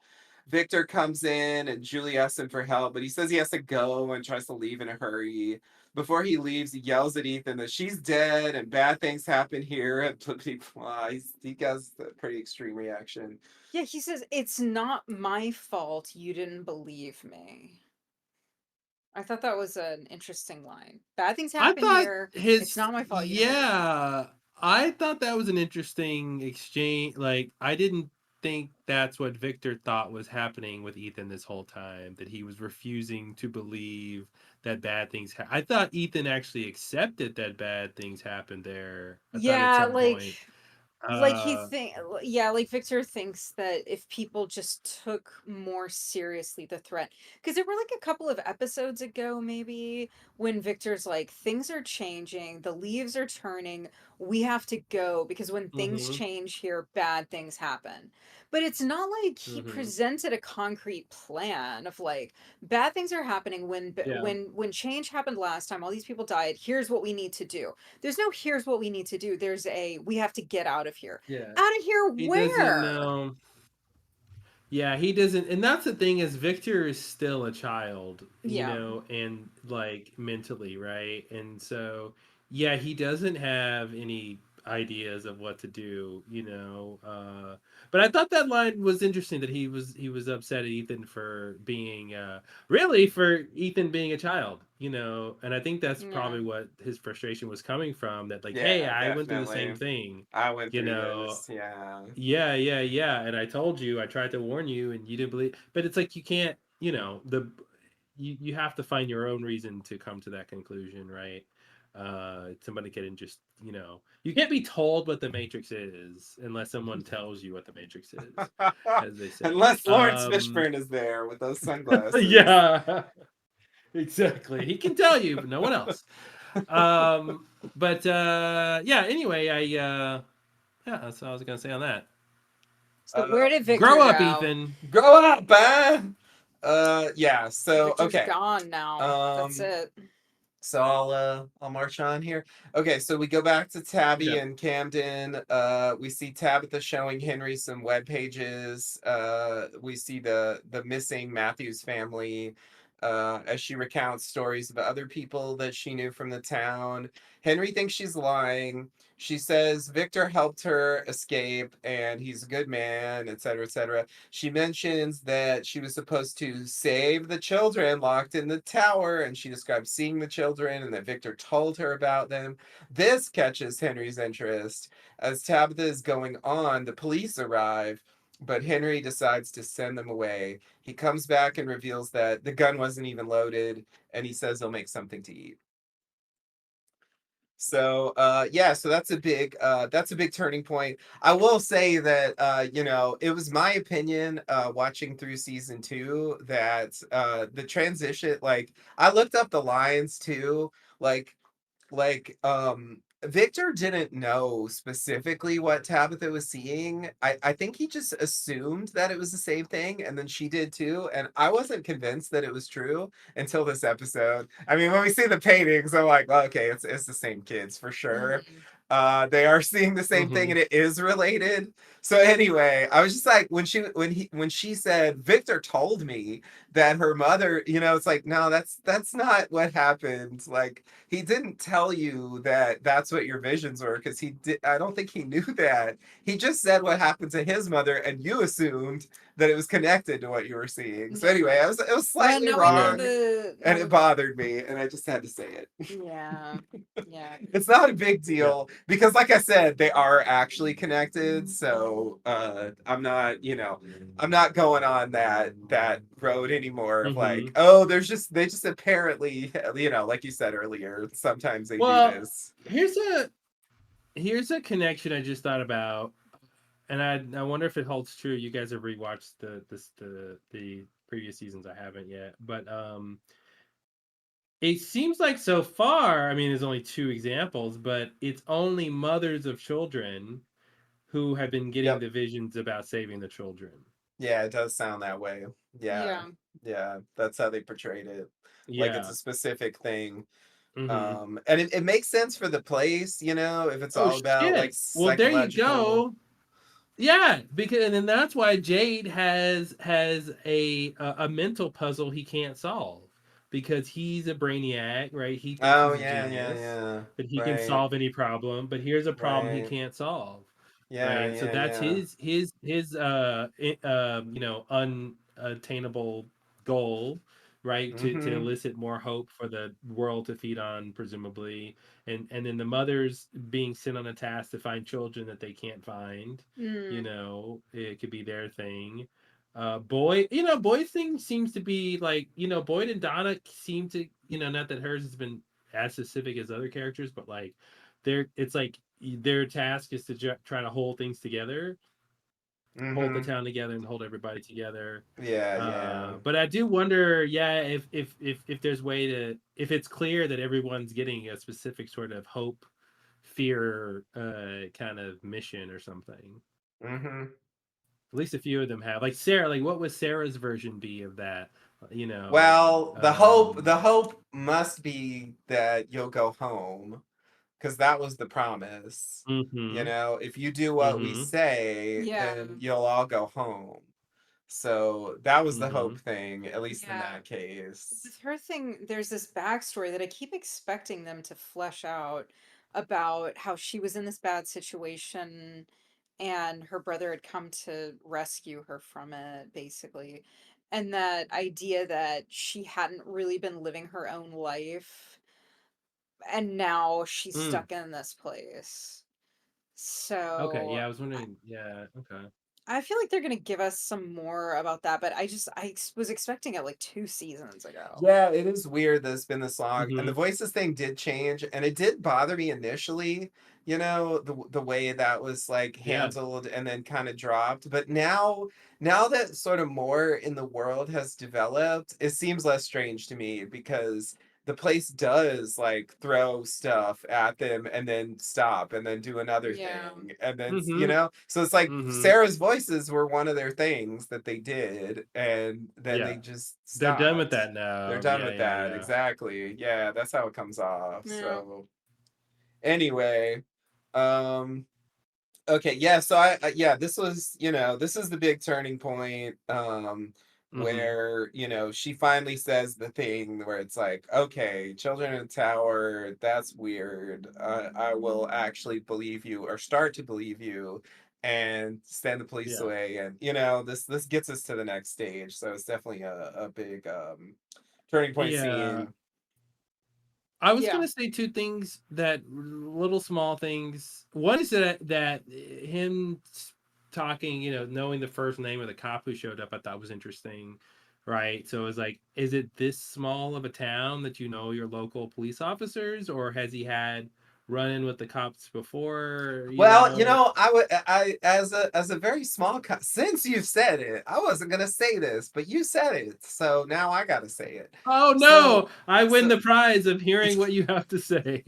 Victor comes in and Julie asks him for help, but he says he has to go and tries to leave in a hurry. Before he leaves, he yells at Ethan that she's dead and bad things happen here and blah, blah, blah. He has a pretty extreme reaction. Yeah, he says it's not my fault you didn't believe me. I thought that was an interesting line. Bad things I happen thought here. It's his not my fault you didn't believe me. yeah, I thought that was an interesting exchange. Like I didn't think that's what Victor thought was happening with Ethan this whole time, that he was refusing to believe that bad things I thought Ethan actually accepted that bad things happened there. I thought at Yeah, some point. like he Uh think yeah, like Victor thinks that if people just took more seriously the threat, because there were like a couple of episodes ago maybe when Victor's like things are changing, the leaves are turning, we have to go because when things Mm-hmm. change here, bad things happen. But it's not like he Mm-hmm. presented a concrete plan of like bad things are happening Yeah. when change happened last time, all these people died, here's what we need to do. There's no here's what we need to do. There's a we have to get out of here. Yeah. Out of here He doesn't where? know. Yeah, he doesn't, and that's the thing is Victor is still a child, Yeah. and like mentally, right? And so, yeah, he doesn't have any ideas of what to do, But I thought that line was interesting that he was upset at Ethan for being really for Ethan being a child, and I think that's Yeah. probably what his frustration was coming from. That like, hey, Yeah, I went through the same definitely. thing, I went you through know this. Yeah. yeah, yeah, yeah. And I told you, I tried to warn you, and you didn't believe. But it's like you can't, you have to find your own reason to come to that conclusion, right? Somebody can just, you can't be told what the Matrix is unless someone tells you what the Matrix is, as they say. Unless Lawrence Fishburne is there with those sunglasses. Yeah, exactly. He can tell you, but no one else. Um, but yeah. Anyway, yeah, that's what I was gonna say on that. So Uh, where did Victor Grow up, go? Ethan. Grow up, man. Yeah. So Victor's okay. gone now. That's Um, it. So I'll march on here. Okay, so we go back to Tabby Yeah. and Camden. We see Tabitha showing Henry some web pages. We see the missing Matthews family as she recounts stories of other people that she knew from the town. Henry thinks she's lying. She says Victor helped her escape and he's a good man, etc., etc. She mentions that she was supposed to save the children locked in the tower, and she describes seeing the children and that Victor told her about them. This catches Henry's interest. As Tabitha is going on, the police arrive, but Henry decides to send them away. He comes back and reveals that the gun wasn't even loaded, and he says he'll make something to eat. So yeah, so that's a big turning point. I will say that it was my opinion watching through season 2 that the transition, like, I looked up the lines too, like Victor didn't know specifically what Tabitha was seeing. I think he just assumed that it was the same thing, and then she did too, and I wasn't convinced that it was true until this episode. I mean, when we see the paintings, I'm like, well, okay, it's the same kids for sure. Mm-hmm. They are seeing the same thing, Mm-hmm. and it is related. So anyway, I was just like, when she said Victor told me that her mother, it's like, no, that's not what happened. Like, he didn't tell you that that's what your visions were, because he did. I don't think he knew that. He just said what happened to his mother, and you assumed that it was connected to what you were seeing. So Yeah. anyway, it was Well, slightly now we know wrong, the and now it the bothered me, and I just had to say it. yeah. Yeah. It's not a big Yeah. deal because, like I said, they are actually connected. So I'm not going on that road anymore of like, Mm-hmm. oh, they just apparently, like you said earlier, sometimes they do Well, this. here's a connection I just thought about, and I wonder if it holds true. You guys have rewatched the previous seasons. I haven't yet, but it seems like so far. I mean, there's only two examples, but it's only mothers of children who have been getting Yep. the visions about saving the children. Yeah, it does sound that way. Yeah. Yeah. Yeah, that's how they portrayed it. Like it's Yeah. a specific thing. Mm-hmm. And it makes sense for the place, if it's Oh all about like shit! Well, there you psychological. go. Yeah, because and then that's why Jade has a mental puzzle he can't solve because he's a brainiac, right? He thinks Oh he's a yeah, yeah, genius, yeah. that he can Right. solve any problem, but here's a problem he Right. can't solve, Yeah, right? So yeah, that's yeah. his unattainable goal, right? To Mm-hmm. elicit more hope for the world to feed on, presumably, and then the mothers being sent on a task to find children that they can't find. Mm. It could be their thing. Boyd's thing seems to be like, Boyd and Donna seem to, not that hers has been as specific as other characters, but like it's like their task is to try to hold things together, hold the Mm-hmm. town together, and hold everybody together. Yeah, yeah. But I do wonder, yeah, if there's way to, if it's clear that everyone's getting a specific sort of hope fear kind of mission or something. Hmm. At least a few of them have. Like Sarah, like what would Sarah's version be of that? You know, Well, the hope must be that you'll go home, because that was the promise. mm-hmm, If you do what we mm-hmm, Yeah. say, then you'll all go home. So that was the mm-hmm. hope thing, at least in Yeah. that case. With her thing, there's this backstory that I keep expecting them to flesh out about how she was in this bad situation and her brother had come to rescue her from it, basically. And that idea that she hadn't really been living her own life and now she's Mm. stuck in this place. Okay, So yeah, I was wondering. Yeah, okay. I feel like they're gonna give us some more about that, but was expecting it like 2 seasons ago. Yeah, it is weird that it's been this long. And the Mm-hmm. voices thing did change, and it did bother me initially, the way that was like Yeah. handled and then kind of dropped. But now that sort of more in the world has developed, it seems less strange to me, because the place does like throw stuff at them and then stop and then do another Yeah. thing. And then, Mm-hmm. so it's like Mm-hmm. Sarah's voices were one of their things that they did, and then Yeah. they just They're done with stopped. that They're now. done Yeah, with yeah, that. yeah. Exactly. Yeah, that's how it comes off. Yeah. So anyway, um okay, yeah, so yeah, this is the big turning point, Mm-hmm. where, she finally says the thing where it's like, okay, children in the tower, that's weird. I will actually believe you, or start to believe you, and send the police Yeah. away. And this gets us to the next stage. So it's definitely a big turning point Yeah. scene. I was Yeah. gonna say two things that little small things. One is that him talking, knowing the first name of the cop who showed up, I thought was interesting, right? So it was like, is it this small of a town that you know your local police officers, or has he had run in with the cops before? Well, I as a very small since you said it, I wasn't gonna say this, but you said it, so now I gotta say it. Oh So no! I win so the prize of hearing what you have to say.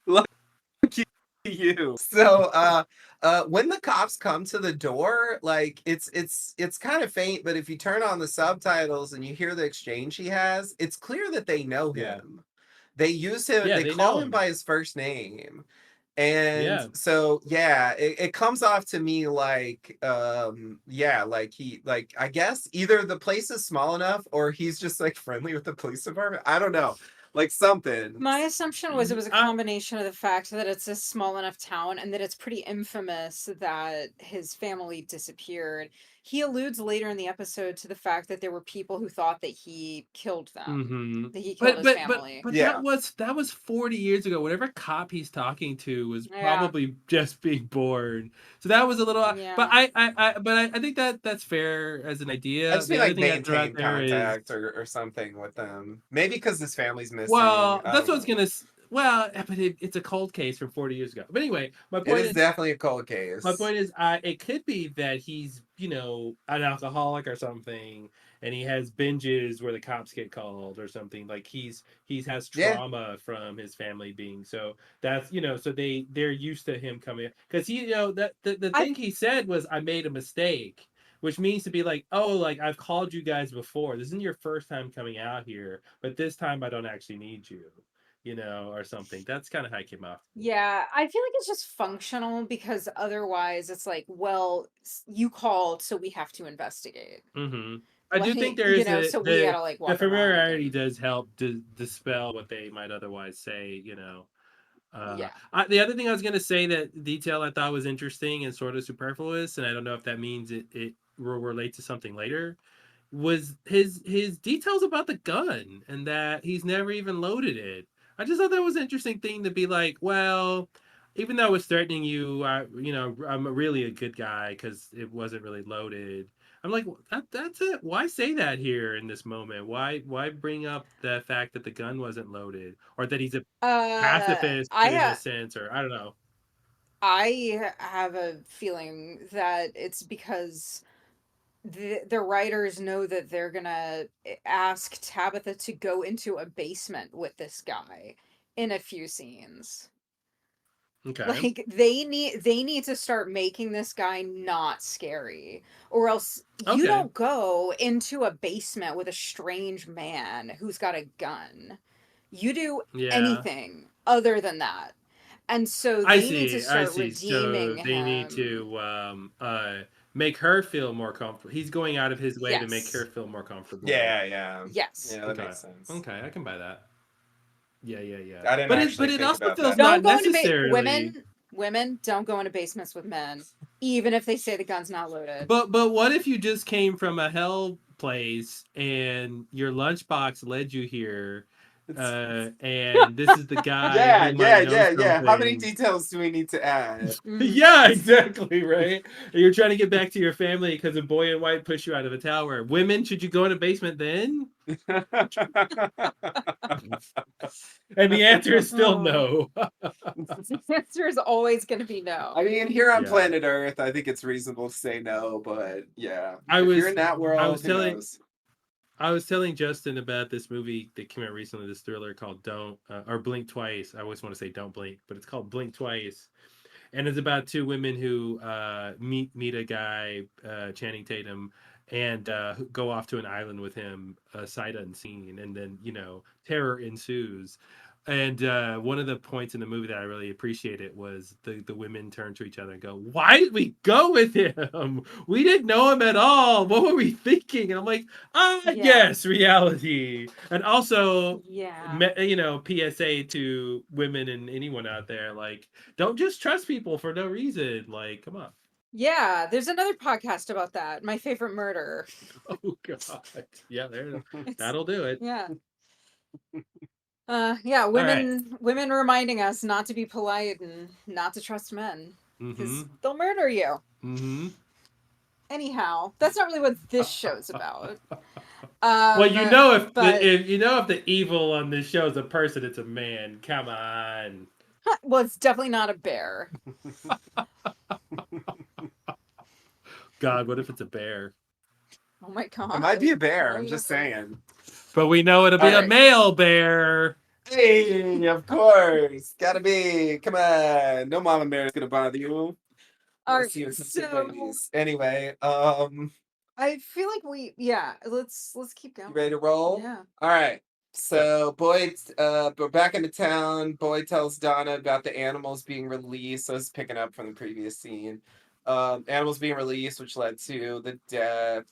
lucky you. So when the cops come to the door, like it's kind of faint, but if you turn on the subtitles and you hear the exchange he has, it's clear that they know Yeah, him. They use him, yeah, they they call know him him. by his first name. And Yeah. so yeah, it comes off to me like yeah, like I guess either the place is small enough, or he's just like friendly with the police department. I don't know. Like something. My assumption was it was a I, combination of the fact that it's a small enough town and that it's pretty infamous that his family disappeared. He alludes later in the episode to the fact that there were people who thought that he killed them, hmm. that he killed But his but but family. but Yeah. that was 40 years ago. Whatever cop he's talking to was Yeah, probably just being bored. So that was a little. But yeah. I think that that's fair as an I idea. just mean The other like thing I threw out maintain there is, contact, or something with them. Maybe because his family's missing. well, I that's don't what I was know. gonna. Well, but it's a cold case from 40 years ago. But anyway, It is definitely a cold my case. point is, it could be that he's, an alcoholic or something, and he has binges where the cops get called or something. Like he's has Yeah. trauma from his family being so that's so they're used to him coming because that the I thing he said was I made a mistake, which means to be like, oh, like I've called you guys before. This isn't your first time coming out here, but this time I don't actually need you, or something. That's kind of how it came off to me. Yeah, I feel like it's just functional because otherwise it's like, well, you called, so we have to investigate. Hmm. I do think Like, there is so we gotta like the walk around familiarity and does help dispel what they might otherwise say. yeah. The other thing I was going to say, that detail I thought was interesting and sort of superfluous, and I don't know if that means it will relate to something later, was his details about the gun and that he's never even loaded it. I just thought that was an interesting thing to be like, well, even though it's threatening you, I'm really a good guy because it wasn't really loaded. I'm like, that's it. Why say that here in this moment? Why bring up the fact that the gun wasn't loaded or that he's a pacifist I in a sense, or I don't know. have a feeling that it's because the writers know that they're gonna ask Tabitha to go into a basement with this guy in a few scenes. Okay. Like they need to start making this guy not scary, or else you Okay. don't go into a basement with a strange man who's got a gun. You do Yeah. anything other than that. And so I they need to see. I start see. So redeeming they need him. to make her feel more comfortable. He's going out of his way to make her Yes. feel more comfortable. Yeah, yeah. Yes. Yeah, that Okay. makes sense. Okay, I can buy that. Yeah, yeah, yeah. I didn't But actually it think also about feels that. not Don't go into necessarily. women don't go into basements with men, even if they say the gun's not loaded. But what if you just came from a hell place and your lunchbox led you here, It's and this is the guy yeah, who might yeah, know yeah, yeah. How many something. details do we need to add? Mm. Yeah, exactly, right? And you're trying to get back to your family because a boy in white pushed you out of a tower. Women, should you go in a basement then? And the answer is still Oh. no. The answer is always going to be no. I mean, here on Yeah. planet Earth, I think it's reasonable to say no, but yeah, I if you're in was that I world, was who telling knows? I was telling Justin about this movie that came out recently, this thriller called Don't or Blink Twice. I always want to say Don't Blink, but it's called Blink Twice, and it's about two women who meet a guy, Channing Tatum, and go off to an island with him, sight unseen, and then terror ensues. And one of the points in the movie that I really appreciated was the women turn to each other and go, "Why did we go with him? We didn't know him at all. What were we thinking?" And I'm like, "Ah, Yeah. yes, reality." And also, Yeah. PSA to women and anyone out there, like, don't just trust people for no reason. Like, come on. Yeah, there's another podcast about that. My Favorite Murder. Oh God. Yeah, there. It's That'll do it. yeah. Yeah, All right. women reminding us not to be polite and not to trust men Mm-hmm. cuz they'll murder you. Mm-hmm. Anyhow, that's not really what this show's about. Well, Um but if the evil on this show is a person, it's a man. Come on. well, it's definitely not a bear. God, what if it's a bear? Oh my It might be a god. bear. I'm just Oh. saying. But we know it'll All be a right. male bear. Hey, of course. Gotta be. Come on. No mama bear's gonna bother you. All Unless right. you and some sick So ladies. Anyway, I feel like let's keep you going. ready to roll? Yeah. All right. Yeah. So Boyd, we're back into town. Boyd tells Donna about the animals being released. So it's picking up from the previous scene. Animals being released, which led to the death.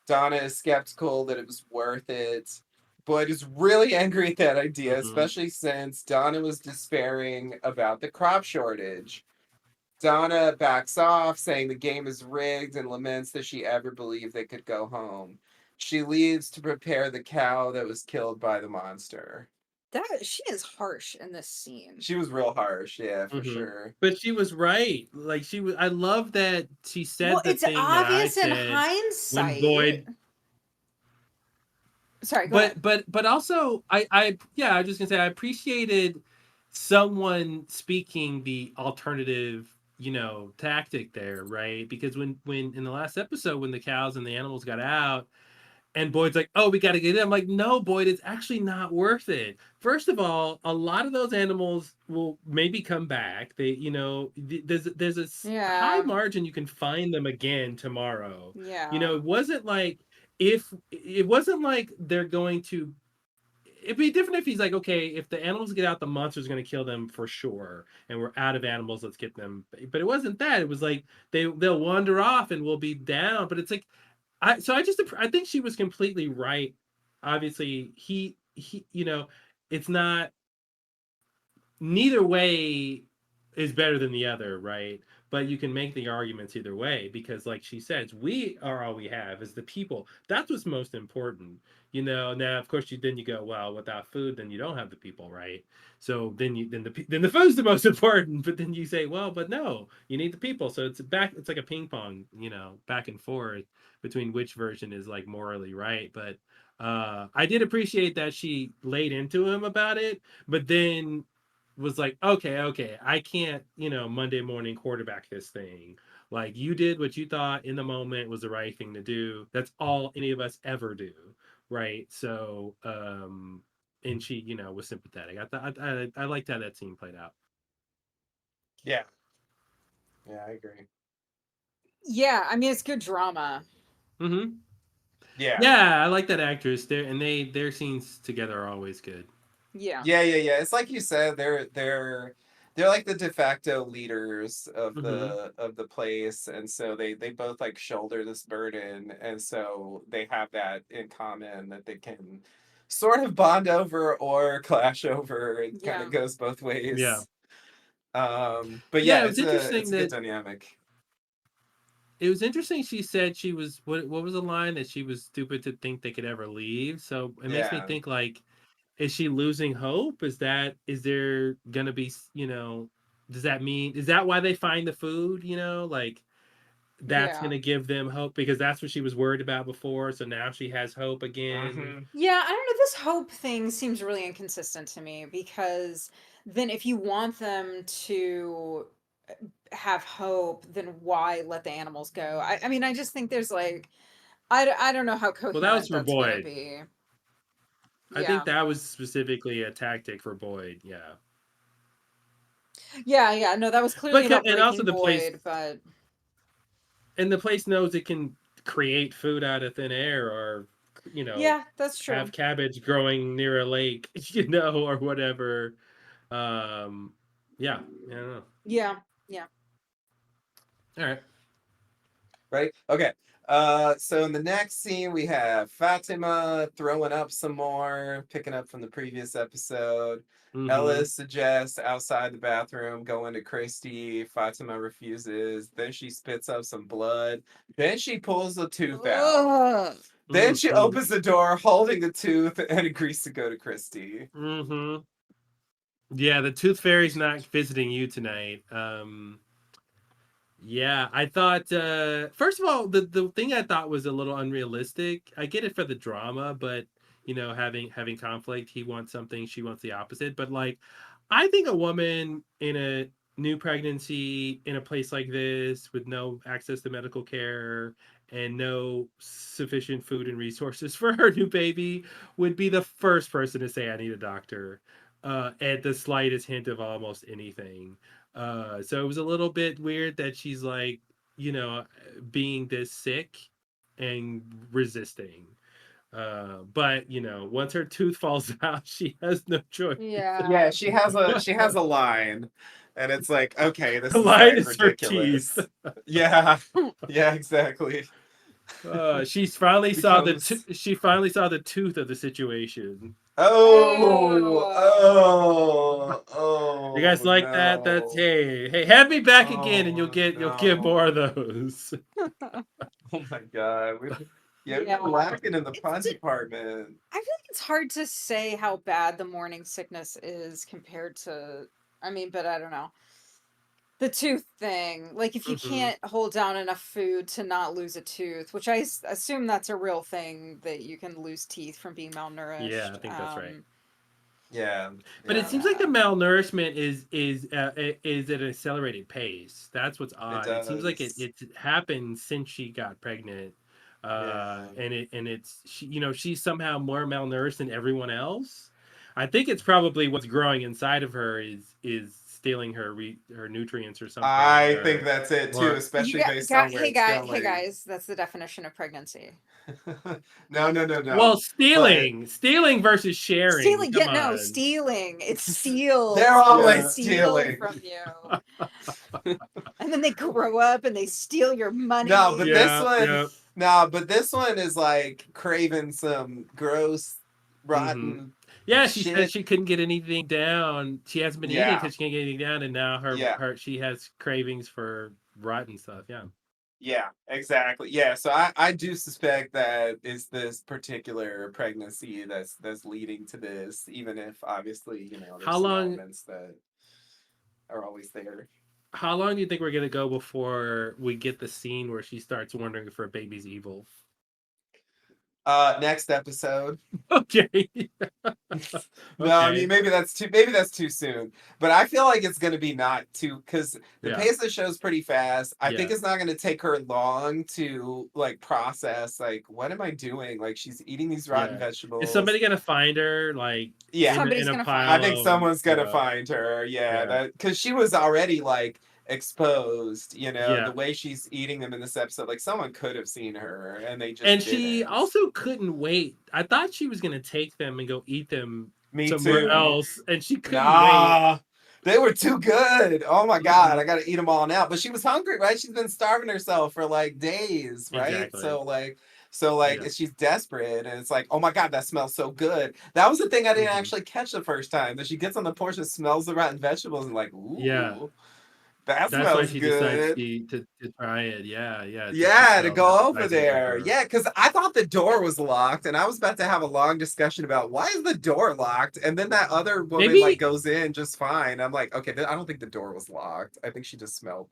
Donna is skeptical that it was worth it. Boyd is really angry at that idea, Mm-hmm. especially since Donna was despairing about the crop shortage. Donna backs off, saying the game is rigged, and laments that she ever believed they could go home. She leaves to prepare the cow that was killed by the monster. That she is harsh in this scene. She was real harsh, yeah, for Mm-hmm. sure. But she was right. Like she was. I love that she Well, said the it's thing that I obvious in said when hindsight. Boyd. Sorry, go ahead. But also I yeah, I was just gonna say I appreciated someone speaking the alternative tactic there, right? Because when in the last episode when the cows and the animals got out and Boyd's like, "Oh, we got to get in." I'm like, "No, Boyd, it's actually not worth it." First of all, a lot of those animals will maybe come back. There's a high Yeah. margin you can find them again tomorrow. Yeah. It wasn't like they're going to. It'd be different if he's like, okay, if the animals get out, the monster's going to kill them for sure, and we're out of animals. Let's get them. But it wasn't that. It was like they'll wander off and we'll be down. But it's like I think she was completely right. Obviously, it's not neither way is better than the other, right? But you can make the arguments either way because, like she says, we are all we have is the people. That's what's most important, Now, of course, then you go, well, without food, then you don't have the people, right? So then the food's the most important. But then you say, well, but no, you need the people. So it's back. It's like a ping pong, back and forth between which version is like morally right. But I did appreciate that she laid into him about it, but then was like, okay, I can't, Monday morning quarterback this thing. Like you did what you thought in the moment was the right thing to do. That's all any of us ever do, right? So, and she, was sympathetic. I thought I liked how that scene played out. Yeah. Yeah, I agree. Yeah, I mean it's good drama. Mm-hmm. Yeah. Yeah, I like that actress. Their scenes together are always good. Yeah. Yeah. It's like you said, they're like the de facto leaders Mm-hmm. of the place, and so they both like shoulder this burden, and so they have that in common that they can sort of bond over or clash over. It kind Yeah. of goes both Yeah. ways. But Yeah, yeah, it was it's interesting a good that dynamic. it was interesting she said she was what was the line that she was stupid to think they could ever leave. So it makes me Yeah. think like is she losing hope? Is there gonna be does that mean is that why they find the food, like that's Yeah. gonna give them hope because that's what she was worried about before, so now she has hope again. Hmm. Yeah, I don't know. This hope thing seems really inconsistent to me because then if you want them to have hope, then why let the animals go? I mean, I just think there's like, I don't know how Well, that was coherent for that's gonna Boyd. be. I think Yeah. that was specifically a tactic for Boyd, yeah. Yeah. No, that was clearly about And also breaking Boyd, but the place knows it can create food out of thin air or you know yeah, that's have true. cabbage growing near a lake or whatever. um yeah, I don't know. Yeah. Yeah. All right. Right? Okay. So in the next scene, we have Fatima throwing up some more, picking up from the previous episode. Mm-hmm. Ellis suggests outside the bathroom going to Christy. Fatima refuses. Then she spits up some blood. Then she pulls the tooth out. Ugh. Then she Mm-hmm. opens the door holding the tooth and agrees to go to Christy. Mm-hmm. Yeah, the tooth fairy's not visiting you tonight. Yeah, I thought first of all, the thing I thought was a little unrealistic. I get it for the drama, but having conflict, he wants something, she wants the opposite. But like I think a woman in a new pregnancy in a place like this with no access to medical care and no sufficient food and resources for her new baby would be the first person to say I need a doctor at the slightest hint of almost anything. So it was a little bit weird that she's like, you know, being this sick and resisting. But once her tooth falls out, she has no choice. Yeah, Yeah. she has a line, and it's like, okay, this The is line like is her teeth. ridiculous. Yeah, yeah, exactly. Becomes She finally saw the tooth of the situation. You guys oh like that? That's no, hey, have me back again, and oh you'll get more of no, those. oh my god, yeah, we've been Yeah. lacking in the It's pun department. I feel like it's hard to say how bad the morning sickness is compared to, I mean, but I don't know. The tooth thing, like if you Hmm. can't hold down enough food to not lose a tooth, which assume that's a real thing that you can lose teeth from being Yeah, I malnourished. think that's right. Yeah, But it yeah, seems like the Yeah. malnourishment is at an accelerated pace. That's what's it odd. It seems like does. it's happened since she got pregnant, Yeah. and it's she's somehow more malnourished than everyone else. I think it's probably what's growing inside of her is stealing her nutrients or something, I think that's it too, or You especially based on where it's hey going. guys, that's the definition of pregnancy. No. well, But stealing versus sharing. Stealing, Come yeah, no, on. stealing. It's steal. they're Someone Yeah. always steal stealing. from you. And then they grow up and they steal your No, but money. this Yeah. one, Yeah. no, but this one is like craving some gross, Hmm. rotten Yeah, she said shit. she couldn't get anything down. She hasn't been eating Yeah, because she can't get anything down, and now yeah, she has cravings for rotten stuff. Yeah. yeah, exactly. Yeah, so I do suspect that it's this particular pregnancy that's leading to this, even if obviously, there's How some long? elements that are always there. How long do you think we're gonna go before we get the scene where she starts wondering if her baby's evil? Next episode. Okay. No, I mean Okay. maybe that's too soon. But I feel like it's gonna be not too because the Yeah. pace of the show's pretty fast. I think Yeah. it's not gonna take her long to like process like what am I doing? Like she's eating these rotten Yeah. Is somebody vegetables. gonna find her like Yeah. in Somebody's a gonna find I pile her. think of someone's gonna yeah. find her. Yeah, Yeah. that because she was already like exposed, the Yeah. way she's eating them in this episode, like someone could have seen her and they just And she didn't. also couldn't wait. I thought she was gonna take them and go eat them Me somewhere too. else, and she couldn't wait. Nah, they were too good. Oh my God, Mhm. I gotta eat them all now. But she was hungry, right? She's been starving herself for like days, right? Exactly. So Yeah. she's desperate, and it's like, oh my God, that smells so good. That was the thing I didn't Mhm. actually catch the first time. That she gets on the porch and smells the rotten vegetables, and like, Yeah. ooh, that That's why smells she decides good. to try it. Yeah, yeah, to Yeah, to sell go over appetizing to there. her. Yeah, because I thought the door was locked, and I was about to have a long discussion about why is the door locked, and then that other woman like Maybe goes in just fine. I'm like, okay, I don't think the door was locked. I think she just smelled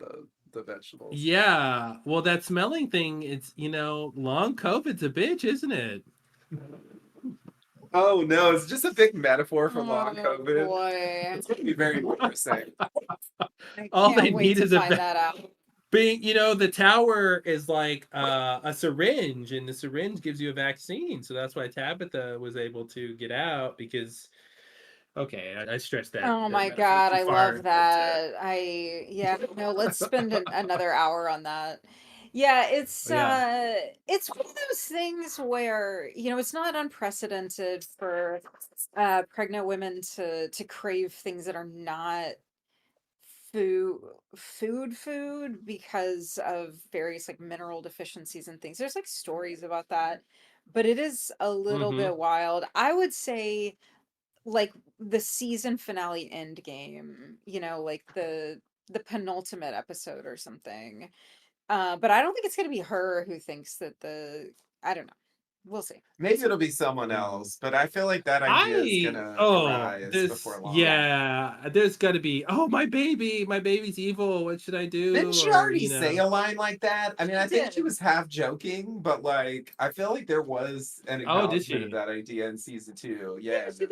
the vegetables. yeah. Well, that smelling thing, it's long COVID's a bitch, isn't it? Oh no, it's just a big metaphor for long Oh COVID. boy. It's going to be very embarrassing. I All they can't wait need to is a find that out. being, the tower is like a syringe, and the syringe gives you a vaccine. So that's why Tabitha was able to get out because, okay, I stretched Oh that my metaphor God, too I love far, but that. Yeah, no, let's spend another hour on that. Yeah, yeah. it's one of those things where, it's not unprecedented for pregnant women to crave things that are not food because of various like mineral deficiencies and things. There's like stories about that, but it is a little Mm-hmm. bit wild. I would say like the season finale end game, like the penultimate episode or something. But I don't think it's gonna be her who thinks that I don't know. We'll see. Maybe it'll be someone else, but I feel like that idea is going to arise This, before long. yeah, there's got to be, oh, my baby's evil. What should I Didn't do? she Or, already say a line like that? I mean, She I think she did. was half joking, but like, I feel like there was an oh, did acknowledgement of she? that idea in season two. Yeah, Yeah. so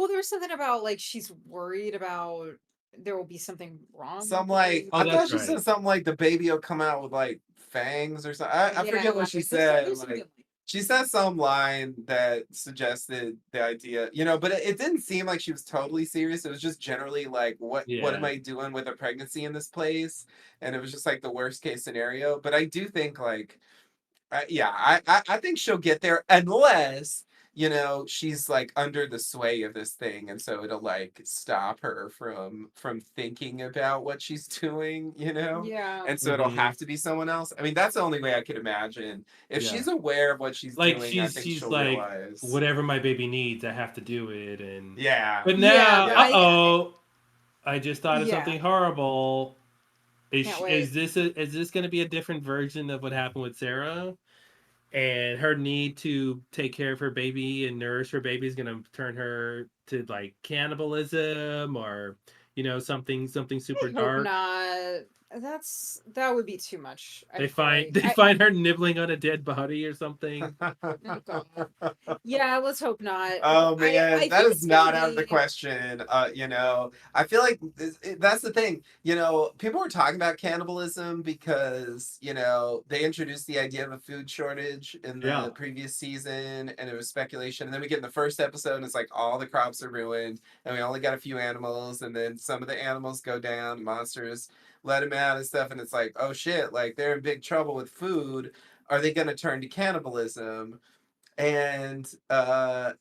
there's something about like she's worried about there will be something wrong with Some the like, Oh, I baby. thought that's she said right. something like the baby will come out with like fangs or something. I forget Yeah, what she there's said. there's something Like, like she said some line that suggested the idea, but it didn't seem like she was totally serious. It was just generally like, what am Yeah. I doing with a pregnancy in this place? And it was just like the worst case scenario. But I do think like yeah, I think she'll get there unless she's like under the sway of this thing, and so it'll like stop her from thinking about what she's doing, yeah. and so it'll Mm-hmm. have to be someone else. I mean, that's the only way I could imagine. If Yeah. she's aware of what she's Like doing, I she's think she's she'll like, realize. whatever my baby needs, I have to do it. And Yeah, but Yeah, now, yeah. I just thought of yeah. something horrible. Can't wait. Is this going to be a different version of what happened with Sarah? And her need to take care of her baby and nourish her baby is going to turn her to like cannibalism, or something super I hope dark. not. That would be too much, I They feel find like. they find her nibbling on a dead body or something. Oh God. Yeah, let's hope not. Oh man, I that think is it's gonna not out of the be question. I feel like that's the thing. People were talking about cannibalism because, they introduced the idea of a food shortage in Yeah. the previous season, and it was speculation. And then we get in the first episode, and it's like all the crops are ruined, and we only got a few animals, and then some of the animals go down, monsters let them out and stuff, and it's like, oh shit, like they're in big trouble with food. Are they going to turn to cannibalism? And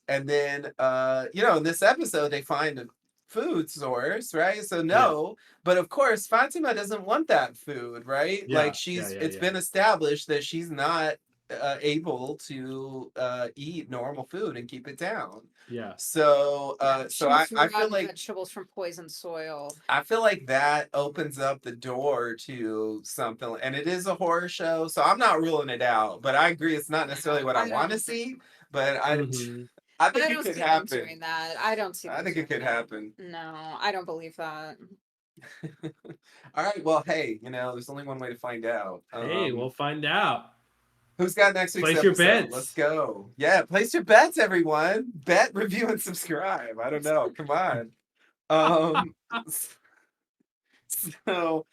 then in this episode they find a food source, right? So Yeah. no, but of course Fatima doesn't want that food, right? Like Yeah. Yeah. Yeah. it's Yeah. been established that she's not able to eat normal food and keep it down. Yeah. So yeah, so she I, eats I feel rotten like vegetables from poisoned soil. that opens up the door to something, and it is a horror show, so I'm not ruling it out. But I agree, it's not necessarily Yeah, what I want to see, but I, Mm-hmm. I think I it don't could see them happen. doing that. I don't see I them think it doing could that. happen. No, I don't believe that. All right, well, hey, there's only one way to find out. Hey, we'll find out. Who's got next week's Place your episode? Let's bets. go. Yeah, place your bets, everyone. Bet, review, and subscribe. I don't know. Come on. Um, so,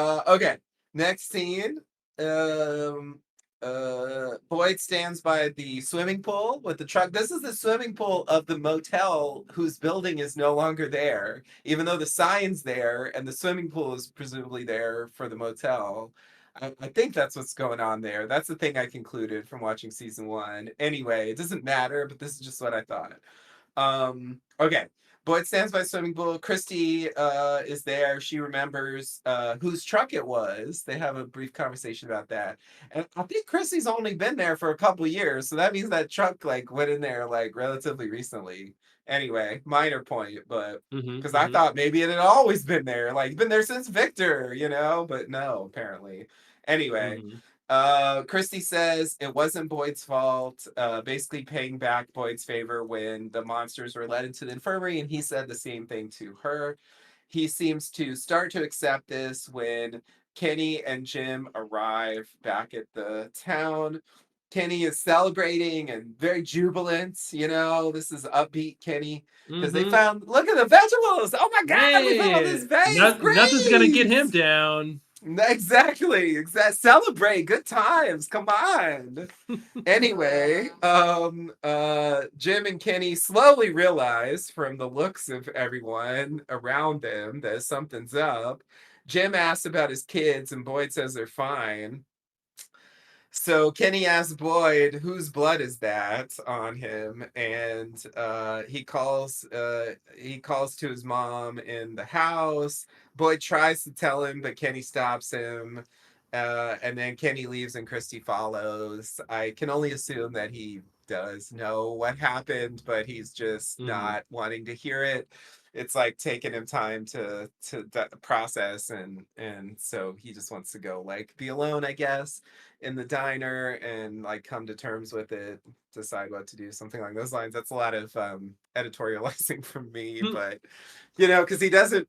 okay. Next scene. Um, Boyd stands by the swimming pool with the truck. This is the swimming pool of the motel whose building is no longer there, even though the sign's there and the swimming pool is presumably there for the motel. I think that's what's going on there. That's the thing I concluded from watching season one. Anyway, it doesn't matter, but this is just what I thought. Okay. Boyd stands by swimming pool. Christy is there. She remembers whose truck it was. They have a brief conversation about that. And I think Christy's only been there for a couple years, so that means that truck like went in there like relatively recently. Anyway, minor point, but Mm-hmm, because I mm-hmm, thought maybe it had always been there, like been there since Victor, but no, apparently. Anyway, mm-hmm. Christy says it wasn't Boyd's fault, basically paying back Boyd's favor when the monsters were led into the infirmary, and he said the same thing to her. He seems to start to accept this when Kenny and Jim arrive back at the town. Kenny is celebrating and very jubilant. This is upbeat Kenny because they Mm-hmm. found, look at the vegetables. Oh my God, we found all this Hey, vase. nothing's gonna get him Great. down. Exactly. Celebrate good times. Come on. Anyway, Uh, Jim and Kenny slowly realize from the looks of everyone around them that something's up. Jim asks about his kids, and Boyd says they're fine. So Kenny asks Boyd, whose blood is that on him? And he calls to his mom in the house. Boyd tries to tell him, but Kenny stops him. And then Kenny leaves and Christy follows. I can only assume that he does know what happened, but he's just Mm-hmm. not wanting to hear it. It's like taking him time to process, and so he just wants to go like be alone, I guess, in the diner and like come to terms with it, decide what to do, something along those lines. That's a lot of editorializing from me, but because he doesn't,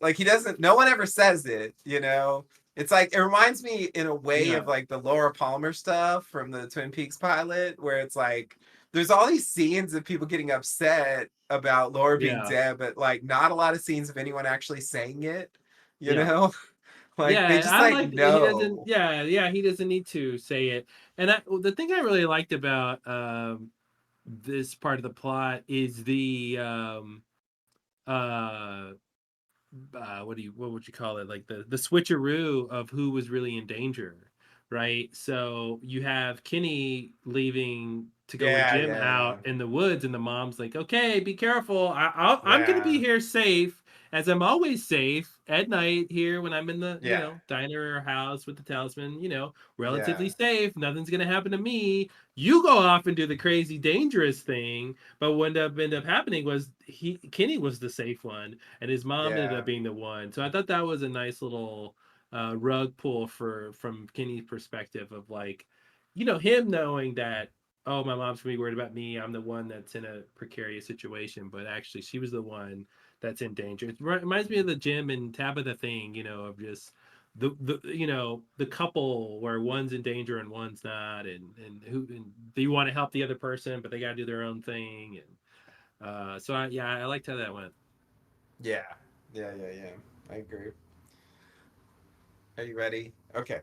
like he doesn't. No one ever says it. It's like it reminds me in a way Yeah, of like the Laura Palmer stuff from the Twin Peaks pilot, where it's like there's all these scenes of people getting upset about Laura being yeah, dead, but like not a lot of scenes of anyone actually saying it. You yeah. know, like they Yeah, just I like like he doesn't. know. Yeah, yeah, he doesn't need to say it. And the thing I really liked about this part of the plot is the uh what would you call it, like the switcheroo of who was really in danger, right? So you have Kenny leaving to go with Yeah, Jim yeah, out in the woods, and the mom's like, okay, be careful, I'm gonna be yeah, here safe, as I'm always safe at night here when I'm in the yeah, diner or house with the talisman, relatively yeah, safe, nothing's gonna happen to me. You go off and do the crazy dangerous thing, but what ended up happening was Kenny was the safe one, and his mom ended yeah, up being the one. So I thought that was a nice little rug pull from Kenny's perspective of like, him knowing that, oh, my mom's gonna be worried about me. I'm the one that's in a precarious situation, but actually she was the one that's in danger. It reminds me of the Jim and Tabitha thing, of just the couple where one's in danger and one's not, and they want to help the other person, but they got to do their own thing, and I liked how that went. yeah, yeah. I agree. Are you ready? Okay.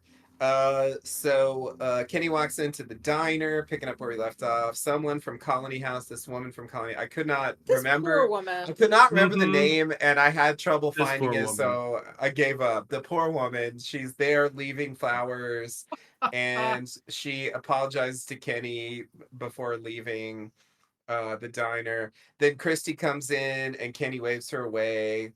So Kenny walks into the diner, picking up where we left off. Someone from Colony House, this woman from Colony, I could not this poor remember. I woman. could not remember the Mm-hmm. name, and I had trouble This finding poor it, woman. so I gave up. The poor woman, she's there leaving flowers, and she apologizes to Kenny before leaving the diner. Then Christy comes in and Kenny waves her away.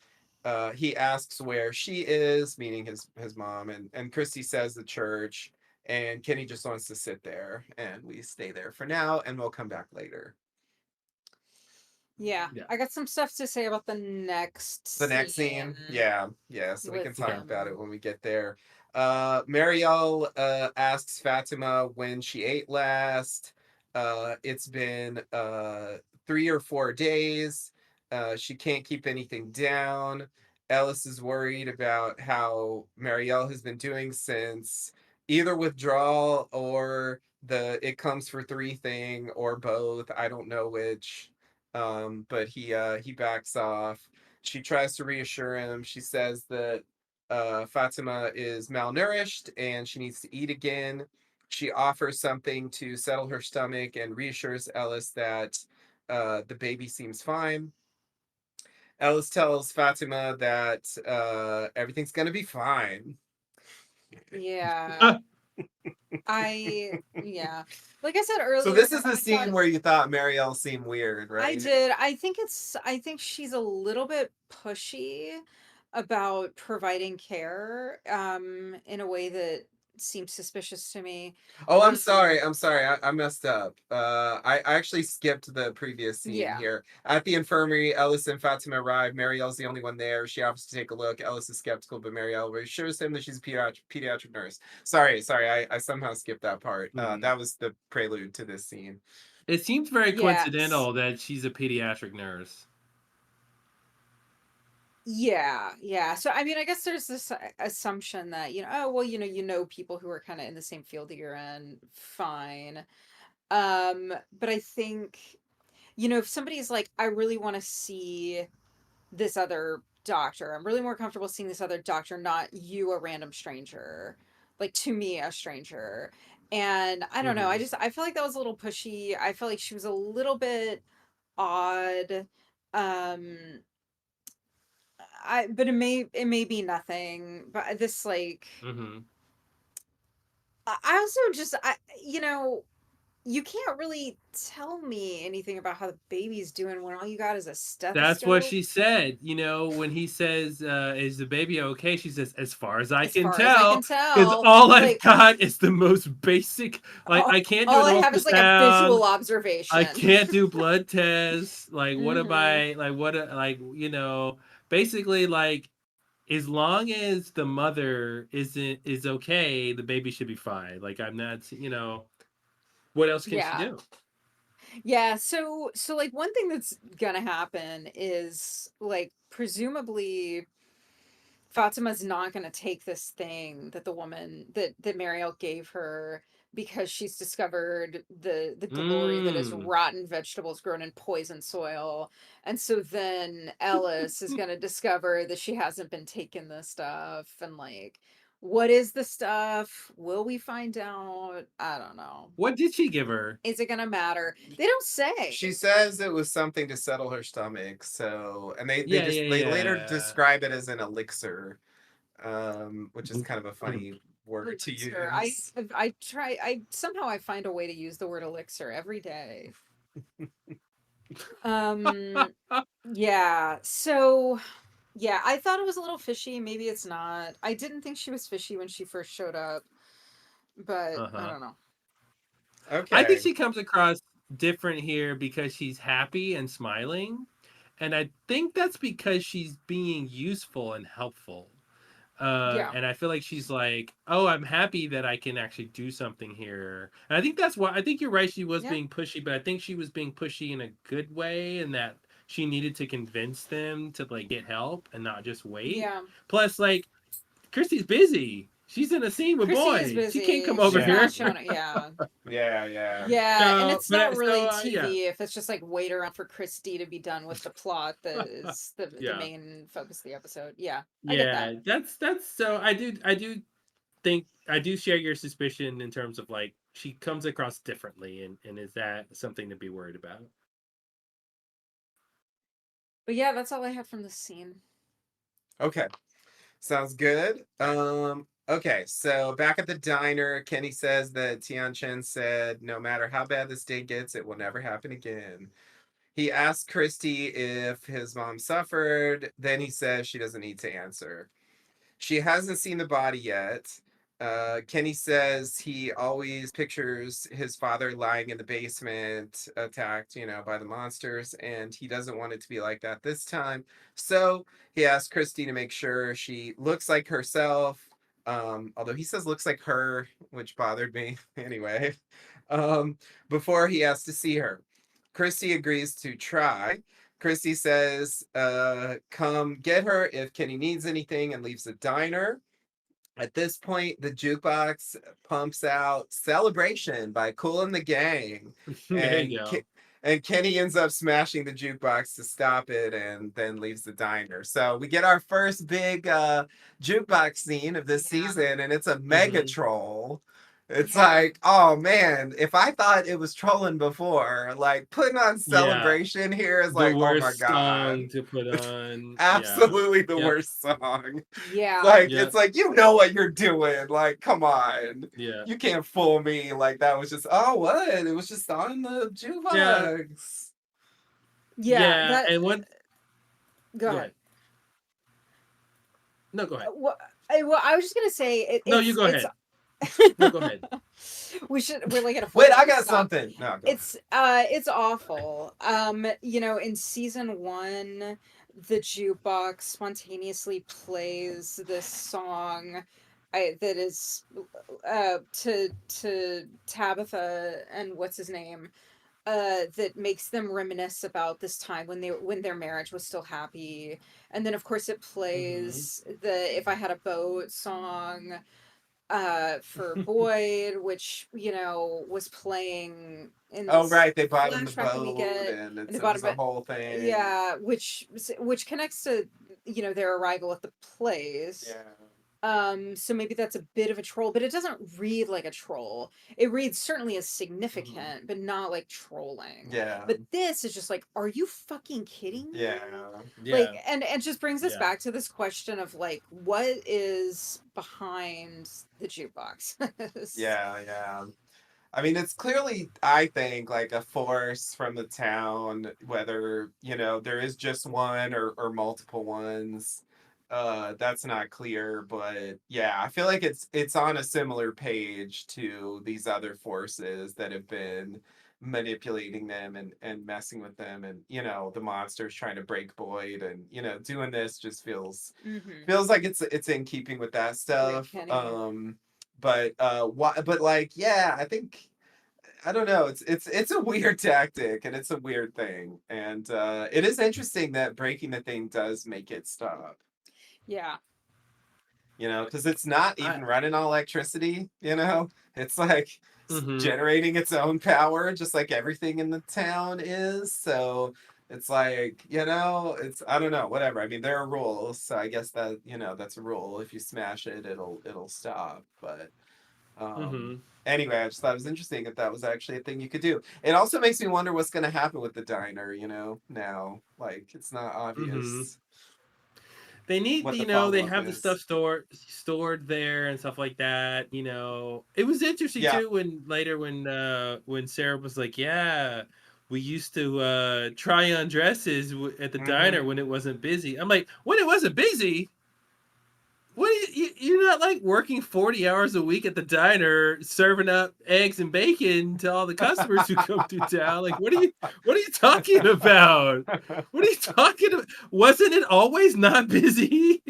He asks where she is, meaning his mom, and Christy says the church, and Kenny just wants to sit there, and we stay there for now, and we'll come back later. Yeah, Yeah. I got some stuff to say about the next The next scene scene, yeah, so we with can talk Okay. about him. it when we get there. Marielle asks Fatima when she ate last. It's been 3 or 4 days. She can't keep anything down. Ellis is worried about how Marielle has been doing since either withdrawal or the it comes for three thing or both. I don't know which. But he backs off. She tries to reassure him. She says that Fatima is malnourished and she needs to eat again. She offers something to settle her stomach and reassures Ellis that the baby seems fine. Ellis tells Fatima that everything's gonna be fine. Yeah. Yeah. Like I said So earlier, this is the I scene thought where you thought Marielle seemed weird, I right? did. I think she's a little bit pushy about providing care in a way that seems suspicious to me. Oh, I'm Um sorry. I'm sorry. I messed up. I actually skipped the previous scene yeah. here. At the infirmary, Ellis and Fatima arrive. Marielle's the only one there. She offers to take a look. Ellis is skeptical, but Marielle reassures him that she's a pediatric nurse. Sorry. I somehow skipped that part. Mhm. That was the prelude to this scene. It seems very Yeah. coincidental that she's a pediatric nurse. Yeah, yeah. So I mean, I guess there's this assumption that, oh, well, you know people who are kind of in the same field that you're in, fine. But I think, if somebody's like, I really want to see this other doctor. I'm really more comfortable seeing this other doctor, not you, a random stranger. Like to me, a stranger. And I don't know, Hmm. I feel like that was a little pushy. I felt like she was a little bit odd. Um but it may be nothing. But this like Hmm. I also just you can't really tell me anything about how the baby's doing when all you got is a That's what stethoscope. she said. When he says, "Is the baby okay?" She says, "As far as I As can far as I can tell," because tell, all I've like got is the most basic. Like, I can't do all an I have is like a ultrasound. visual I observation. can't do blood tests. Like, what am Hmm. I like? Basically, like, as long as the mother is okay, the baby should be fine. Like, I'm not. What else can she Yeah. do? Yeah, so like one thing that's gonna happen is like presumably Fatima's not going to take this thing that the woman that Mariel gave her because she's discovered the glory that is Mm. rotten vegetables grown in poison soil. And so then Ellis is going to discover that she hasn't been taking this stuff and like what is the stuff? Will we find out? I don't know. What did she give her? Is it going to matter? They don't say. She says it was something to settle her stomach. So, and Yeah, yeah, they later yeah. describe it as an elixir, which is kind of a funny word to Elixir. I use. I try I somehow I find a way to use the word elixir every day. Um yeah. So yeah, I thought it was a little fishy. Maybe it's not. I didn't think she was fishy when she first showed up, but I Uh-huh. don't know. I think Okay. she comes across different here because she's happy and smiling. And I think that's because she's being useful and helpful. Yeah. And I feel like she's like, oh, I'm happy that I can actually do something here. And I think that's why I think you're right. She was Yeah. being pushy, but I think she was being pushy in a good way, and that she needed to convince them to like get help and not just wait. Yeah. Plus, like, Christy's busy. She's in a scene with Christy is boys. She can't busy. come over She's not here. showing it. Yeah. Yeah. Yeah, and So, it's not but really yeah, TV if it's just like wait around for Christy to be done with the plot that is the yeah, main focus of the episode. Yeah, I get that. yeah. That's so. I do think I do share your suspicion in terms of like she comes across differently, and is that something to be worried about? But yeah, that's all I had from this scene. Okay. Sounds good. Okay, so back at the diner, Kenny says that Tian Chen said, no matter how bad this day gets, it will never happen again. He asks Christy if his mom suffered. Then he says she doesn't need to answer. She hasn't seen the body yet. Kenny says he always pictures his father lying in the basement, attacked, by the monsters, and he doesn't want it to be like that this time. So he asks Christy to make sure she looks like herself. Although he says looks like her, which bothered me anyway. Um, before he has to see her. Christy agrees to try. Christy says, come get her if Kenny needs anything and leaves the diner. At this point, the jukebox pumps out "Celebration" by Kool and the Gang, There you and go. and Kenny ends up smashing the jukebox to stop it, and then leaves the diner. So we get our first big jukebox scene of this Yeah. season, and it's a mega Hmm. troll. It's Yeah. like, oh man, if I thought it was trolling before, like putting on Yeah, "Celebration" here is the like, oh my worst god, song to put on. Yeah. absolutely the Yep. worst song. Yeah. Like it's Yep. like you know what you're doing. Like, come on. Yeah. You can't fool me. Like that was just oh what? It was just on the Yeah. jukebox. Yeah. Yeah. That. And what? Go Go ahead. ahead. No, go ahead. Well, I was just gonna say No, you go it's ahead. No, go ahead. we're like at a full Wait, I body got stop. something. No, go ahead. It's awful. In season one, the jukebox spontaneously plays this song that is to Tabitha and what's his name, that makes them reminisce about this time when their marriage was still happy. And then of course it Hmm. plays the "If I Had a Boat" song for Boyd, which was playing in Oh this right, they bought him the flashback that we boat get and in the it bottom. was a But whole thing. yeah, which connects to their arrival at the place. Yeah. So maybe that's a bit of a troll, but it doesn't read like a troll. It reads certainly as Mhm. significant, but not like trolling. Yeah. But this is just like, are you fucking kidding me? Yeah. Like, Yeah. and just brings us Yeah. back to this question of like, what is behind the jukebox? Yeah. Yeah. I mean, it's clearly, I think, like a force from the town, whether, there is just one or multiple ones. That's not clear, but yeah, I feel like it's on a similar page to these other forces that have been manipulating them and messing with them and the monsters trying to break Boyd and doing this just Mm-hmm. feels like it's in keeping with that With stuff. Kenny. But like yeah, I think I don't know. It's a weird tactic and it's a weird thing. And it is interesting that breaking the thing does make it stop. Yeah. Because it's not I. even running on electricity. It's like Hmm. generating its own power, just like everything in the town is. So it's like it's I don't know, whatever. I mean, there are rules, so I guess that that's a rule. If you smash it, it'll stop. But Hmm. anyway, I just thought it was interesting that that was actually a thing you could do. It also makes me wonder what's going to happen with the diner, now. Like, it's not Hmm. obvious They need, what the they follow up have the stuff is. stored there and stuff like that. It was interesting Yeah. too when Sarah was like, "Yeah, we used to try on dresses at the diner when Hmm. it wasn't busy." I'm like, "When it wasn't busy? What are you're not like working 40 hours a week at the diner serving up eggs and bacon to all the customers who come through town. Like, what are you talking about? What are you talking about? Wasn't it always not busy?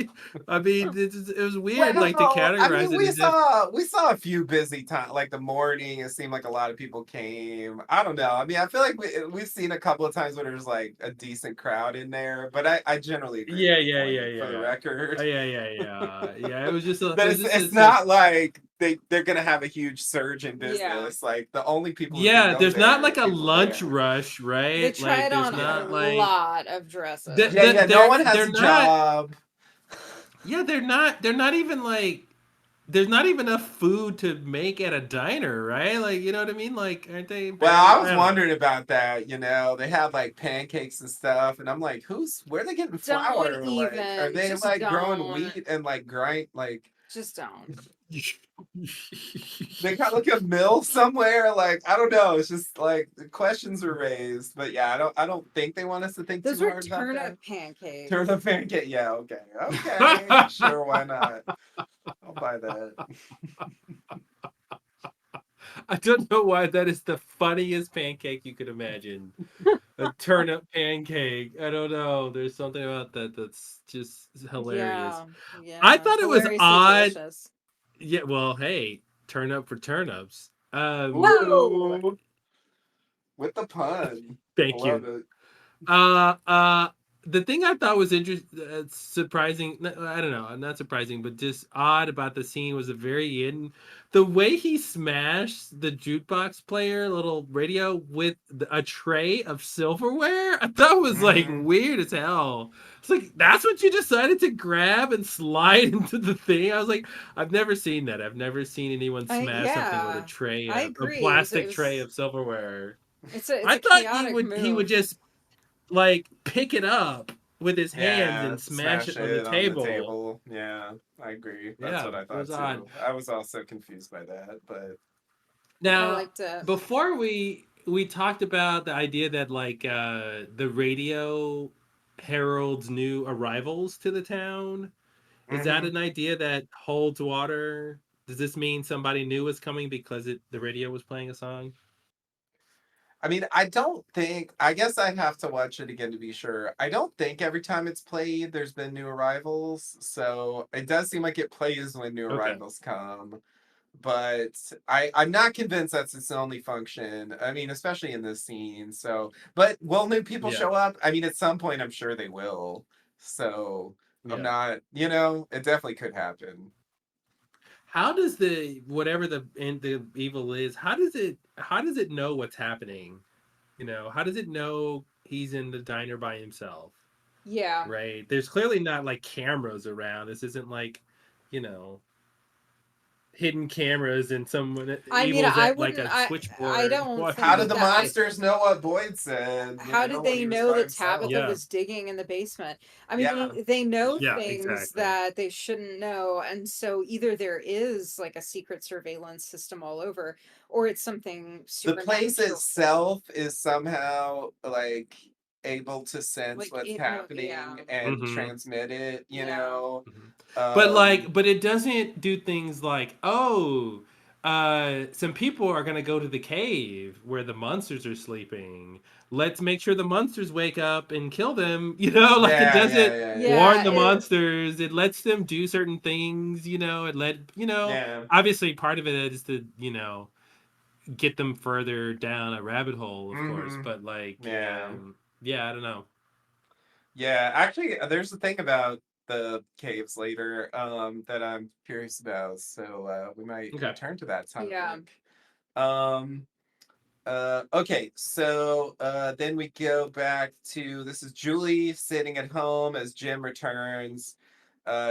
I mean, it was weird like to Well, I categorize mean, it we as if saw we saw a few busy times, like the morning. It seemed like a lot of people came. I don't know. I mean, I feel like we've seen a couple of times where there's like a decent crowd in there, but I generally agree with yeah, your yeah, yeah, point for the yeah. record. Yeah, yeah, yeah. Yeah, it But was it's just it's a not like they're gonna have a huge surge in Yeah. business. Like the only people who can yeah, go there's not there are like a people lunch there. rush, They right? Like tried there's on a not Yeah. like lot of Yeah, yeah. No dresses. one has they're a not job. yeah, they're not even like there's not even enough food to make at a diner, right? Like, you know what I mean? Like, aren't they Well, barely? I was I don't know. wondering about that. They have like pancakes and stuff, and I'm like, where are they getting Don't flour? Like, are even. they Just like growing don't. wheat and like grind like Just don't. they got like a mill somewhere? Like, I don't know. It's just like the questions are raised, but yeah, I don't think they want us to think Those too were hard about that. turnip pancakes. Turn the pancake. Yeah, okay, okay, sure, why not? I'll buy that. I don't know why that is the funniest pancake you could imagine. A turnip pancake. I don't know. There's something about that that's just hilarious. Yeah. I Yeah. thought it was Hilariously odd. delicious. Yeah, well, hey, turn up for turnips. Whoa! Ooh, with the pun. I Thank love you. it. Uh, uh, the thing I thought was surprising. I don't know, not surprising, but just odd about the scene was the very end. The way he smashed the jukebox player, little radio, with a tray of silverware, I thought was like Hmm. weird as hell. It's like that's what you decided to grab and slide into the thing. I was like, I've never seen that. I've never seen anyone smash something with a Yeah, tray, I a agree. It plastic tray was of silverware. it's I a thought chaotic he would move. just like pick it up with his hands Yeah, and smash smash it on the it on the table. table. Yeah, I agree. That's Yeah, what I it was thought odd. too. I was also confused by that, but I Now, liked it. before we talked about the idea that like the radio heralds new arrivals to the town. Is that hmm. an idea that holds water? Does this mean somebody new is coming because the radio was playing a song? I mean, I don't think. I guess I'd have to watch it again to be sure. I don't think every time it's played, there's been new arrivals. So it does seem like it plays when new Okay. arrivals come. But I'm not convinced that's its only function. I mean, especially in this scene. So, but will new people Yeah. show up? I mean, at some point, I'm sure they will. So I'm Yeah. not. It definitely could happen. How does the whatever the evil is? How does it know what's happening? How does it know he's in the diner by himself? Yeah. Right? There's clearly not like cameras around. This isn't like, you know, hidden cameras and someone I mean, evil's I at like wouldn't. a I switchboard don't How think did watching. the that. monsters know what Boyd said? How did When they he was know by that Tabitha himself? Yeah. was digging in the basement? I mean, Yeah. they know Yeah, things exactly. that they shouldn't know, and so either there is like a secret surveillance system all over, or it's something The place supernatural. itself is somehow like able to sense Like what's it, no, yeah, happening and Mhm. transmit it, yeah, Mhm. But Um, like, but it doesn't do things like, oh, some people are gonna go to the cave where the monsters are sleeping. Let's make sure the monsters wake up and kill them. Like it yeah, yeah, doesn't yeah, yeah. warn yeah. the monsters. It lets them do certain things. It Yeah. obviously part of it is to get them further down a rabbit hole, of course. Mm-hmm. But like, Yeah. yeah, I don't know. Yeah. Actually, there's a thing about the caves later that I'm curious about. So we might Okay. return to that Yeah, topic. Um, okay, so then we go back to this is Julie sitting at home as Jim returns.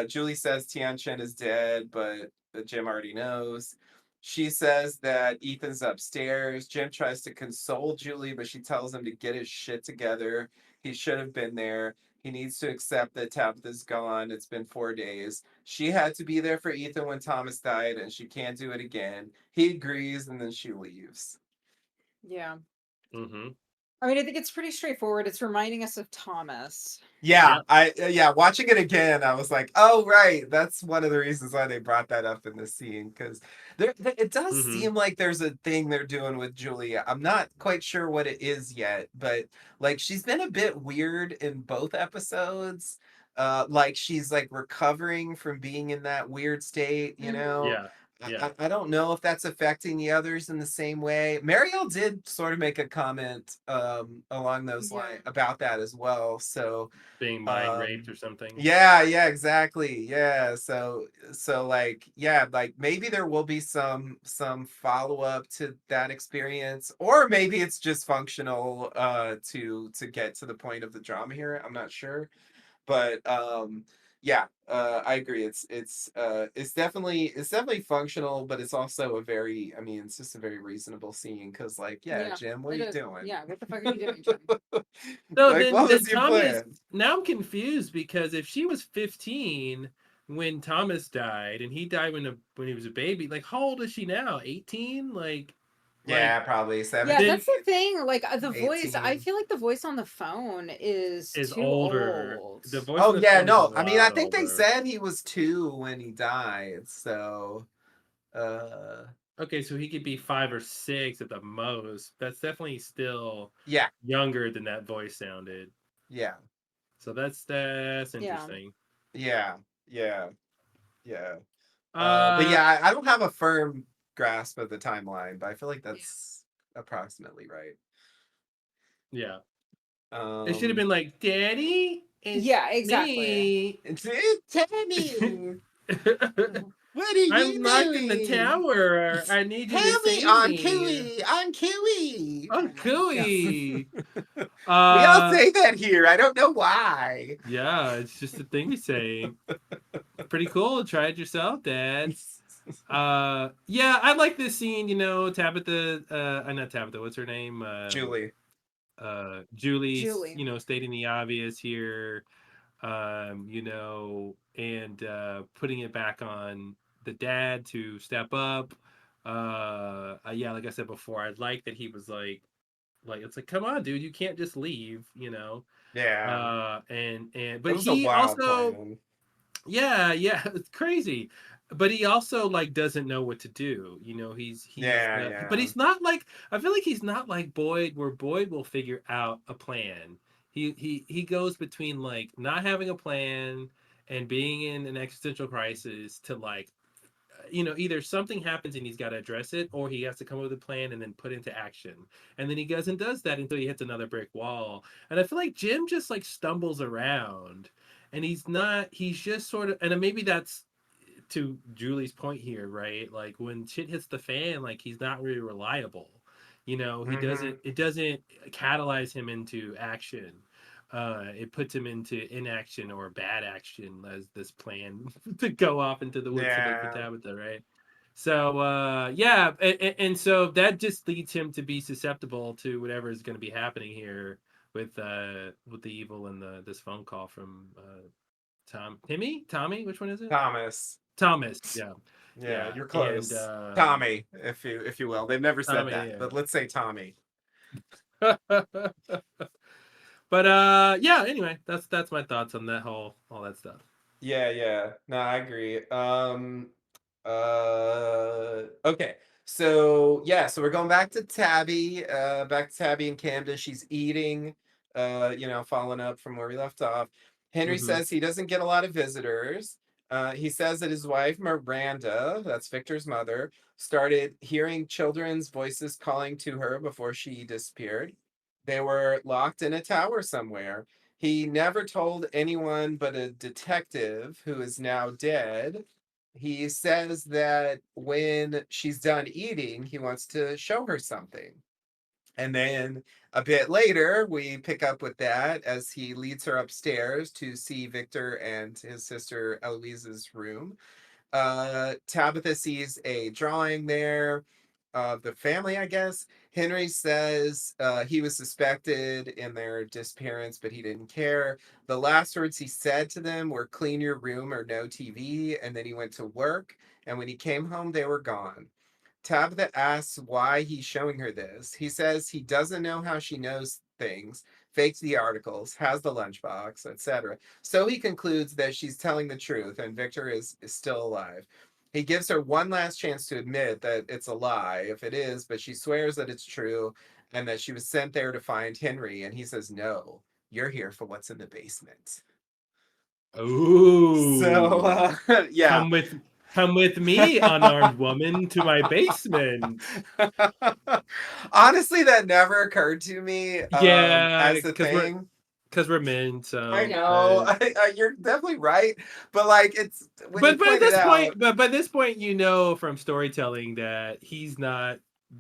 Julie says Tianchen is dead, but Jim already knows. She says that Ethan's upstairs. Jim tries to console Julie, but she tells him to get his shit together. He should have been there. He needs to accept that Tabitha's gone. It's been 4 days. She had to be there for Ethan when Thomas died, and she can't do it again. He agrees, and then she leaves. yeah. Mm-hmm. I mean, I think it's pretty straightforward. It's reminding us of Thomas. Yeah, Yeah. watching it again, I was like, oh right, that's one of the reasons why they brought that up in this scene because it does Mm-hmm. seem like there's a thing they're doing with Julia. I'm not quite sure what it is yet, but like she's been a bit weird in both episodes. Like she's like recovering from being in that weird state, you Hmm. know. Yeah. Yeah. I don't know if that's affecting the others in the same way. Mariel did sort of make a comment along those Yeah, lines about that as well. So Being mind raped um or something. yeah, exactly. Yeah. So like yeah, like maybe there will be some follow-up to that experience or maybe it's just functional to get to the point of the drama here. I'm not sure. But yeah, I agree. It's definitely functional, but it's also a very I mean, it's just a very reasonable scene because like, yeah, yeah. Jim, what are It you is. doing? Yeah, what the fuck are you doing, Jim? So Like, then, what then was your Thomas. plan? Now I'm confused because if she was 15 when Thomas died, and he died when he was a baby, like how old is she now? 18? Like Yeah, probably Yeah, 17, then that's the thing. Like the voice, I 18. feel like the voice on the phone is is too older. old. The voice on Oh the yeah, phone is a no. I mean, I lot think they older. said he was 2 when he died. So, uh, Okay, so he could be 5 or 6 at the most. That's definitely still yeah, younger than that voice sounded. yeah, So that's Yeah. interesting. yeah, yeah, yeah. But Uh yeah, I don't have a firm grasp of the timeline, but I feel like Yeah. that's approximately right. yeah. It should have Um, been like, Daddy, it's Yeah, exactly. me. it's Tammy. What are I'm you locked in the doing? tower. I need you to Help me save on me. Cooey, on Cooey. Oh, Yes. cooey. We all Uh, say that here. I don't know why. yeah, it's just a thing we say. Pretty cool. Try it yourself, Dad. Yeah, I like this scene. Tabitha. Not Tabitha. What's her name? Julie. Julie's. Julie. Stating the obvious here. And putting it back on the dad to step up. Yeah, like I said before, I'd like that he was like it's like, come on, dude, you can't just leave. Yeah, it But was a he wild also, plan. yeah, it's crazy. But he also like doesn't know what to do. Yeah, But yeah, he's not like, I feel like he's not like Boyd, where Boyd will figure out a plan. He goes between like not having a plan and being in an existential crisis to like, either something happens and he's got to address it, or he has to come up with a plan and then put into action. And then he goes and does that until he hits another brick wall. And I feel like Jim just like stumbles around, and he's just sort of, and maybe that's to Julie's point here, right? Like when shit hits the fan, like he's not really reliable. He mm-hmm. doesn't, it doesn't catalyze him into action. It puts him into inaction or bad action as this plan to go off into the woods to look for Yeah, Tabitha, right? So yeah, and so that just leads him to be susceptible to whatever is going to be happening here with the evil and this phone call from Tommy, which one is it? Thomas. Thomas, yeah, Yeah, yeah, you're and close. Tommy, if you will. They've never said Tommy, that, but let's say Tommy. yeah. But yeah. Anyway, that's my thoughts on that whole all that stuff. Yeah, yeah. No, I agree. Okay. So yeah, so we're going back to Tabby and Camden. She's eating, following up from where we left off. Henry Mm-hmm. says he doesn't get a lot of visitors. He says that his wife, Miranda, that's Victor's mother, started hearing children's voices calling to her before she disappeared. They were locked in a tower somewhere. He never told anyone but a detective who is now dead. He says that when she's done eating, he wants to show her something. And then a bit later, we pick up with that as he leads her upstairs to see Victor and his sister Eloise's room. Tabitha sees a drawing there of the family, I guess. Henry says he was suspected in their disappearance, but he didn't care. The last words he said to them were clean your room or no TV. And then he went to work. And when he came home, they were gone. Tabitha asks why he's showing her this. He says he doesn't know how she knows things, faked the articles, has the lunchbox, etc. So he concludes that she's telling the truth and Victor is still alive. He gives her one last chance to admit that it's a lie, if it is, but she swears that it's true and that she was sent there to find Henry. And he says, no, you're here for what's in the basement. So, Ooh, yeah. come with come with me, unarmed woman, to my basement. Honestly, that never occurred to me Yeah, as a thing. because we're men. I So, know, you're definitely right, but like it's when you but point it out, by this point, from storytelling that he's not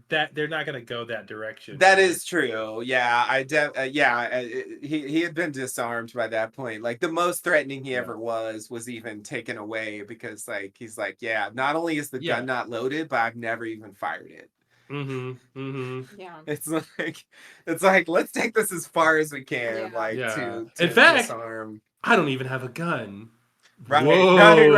that they're not going to go that direction, that right? is true. Yeah, he had been disarmed by that point. Like the most threatening he Yeah, ever was even taken away because like he's like, yeah, not only is the gun yeah. not loaded, but I've never even fired it. Mm-hmm. Mm-hmm. Yeah. It's like it's like let's take this as far as we can, Yeah. like Yeah. In to fact, disarm. I don't even have a gun. Right. Whoa. Never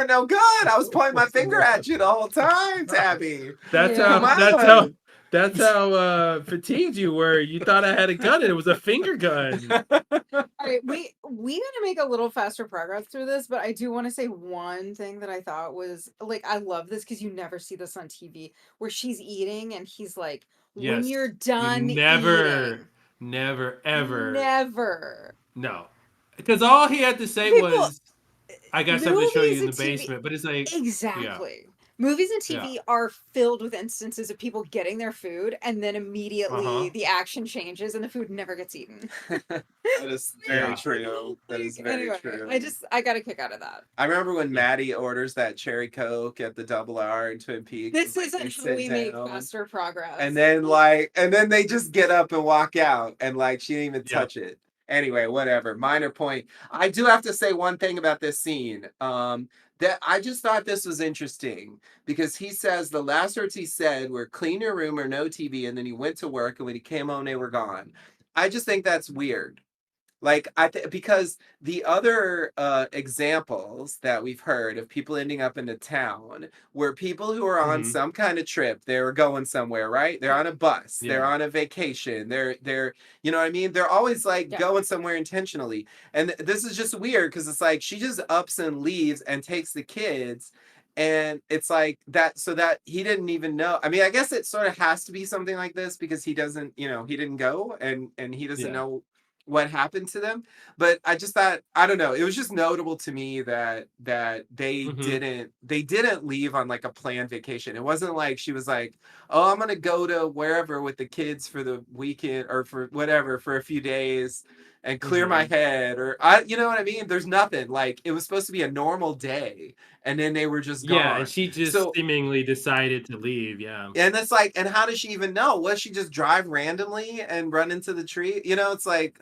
no good. I was pointing my finger at you the whole time, Tabby. That's Come how Yeah. that's how on. that's how fatigued you were. You thought I had a gun and it was a finger gun. All right, we gotta make a little faster progress through this, but I do want to say one thing that I thought was like I love this because you never see this on TV where she's eating and he's like, "When Yes. you're You done never, eating, never, ever. never." No. Because all he had to say Okay, well, was, I got something to show you movies in and the TV, basement. But it's like, yeah. exactly. Movies and Yeah. TV are filled with instances of people getting their food and then immediately Uh-huh. the action changes and the food never gets eaten. That is very Yeah. true. That is very Anyway, true. I got a kick out of that. I remember when Yeah. Maddie orders that cherry Coke at the Double R in Twin Peaks, and This like they isn't how sit we make down, faster progress. and then they just get up and walk out, and like she didn't even Yep. touch it. Anyway, whatever. Minor point. I do have to say one thing about this scene. That I just thought this was interesting because he says the last words he said were "clean your room" or "no TV," and then he went to work, and when he came home, they were gone. I just think that's weird. Like because the other examples that we've heard of people ending up in the town were people who are on Hmm. some kind of trip. They were going somewhere, right? They're Yeah. on a bus. They're Yeah. on a vacation. They're you know what I mean? They're always like Yeah. going somewhere intentionally. And this is just weird because it's like she just ups and leaves and takes the kids. And it's like that, so that he didn't even know. I mean, I guess it sort of has to be something like this because he doesn't, he didn't go and he doesn't Yeah. know what happened to them. But I just thought, I don't know, it was just notable to me that Hmm. they didn't leave on like a planned vacation. It wasn't like she was like, oh, I'm gonna go to wherever with the kids for the weekend or for whatever for a few days and clear my Hmm. head, or I, you know what I mean, there's nothing. Like it was supposed to be a normal day and then they were just Yeah, and gone. she just So seemingly decided to leave. Yeah. and it's like, and how does she even know? Was she just drive randomly and run into the tree? It's like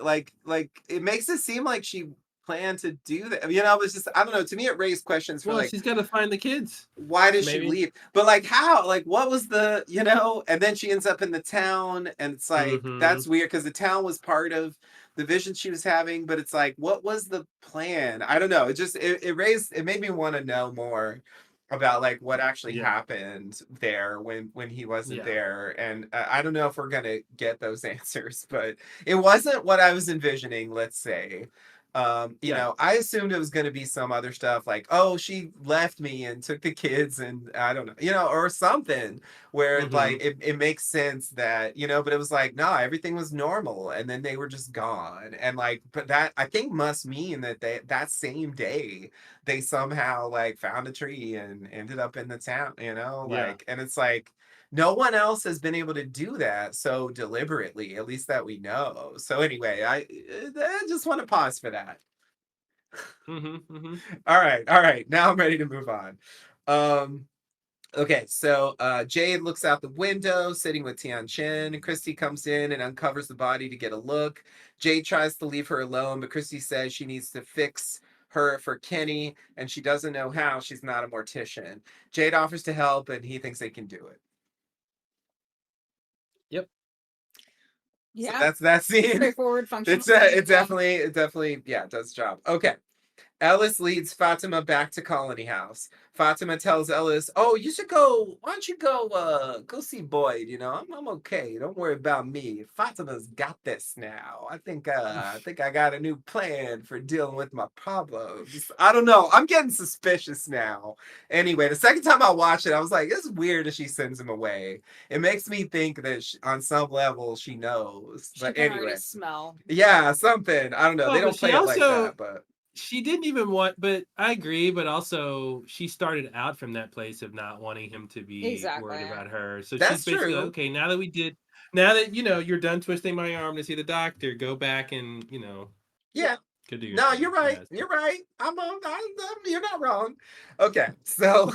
it makes it seem like she planned to do that. It's just, I don't know. To me, it raised questions for Well, like, she's got to find the kids. why does she Maybe. leave? But like, how? Like, what was and then she ends up in the town, and it's like Hmm. that's weird because the town was part of the vision she was having. But it's like, what was the plan? I don't know. It made me want to know more about like what actually Yeah. happened there when he wasn't Yeah. there. And I don't know if we're gonna get those answers, but it wasn't what I was envisioning, let's say. Yeah. I assumed it was going to be some other stuff like, oh, she left me and took the kids, and I don't know, or something where like Hmm. it makes sense that, but it was like, no, everything was normal and then they were just gone. And like, but that I think must mean that that same day they somehow like found a tree and ended up in the town, Yeah. like, and it's like, no one else has been able to do that so deliberately, at least that we know. So anyway, I just want to pause for that. Hmm. Hmm. All right. Now I'm ready to move on. Um, okay, so Jade looks out the window, sitting with Tian Chen, and Christy comes in and uncovers the body to get a look. Jade tries to leave her alone, but Christy says she needs to fix her for Kenny, and she doesn't know how. She's not a mortician. Jade offers to help, and he thinks they can do it. Yep. So Yeah. that's that scene. Straightforward, functional. It definitely, yeah, it does the job. Okay. Ellis leads Fatima back to Colony House. Fatima tells Ellis, "Oh, you should go. Why don't you go see Boyd? I'm okay. Don't worry about me. Fatima's got this now. I think I got a new plan for dealing with my problems. I don't know. I'm getting suspicious now. Anyway, the second time I watched it, I was like, it's weird that she sends him away. It makes me think that on some level she knows. She But can already anyway, smell. yeah, something. I don't know. They Well, but don't she play it like also that, but she didn't even want, but I agree, but also she started out from that place of not wanting him to be Exactly. worried about her. So she's that's basically like, true. okay, now that you're done twisting my arm to see the doctor, go back and Yeah. Yeah. go do your No, thing. you're right. Yeah. So. You're right. You're not wrong. Okay, so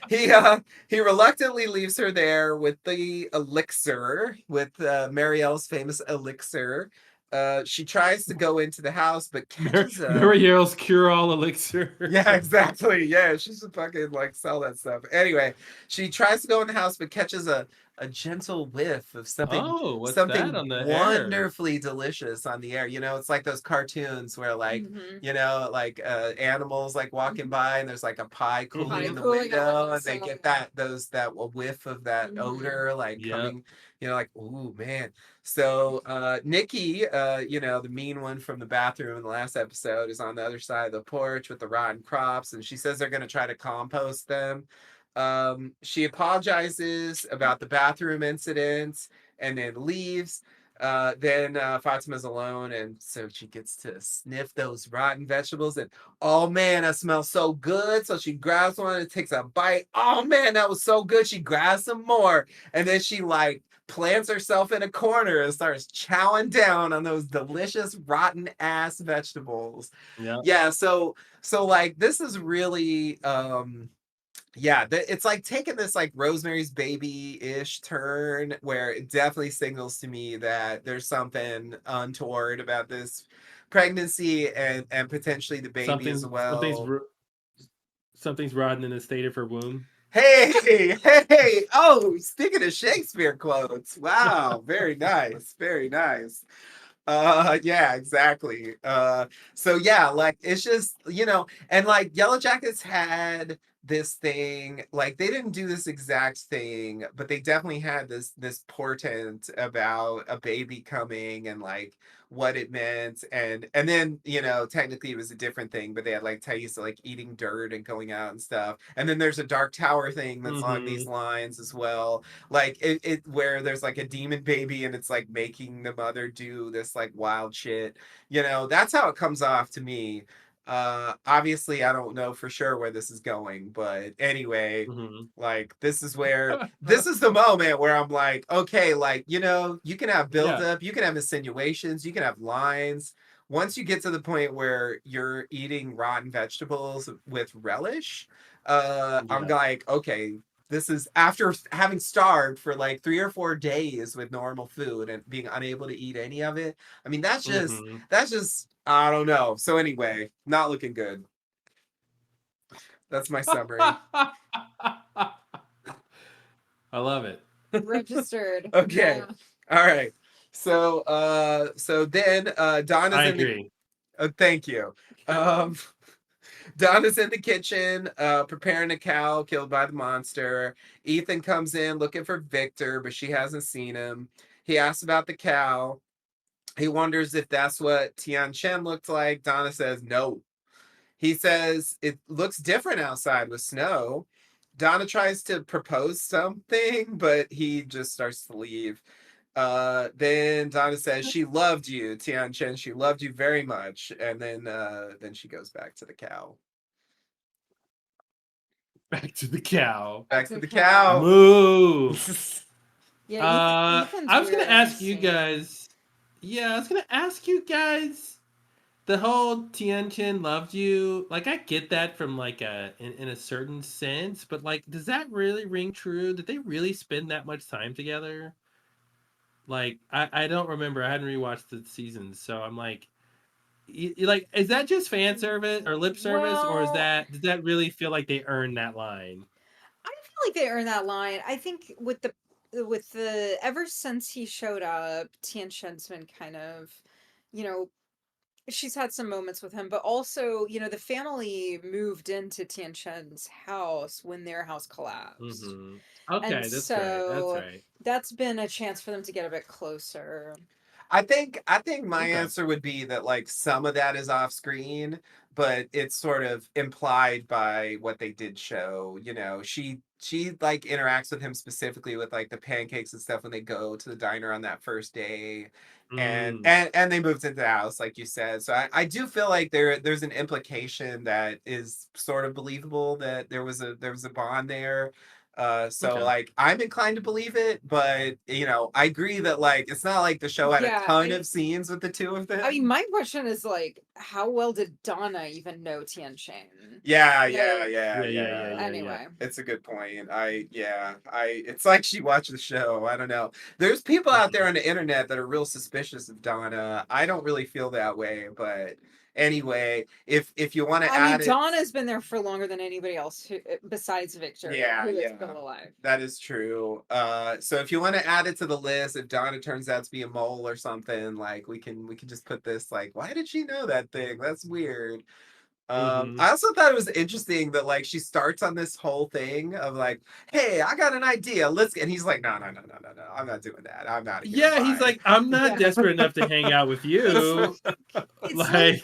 he reluctantly leaves her there with the elixir, with Marielle's famous elixir. She tries to go into the house, but catches a Marielle's cure-all elixir. yeah, exactly. Yeah, she should fucking like sell that stuff. Anyway, she tries to go in the house, but catches a gentle whiff of something Oh, what's that something on the air? wonderfully delicious on the air. It's like those cartoons where like, Mm-hmm. animals like walking by and there's like a pie cooling Pie in Hmm. the cooling on the window and they get windowsill. that whiff of that Mm-hmm. odor like Yep. coming, like, ooh man. So Nikki, the mean one from the bathroom in the last episode, is on the other side of the porch with the rotten crops, and she says they're going to try to compost them. She apologizes about the bathroom incident and then leaves. Then Fatima's alone, and so she gets to sniff those rotten vegetables, and oh man, that smells so good. So she grabs one and takes a bite. Oh man, that was so good. She grabs some more, and then she like plants herself in a corner and starts chowing down on those delicious rotten ass vegetables. Yeah. Yeah, so like this is really yeah, it's like taking this like Rosemary's Baby-ish turn where it definitely signals to me that there's something untoward about this pregnancy and potentially the baby as Something something's well. ro- something's rotten in the state of her womb. Hey, hey, oh, speaking of Shakespeare quotes, wow, very nice, very nice. Yeah, exactly. So yeah, like it's just, and like Yellow Jackets had this thing, like they didn't do this exact thing, but they definitely had this portent about a baby coming and like what it meant. And then, technically it was a different thing, but they had like Thaisa like eating dirt and going out and stuff. And then there's a Dark Tower thing that's along these Mm-hmm. lines as well, like it where there's like a demon baby and it's like making the mother do this like wild shit. That's how it comes off to me. Obviously I don't know for sure where this is going, but anyway, Mm-hmm. like this is the moment where I'm like, okay, like, you can have Yeah. buildup, you can have insinuations, you can have lines. Once you get to the point where you're eating rotten vegetables with relish, I'm Yeah. like, okay, this is after having starved for like 3 or 4 days with normal food and being unable to eat any of it. I mean, Mm-hmm. that's just I don't know. So anyway, not looking good. That's my summary. I love it. Registered. Okay. Yeah. All right. So then Donna's I in the agree. thank you. Um Donna's in the kitchen, preparing a cow killed by the monster. Ethan comes in looking for Victor, but she hasn't seen him. He asks about the cow. He wonders if that's what Tian Chen looked like. Donna says no. He says it looks different outside with snow. Donna tries to propose something, but he just starts to leave. Then Donna says she loved you, Tian Chen. She loved you very much, and then she goes back to the cow. Back to the cow. Back Back to to the the cow. cow. Moo. Yeah, Ethan's I was gonna weird in ask this you scene. guys. Yeah, I was gonna ask you guys. The whole Tianjin loved you. Like, I get that from like in a certain sense, but like, does that really ring true? Did they really spend that much time together? Like, I don't remember. I hadn't rewatched the seasons, so I'm like, like, is that just fan service or lip service, or is Well, that does that really feel like they earned that line? I feel like they earned that line. I think with the ever since he showed up, Tian Shen's been kind of, you know, she's had some moments with him, but also, the family moved into Tian Shen's house when their house collapsed. Mm-hmm. And Okay, that's right. That's so right. that's been a chance for them to get a bit closer. I think my Okay. answer would be that like some of that is off screen, but it's sort of implied by what they did show. She like interacts with him specifically with like the pancakes and stuff when they go to the diner on that first day. And Mm. and they moved into the house, like you said. So I do feel like there's an implication that is sort of believable that there was a bond there. So Okay. like I'm inclined to believe it, but I agree that like it's not like the show had a Yeah, ton of scenes with the two of I mean, them. my question is like, how well did Donna even know Tian Shan? Yeah, yeah, So yeah, Yeah, yeah, yeah, yeah. yeah, yeah. anyway, It's a good point. It's like she watched the show. I don't know. There's people out there Mhm. on the internet that are real suspicious of Donna. I don't really feel that way, but anyway, if you want to I mean, add it, Donna's been there for longer than anybody else besides Victor, yeah, who is yeah. still alive. That is true. So if you want to add it to the list, if Donna turns out to be a mole or something, like we can just put this like, why did she know that thing? That's weird. Mhm. I also thought it was interesting that like she starts on this whole thing of like, hey, I got an idea. And he's like, no, no, no, no, no, no. I'm not doing that. I'm out of here. Yeah, he's Bye. like, I'm not Yeah. desperate enough to hang out with It's you. It's like Like,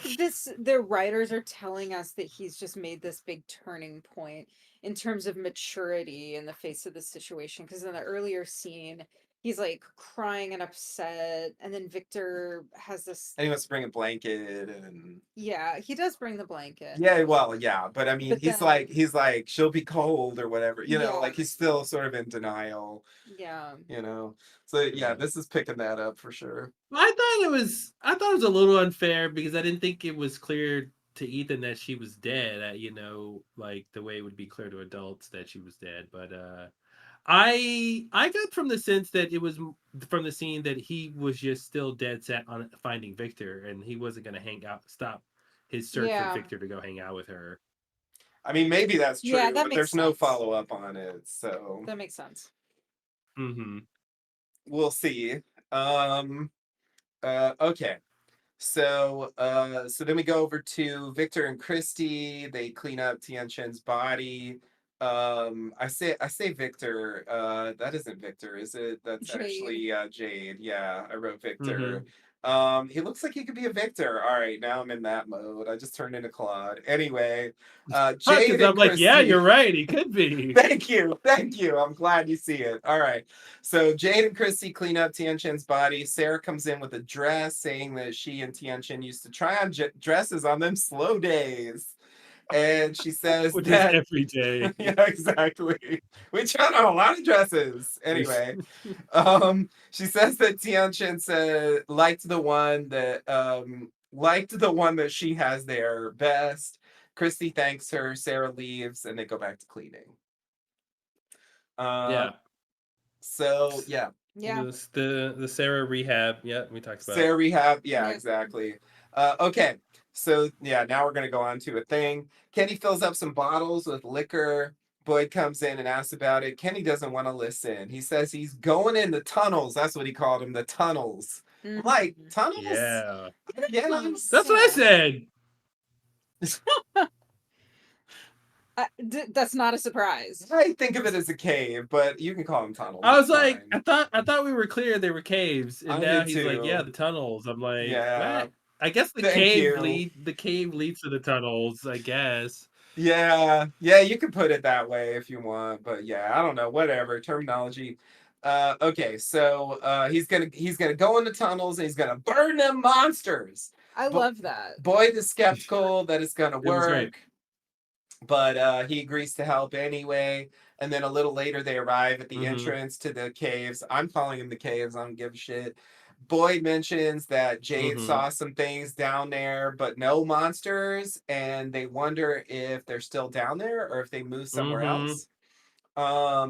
the writers are telling us that he's just made this big turning point in terms of maturity in the face of the situation. Because in the earlier scene, he's like crying and upset, and then Victor has this. And he wants to bring a blanket and Yeah, he does bring the blanket, yeah, well, yeah, but I mean, but then he's like she'll be cold or whatever, yeah, like he's still sort of in denial, yeah, you know. So yeah, this is picking that up for sure. I thought it was a little unfair because I didn't think it was clear to Ethan that she was dead. Like the way it would be clear to adults that she was dead. But I got from the sense that it was from the scene that he was just still dead set on finding Victor, and he wasn't going to stop his search for yeah, Victor to go hang out with her. I mean, maybe that's yeah. true, That but makes there's no sense. follow up on it, so That makes sense. Mm-hmm. we'll see. Um, okay. So then we go over to Victor and Christy. They clean up Tian Chen's body. I say Victor. That isn't Victor, is it? That's Jade. actually Jade. Yeah, I wrote Victor. Mm-hmm. He looks like he could be a Victor. All right, now I'm in that mode. I just turned into Claude. Anyway, Jade Because I'm and like, yeah, Christy. you're right. He could be. Thank you. Thank you. I'm glad you see it. All right. So Jade and Chrissy clean up Tianchen's body. Sarah comes in with a dress saying that she and Tianchen used to try on dresses on them slow days. And she says Which is that, every day. yeah, exactly. We tried on a lot of dresses. Anyway, she says that Tianchen said liked the one that she has there best. Christy thanks her. Sarah leaves, and they go back to cleaning. Uh, Yeah. so yeah, Yeah, The Sarah rehab. Yeah, we talked about it. Sarah rehab. Yeah, yeah. exactly. Okay, so yeah, now we're gonna go on to a thing. Kenny fills up some bottles with liquor. Boyd comes in and asks about it. Kenny doesn't want to listen. He says he's going in the tunnels. That's what he called them, the tunnels. I'm like, Hmm. tunnels? Yeah. Yes. That's what I Yeah. said. That's not a surprise. I think of it as a cave, but you can call them tunnels. I It's was like, fine. I thought we were clear they were caves, and I now did he's like, yeah, too. the tunnels. I'm like, Yeah. what? I guess Thank you. the cave leads to the tunnels, I guess. Yeah, yeah, you can put it that way if you want, but yeah, I don't know, whatever terminology. Okay, so he's gonna go in the tunnels and he's gonna burn them monsters. I But love that. Boyd is skeptical that it's gonna It was great. work, but he agrees to help anyway. And then a little later, they arrive at the Mm-hmm. entrance to the caves. I'm calling them the caves. I don't give a shit. Boyd mentions that Jade Mm-hmm. saw some things down there, but no monsters, and they wonder if they're still down there or if they moved somewhere Mm-hmm. else.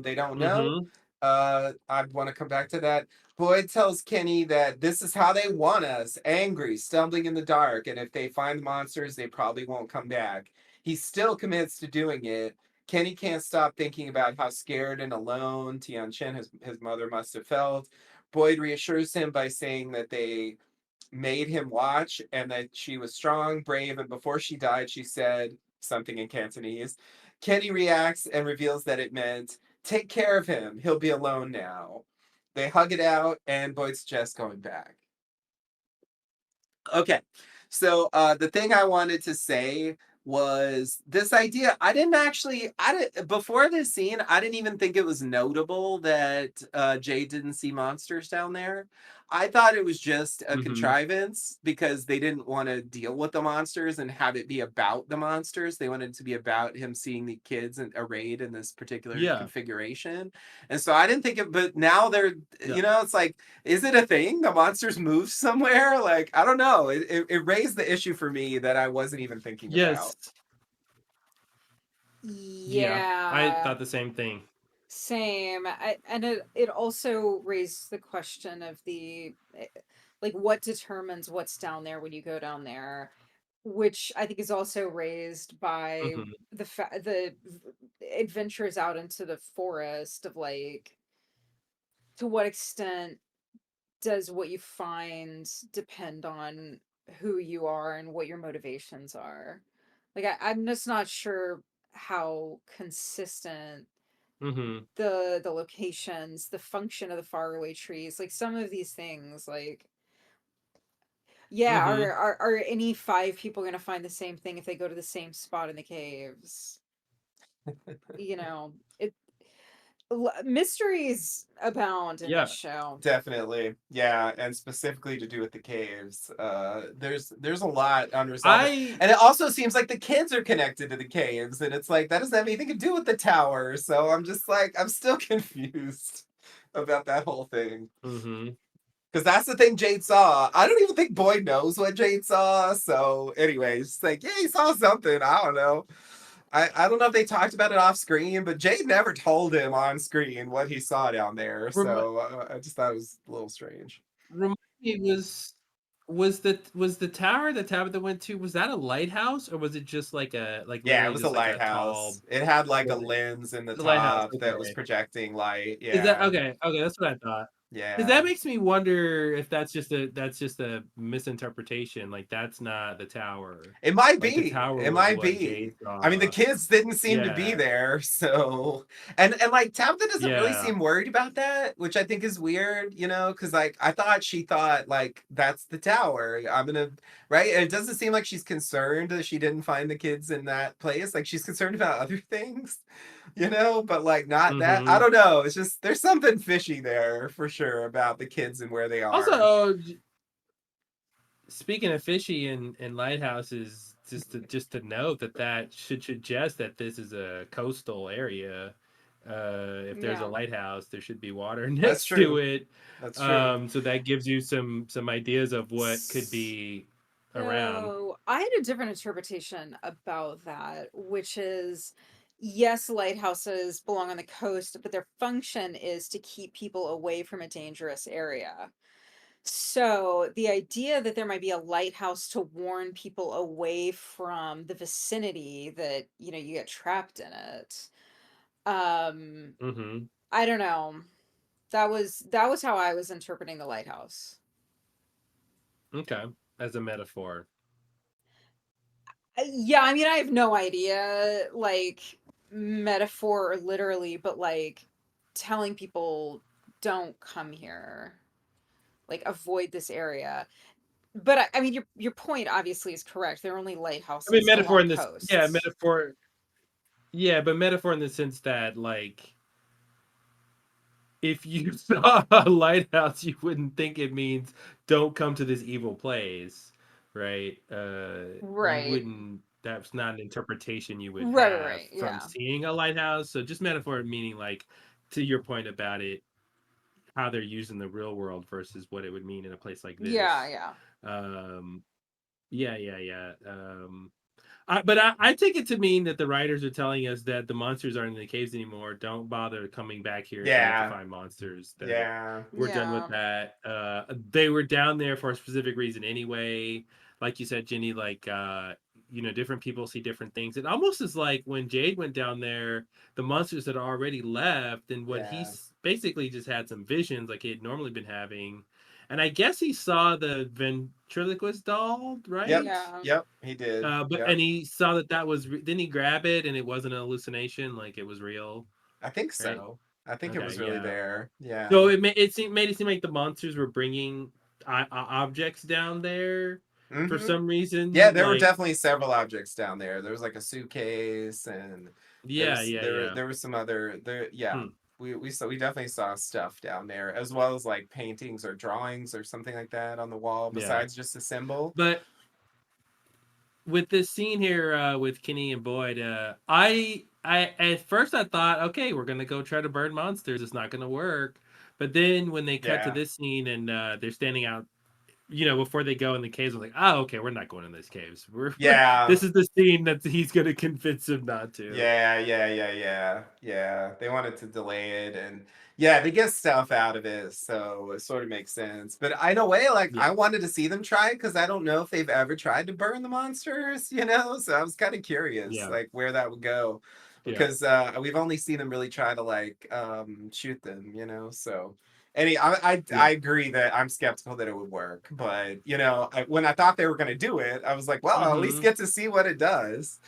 They don't know. Mm-hmm. I want to come back to that. Boyd tells Kenny that this is how they want us, angry, stumbling in the dark, and if they find the monsters, they probably won't come back. He still commits to doing it. Kenny can't stop thinking about how scared and alone Tian Chen, his mother, must have felt. Boyd reassures him by saying that they made him watch and that she was strong, brave, and before she died, she said something in Cantonese. Kenny reacts and reveals that it meant, take care of him. He'll be alone now. They hug it out, and Boyd suggests going back. Okay. So the thing I wanted to say was this idea. I didn't before this scene, I didn't even think it was notable that Jay didn't see monsters down there. I thought it was just a Mm-hmm. contrivance because they didn't want to deal with the monsters and have it be about the monsters. They wanted it to be about him seeing the kids arrayed in this particular Yeah. configuration. And so I didn't think it, but now they're, Yeah. it's like, is it a thing? The monsters move somewhere? Like, I don't know. It raised the issue for me that I wasn't even thinking about. Yes. Yeah. I Yeah, thought the same thing. same. And it also raised the question of like what determines what's down there when you go down there, which I think is also raised by Mm-hmm. the adventures out into the forest of like to what extent does what you find depend on who you are and what your motivations are? Like I'm just not sure how consistent Mm-hmm. the locations, the function of the faraway trees, like some of these things, like yeah, Mm-hmm. are any five people gonna find the same thing if they go to the same spot in the caves? You know, it. Mysteries abound in this Yeah. show. Definitely. Yeah, and specifically to do with the caves. There's a lot unresolved. I And it also seems like the kids are connected to the caves, and it's like that doesn't have anything to do with the tower. So I'm just like I'm still confused about that whole thing. mhm. Because that's the thing Jade saw. I don't even think Boyd knows what Jade saw. So, anyways, it's like, yeah, he saw something. I don't know. I don't know if they talked about it off screen, but Jade never told him on screen what he saw down there. Rem- So I just thought it was a little strange. Remind me, was the tower that Tabitha went to, was that a lighthouse, or was it just like a like Yeah, it literally was a just like a tall lighthouse. It had like a building? lens in the The lighthouse, top that was okay. projecting light. Is that Yeah. okay? Okay, that's what I thought. Because Yeah. that makes me wonder if that's just a misinterpretation. Like that's not the tower. It might Like the be. tower It was might what Jade be. I mean, the saw. kids didn't seem to be Yeah, there, so and like Tabitha doesn't really yeah. seem worried about that, which I think is weird, because like I thought she thought like that's the tower. I'm gonna right. And it doesn't seem like she's concerned that she didn't find the kids in that place. Like she's concerned about other things, but like not that. I Mm-hmm. don't know. It's just there's something fishy there for sure about the kids and where they Also, are. speaking of fishy and lighthouses, just to note that should suggest that this is a coastal area. If there's a Yeah. lighthouse, there should be water That's next to true. it. That's true. So that gives you some ideas of what could be around. So I had a different interpretation about that, which is yes, lighthouses belong on the coast, but their function is to keep people away from a dangerous area. So the idea that there might be a lighthouse to warn people away from the vicinity that, you get trapped in it. Um, Mm-hmm. I don't know. That was how I was interpreting the lighthouse. Okay, as a metaphor. Yeah, I mean, I have no idea, like, metaphor or literally, but like telling people don't come here, like avoid this area. But I mean, your point obviously is correct. There are only I mean, lighthouses metaphor along in this, yeah, coasts. metaphor, yeah, but metaphor in the sense that like if you saw a lighthouse, you wouldn't think it means don't come to this evil place, right? You Right. wouldn't. That's not an interpretation you would Right, right, have right. from Yeah. seeing a lighthouse. So just metaphor meaning like, to your point about it, how they're used in the real world versus what it would mean in a place like Yeah, this. yeah. Um, yeah, yeah, yeah. But I take it to mean that the writers are telling us that the monsters aren't in the caves anymore. Don't bother coming back here if you need to Yeah. find monsters. That Yeah. we're done with Yeah. that. They were down there for a specific reason anyway. Like you said, Jenny, like different people see different things. It almost is like when Jade went down there, the monsters had already left, and what Yeah. he's basically just had some visions like he had normally been having. And I guess he saw the ventriloquist doll, Yep. right? Yeah. Yep. He did. But Yep. and he saw that was didn't he grab it and it wasn't an hallucination, like it was real, I think right? so. I think it Okay, was really yeah. there. Yeah. So it made it seem like the monsters were bringing objects down there for Hmm. some Yeah, reason, there were like definitely several objects down there. There was like a suitcase, and there yeah, was yeah, there yeah. there was some other there. Yeah, Hmm. we definitely saw stuff down there, as well as like paintings or drawings or something like that on the wall, Yeah, besides just a symbol. but with this scene here with Kenny and Boyd, I at first I thought, okay, we're gonna go try to burn monsters. It's not gonna work. But then when they cut to Yeah. this scene and they're standing out, before they go in the caves, I was like, oh, okay, we're not going in these caves. Yeah. This is the scene that he's gonna convince him not to. Yeah. They wanted to delay it, and yeah, they get stuff out of it, so it sort of makes sense. But in a way, like Yeah, I wanted to see them try because I don't know if they've ever tried to burn the monsters, So I was kind of curious, yeah, like where that would go, yeah, because we've only seen them really try to like shoot them, So. I yeah. agree that I'm skeptical that it would work, but when I thought they were going to do it, I was like, well, I'll at least Mm-hmm. get to see what it does.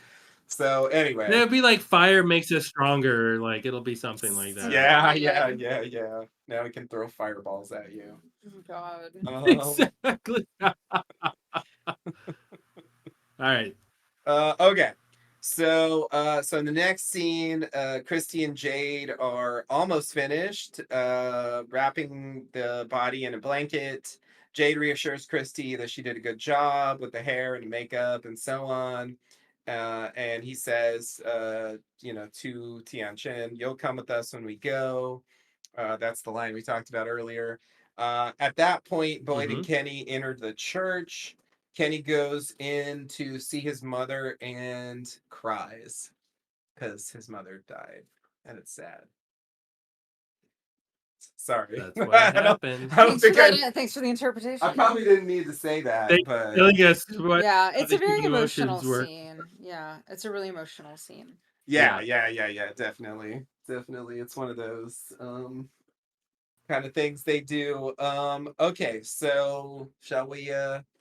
So anyway, It'll be like fire makes us stronger. Like it'll be something like Oh that. God. yeah. Now we can throw fireballs at you. Oh God. Um, Exactly. All right. okay. So in the next scene, Christy and Jade are almost finished, wrapping the body in a blanket. Jade reassures Christy that she did a good job with the hair and the makeup and so on. And he says, to Tian Chen, "You'll come with us when we go." That's the line we talked about earlier. At that point, Boyd and Mm-hmm. Kenny entered the church. Kenny goes in to see his mother and cries because his mother died, and it's sad. Sorry, That's what happens. I don't think Thanks for the I interpretation. probably didn't need to say that, Thanks for but telling us what Yeah, how it's the a very human emotional emotions work. scene. Yeah, it's a really emotional scene. yeah, Yeah. yeah, definitely, definitely, it's one of those kind of things they do. Okay, so shall we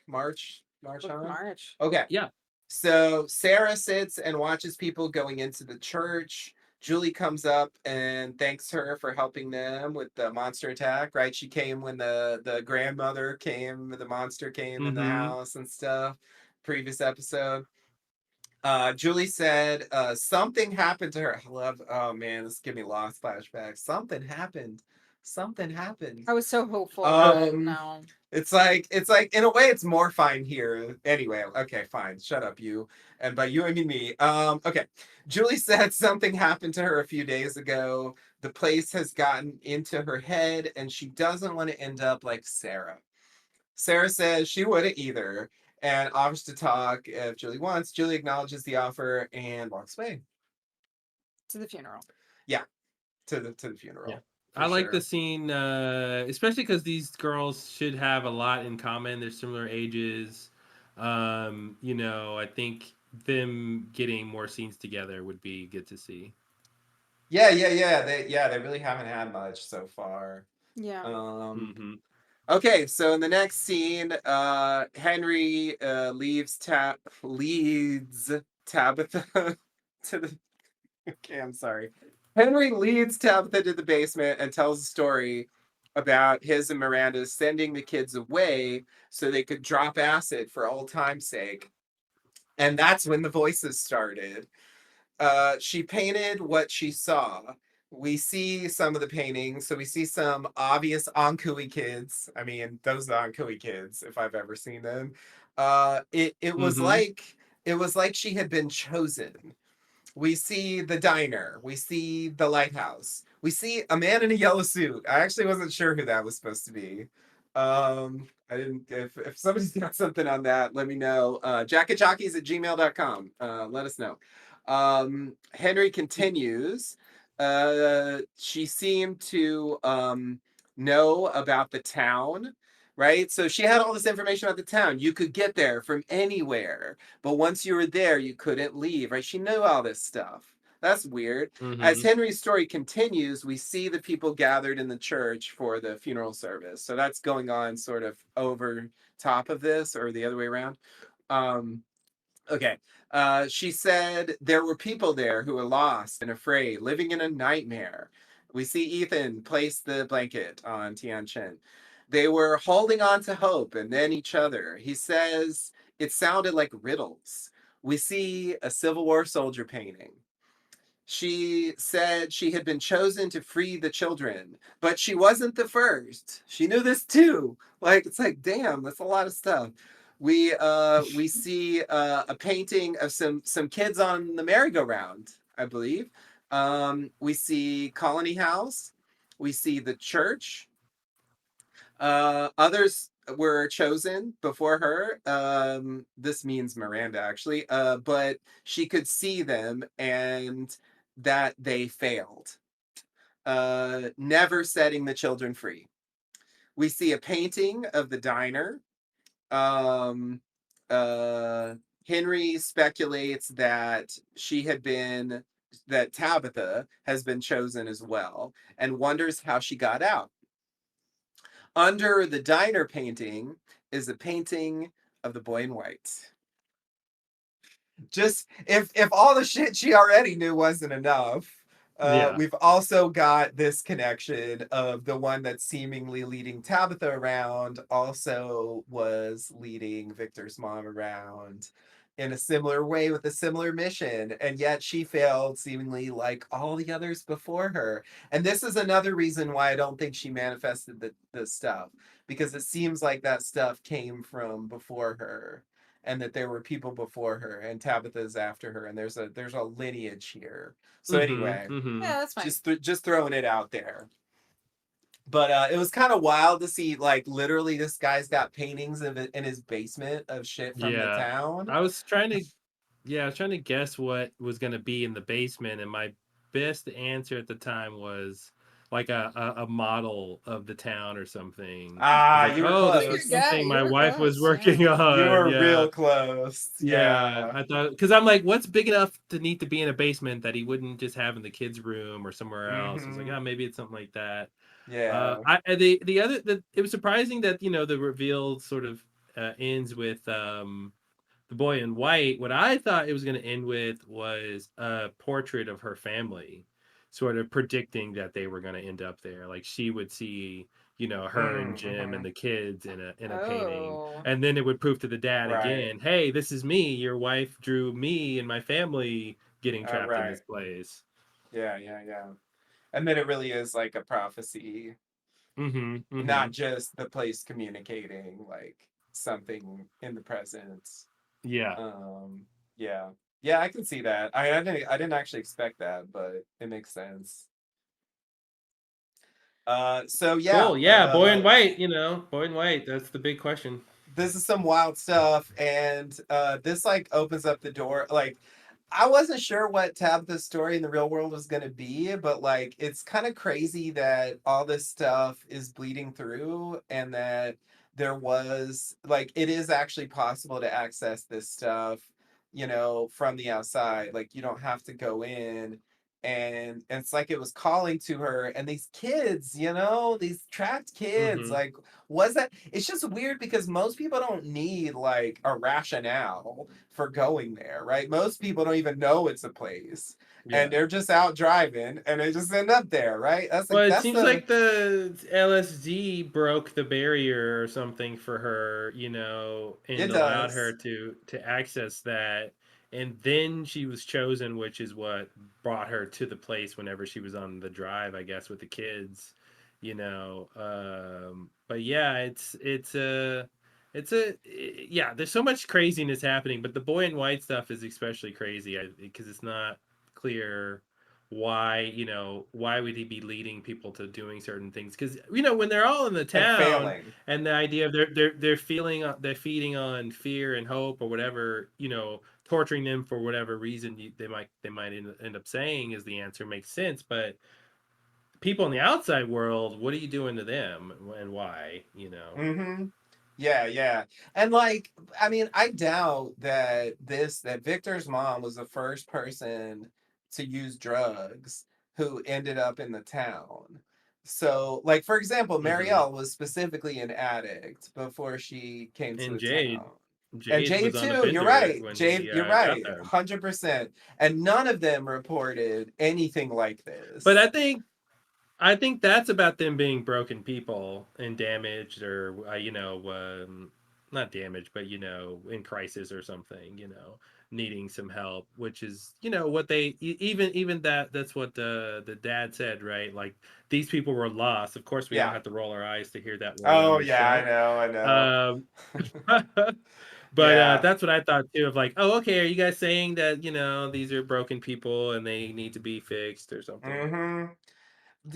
march Look, on? March. Okay. Yeah. So Sarah sits and watches people going into the church. Julie comes up and thanks her for helping them with the monster attack, right? She came when the grandmother came, the monster came in the Mm-hmm. house and stuff. Previous episode. Julie said something happened to her. I love, oh man, this give me lost flashbacks. Something happened. Something happened. I was so hopeful, but Um, no. it's like in a way it's more fine here. Anyway, okay, fine. Shut up, you. And by you I mean me. Okay. Julie said something happened to her a few days ago. The place has gotten into her head and she doesn't want to end up like Sarah. Sarah says she wouldn't either and offers to talk if Julie wants. Julie acknowledges the offer and walks away. To the funeral. Yeah, to the Yeah. funeral for I like the sure. scene, especially because these girls should have a lot in common. They're similar ages. I think them getting more scenes together would be good to see. Yeah. They really haven't had much so far. Yeah. Um, Mm-hmm. okay, so in the next scene, Henry leads Tabitha to the. Okay, I'm sorry. Henry leads Tabitha to the basement and tells a story about his and Miranda's sending the kids away so they could drop acid for old time's sake. And that's when the voices started. She painted what she saw. We see some of the paintings, so we see some obvious Ankui kids. I mean, those are Ankui kids, if I've ever seen them. It was Mm-hmm. like she had been chosen. We see the diner. We see the lighthouse. We see a man in a yellow suit. I actually wasn't sure who that was supposed to be. I didn't. If somebody's got something on that, let me know. Jacketjockeys@gmail.com. Let us know. Henry continues. She seemed to know about the town, right? So she had all this information about the town. You could get there from anywhere, but once you were there, you couldn't leave, right? She knew all this stuff. That's weird. As Mm-hmm. Henry's story continues, we see the people gathered in the church for the funeral service. So that's going on sort of over top of this or the other way around. Um, Okay. She said there were people there who were lost and afraid, living in a nightmare. We see Ethan place the blanket on Tian Chen. They were holding on to hope and then each other. He says it sounded like riddles. We see a Civil War soldier painting. She said she had been chosen to free the children, but she wasn't the first. She knew this too. Like it's like, damn, that's a lot of stuff. We see a painting of some kids on the merry-go-round, I believe. We see Colony House. We see the church. Others were chosen before her. This means Miranda, actually. But she could see them and that they failed, never setting the children free. We see a painting of the diner. Um, uh, Henry speculates that Tabitha has been chosen as well and wonders how she got out. Under the diner painting is a painting of the boy in white. Just if all the shit she already knew wasn't enough, Yeah. We've also got this connection of the one that's seemingly leading Tabitha around also was leading Victor's mom around in a similar way with a similar mission, and yet she failed seemingly like all the others before her. And this is another reason why I don't think she manifested the stuff, because it seems like that stuff came from before her, and that there were people before her, and Tabitha's after her, and there's a lineage here. So Mm-hmm. anyway, Mm-hmm. Yeah, that's fine. just throwing it out there. But it was kind of wild to see, like, literally this guy's got paintings of it in his basement of shit from the Yeah. town. I was trying to Yeah, I was trying to guess what was going to be in the basement, and my best answer at the time was like a model of the town or something. I was Ah, like, you were oh, this You was close. got something you my were wife was close. Yeah. working You on. were Yeah. real close. Yeah. Yeah. I thought, because I'm like, what's big enough to need to be in a basement that he wouldn't just have in the kids' room or somewhere else? I was like, Mm-hmm. oh, maybe it's something like that. Yeah. It was surprising that, the reveal sort of ends with the boy in white. What I thought it was going to end with was a portrait of her family, sort of predicting that they were going to end up there. Like she would see, her and Jim and Mm-hmm. the kids in a painting, Oh. and then it would prove to the dad Right. again, "Hey, this is me. Your wife drew me and my family getting trapped in Right. this place." Yeah, yeah, yeah. And then it really is like a prophecy, Mm-hmm. Mm-hmm. not just the place communicating like something in the present. Yeah. Um, yeah. Yeah, I can see that. I didn't actually expect that, but it makes sense. So yeah, Cool. Yeah. Boy in white. Boy in white. That's the big question. this is some wild stuff, and this like opens up the door. Like, I wasn't sure what Tabitha's story in the real world was going to be, but like it's kind of crazy that all this stuff is bleeding through, and that there was like it is actually possible to access this stuff, from the outside. Like, you don't have to go in, and it's like it was calling to her, and these kids, these trapped kids, Mm-hmm. like, was that it's just weird because most people don't need like a rationale for going there, right? Most people don't even know it's a place, and Yeah. they're just out driving and they just end up there, right? That's like Well, it that's seems the like the LSD broke the barrier or something for her, it and allowed her does. to access that. And then she was chosen, which is what brought her to the place whenever she was on the drive, I guess, with the kids, But yeah, yeah. There's so much craziness happening, but the boy in white stuff is especially crazy because it's not clear why would he be leading people to doing certain things, because when they're all in the And town, failing. and the idea of they're feeding on fear and hope or whatever, torturing them for whatever reason they might end up saying is the answer, makes sense. But people in the outside world, what are you doing to them, and why? Mm-hmm. Yeah, yeah. And like, I mean, I doubt that Victor's mom was the first person to use drugs who ended up in the town. So, like, for example, Hmm. Marielle was specifically an addict before she came to And the Jade town. And Jade Jade was on a too, you're bender right. when Jade, he you're got right. there. 100%. And none of them reported anything like But this. I think that's about them being broken people and damaged, or not damaged, but in crisis or something, needing some help, which is what they even that's what the dad said, right? Like, these people were lost. Of course, we don't Yeah. have to roll our eyes to hear that word on Oh, this yeah, I show. know, I know. Um, but Yeah. that's what I thought too. Of like, oh, okay, are you guys saying that these are broken people and they need to be fixed or something? Mm-hmm.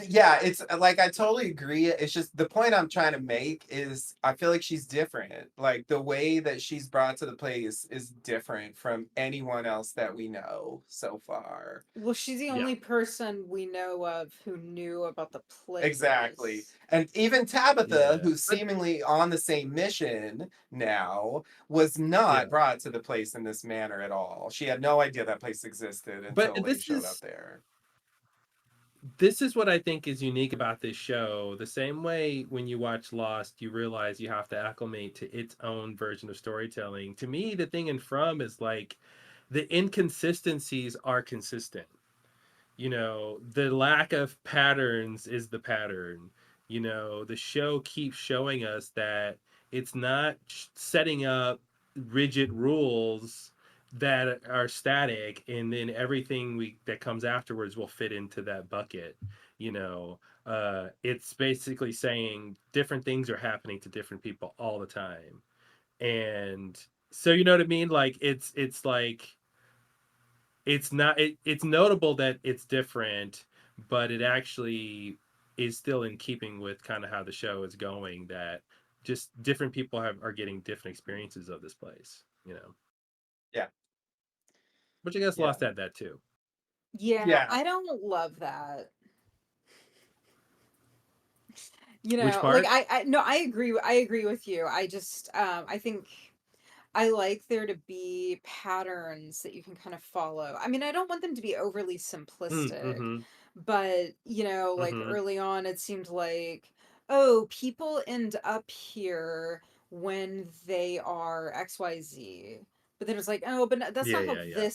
Yeah, it's like I totally agree. It's just the point I'm trying to make is I feel like she's different. Like the way that she's brought to the place is different from anyone else that we know so far. Well, she's the Yeah, only person we know of who knew about the Exactly. place. And even Tabitha, yeah, who's but seemingly on the same mission now, was not yeah. brought to the place in this manner at all. She had no idea that place existed But until they this showed up is there. this is what I think is unique about this show. The same way when you watch Lost, you realize you have to acclimate to its own version of storytelling. To me, the thing in From is like the inconsistencies are consistent. the lack of patterns is the pattern. The show keeps showing us that it's not setting up rigid rules that are static, and then everything we that comes afterwards will fit into that bucket. you know it's basically saying different things are happening to different people all the time. And so, you know what I mean, like it's like it's not it's notable that it's different, but it actually is still in keeping with kind of how the show is going, that just different people are getting different experiences of this place. Yeah. Which I guess Yeah. Lost had that too. Yeah, Yeah. I don't love that. Which Like part? I no, I agree with you. I just I think I like there to be patterns that you can kind of follow. I mean, I don't want them to be overly simplistic, Mm-hmm. but like Mm-hmm. early on it seemed like, oh, people end up here when they are XYZ. But then it's like, oh, but that's Yeah, not how yeah, yeah.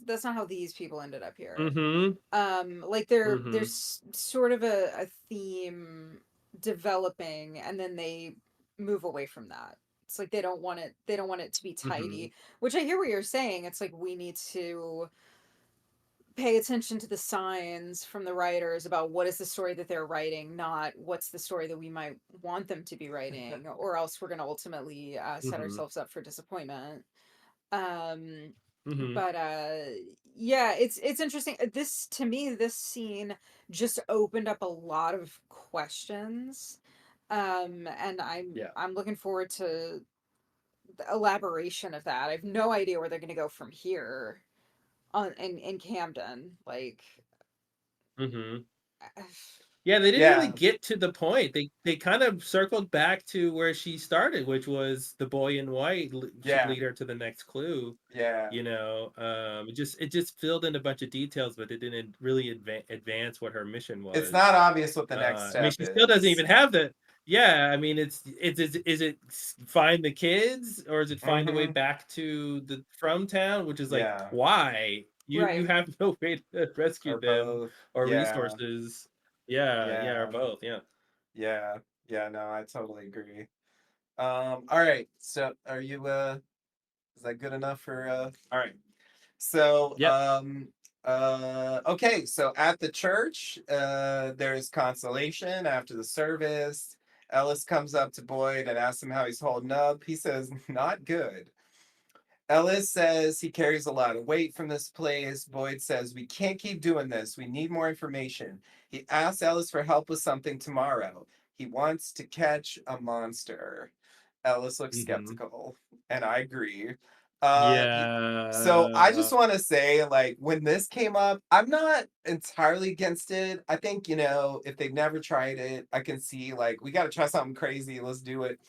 that's not how these people ended up here. Mm-hmm. Like Mm-hmm. there's sort of a theme developing, and then they move away from that. It's like they don't want it to be Mm-hmm. tidy, which I hear what you're saying. It's like we need to pay attention to the signs from the writers about what is the story that they're writing, not what's the story that we might want them to be writing, or else we're going to ultimately set Mm-hmm. ourselves up for disappointment. um Mm-hmm. but yeah, it's interesting. This, to me, this scene just opened up a lot of questions. And Yeah. I'm looking forward to the elaboration of that. I have no idea where they're going to go from here on in Camden. Like Mm-hmm. Yeah, they didn't really Yeah. get to the point. They kind of circled back to where she started, which was the boy in white should Yeah. lead her to the next clue. Yeah. It just filled in a bunch of details, but it didn't really advance what her mission It's not was. obvious what the next I mean, step she still doesn't is. even have the. Yeah, I mean, is it find the kids, or is it find a way Mm-hmm. back to the from town, which is like, Yeah. why you right. have no way to rescue Or them both. or Yeah. resources. Yeah, yeah, or Yeah. both. Yeah. Yeah. Yeah. No, I totally agree. All right. So are you is that good enough for all right. So Yep. okay, so at the church, there's consolation after the service. Ellis comes up to Boyd and asks him how he's holding up. He says, not good. Ellis says he carries a lot of weight from this place. Boyd says, we can't keep doing this. We need more information. He asks Ellis for help with something tomorrow. He wants to catch a monster. Ellis looks Hmm. skeptical, and I agree. Uh, y- so I just Yeah. want to say, like, when this came up, I'm not entirely against it. I think, if they've never tried it, I can see, like, we got to try something crazy. Let's do it.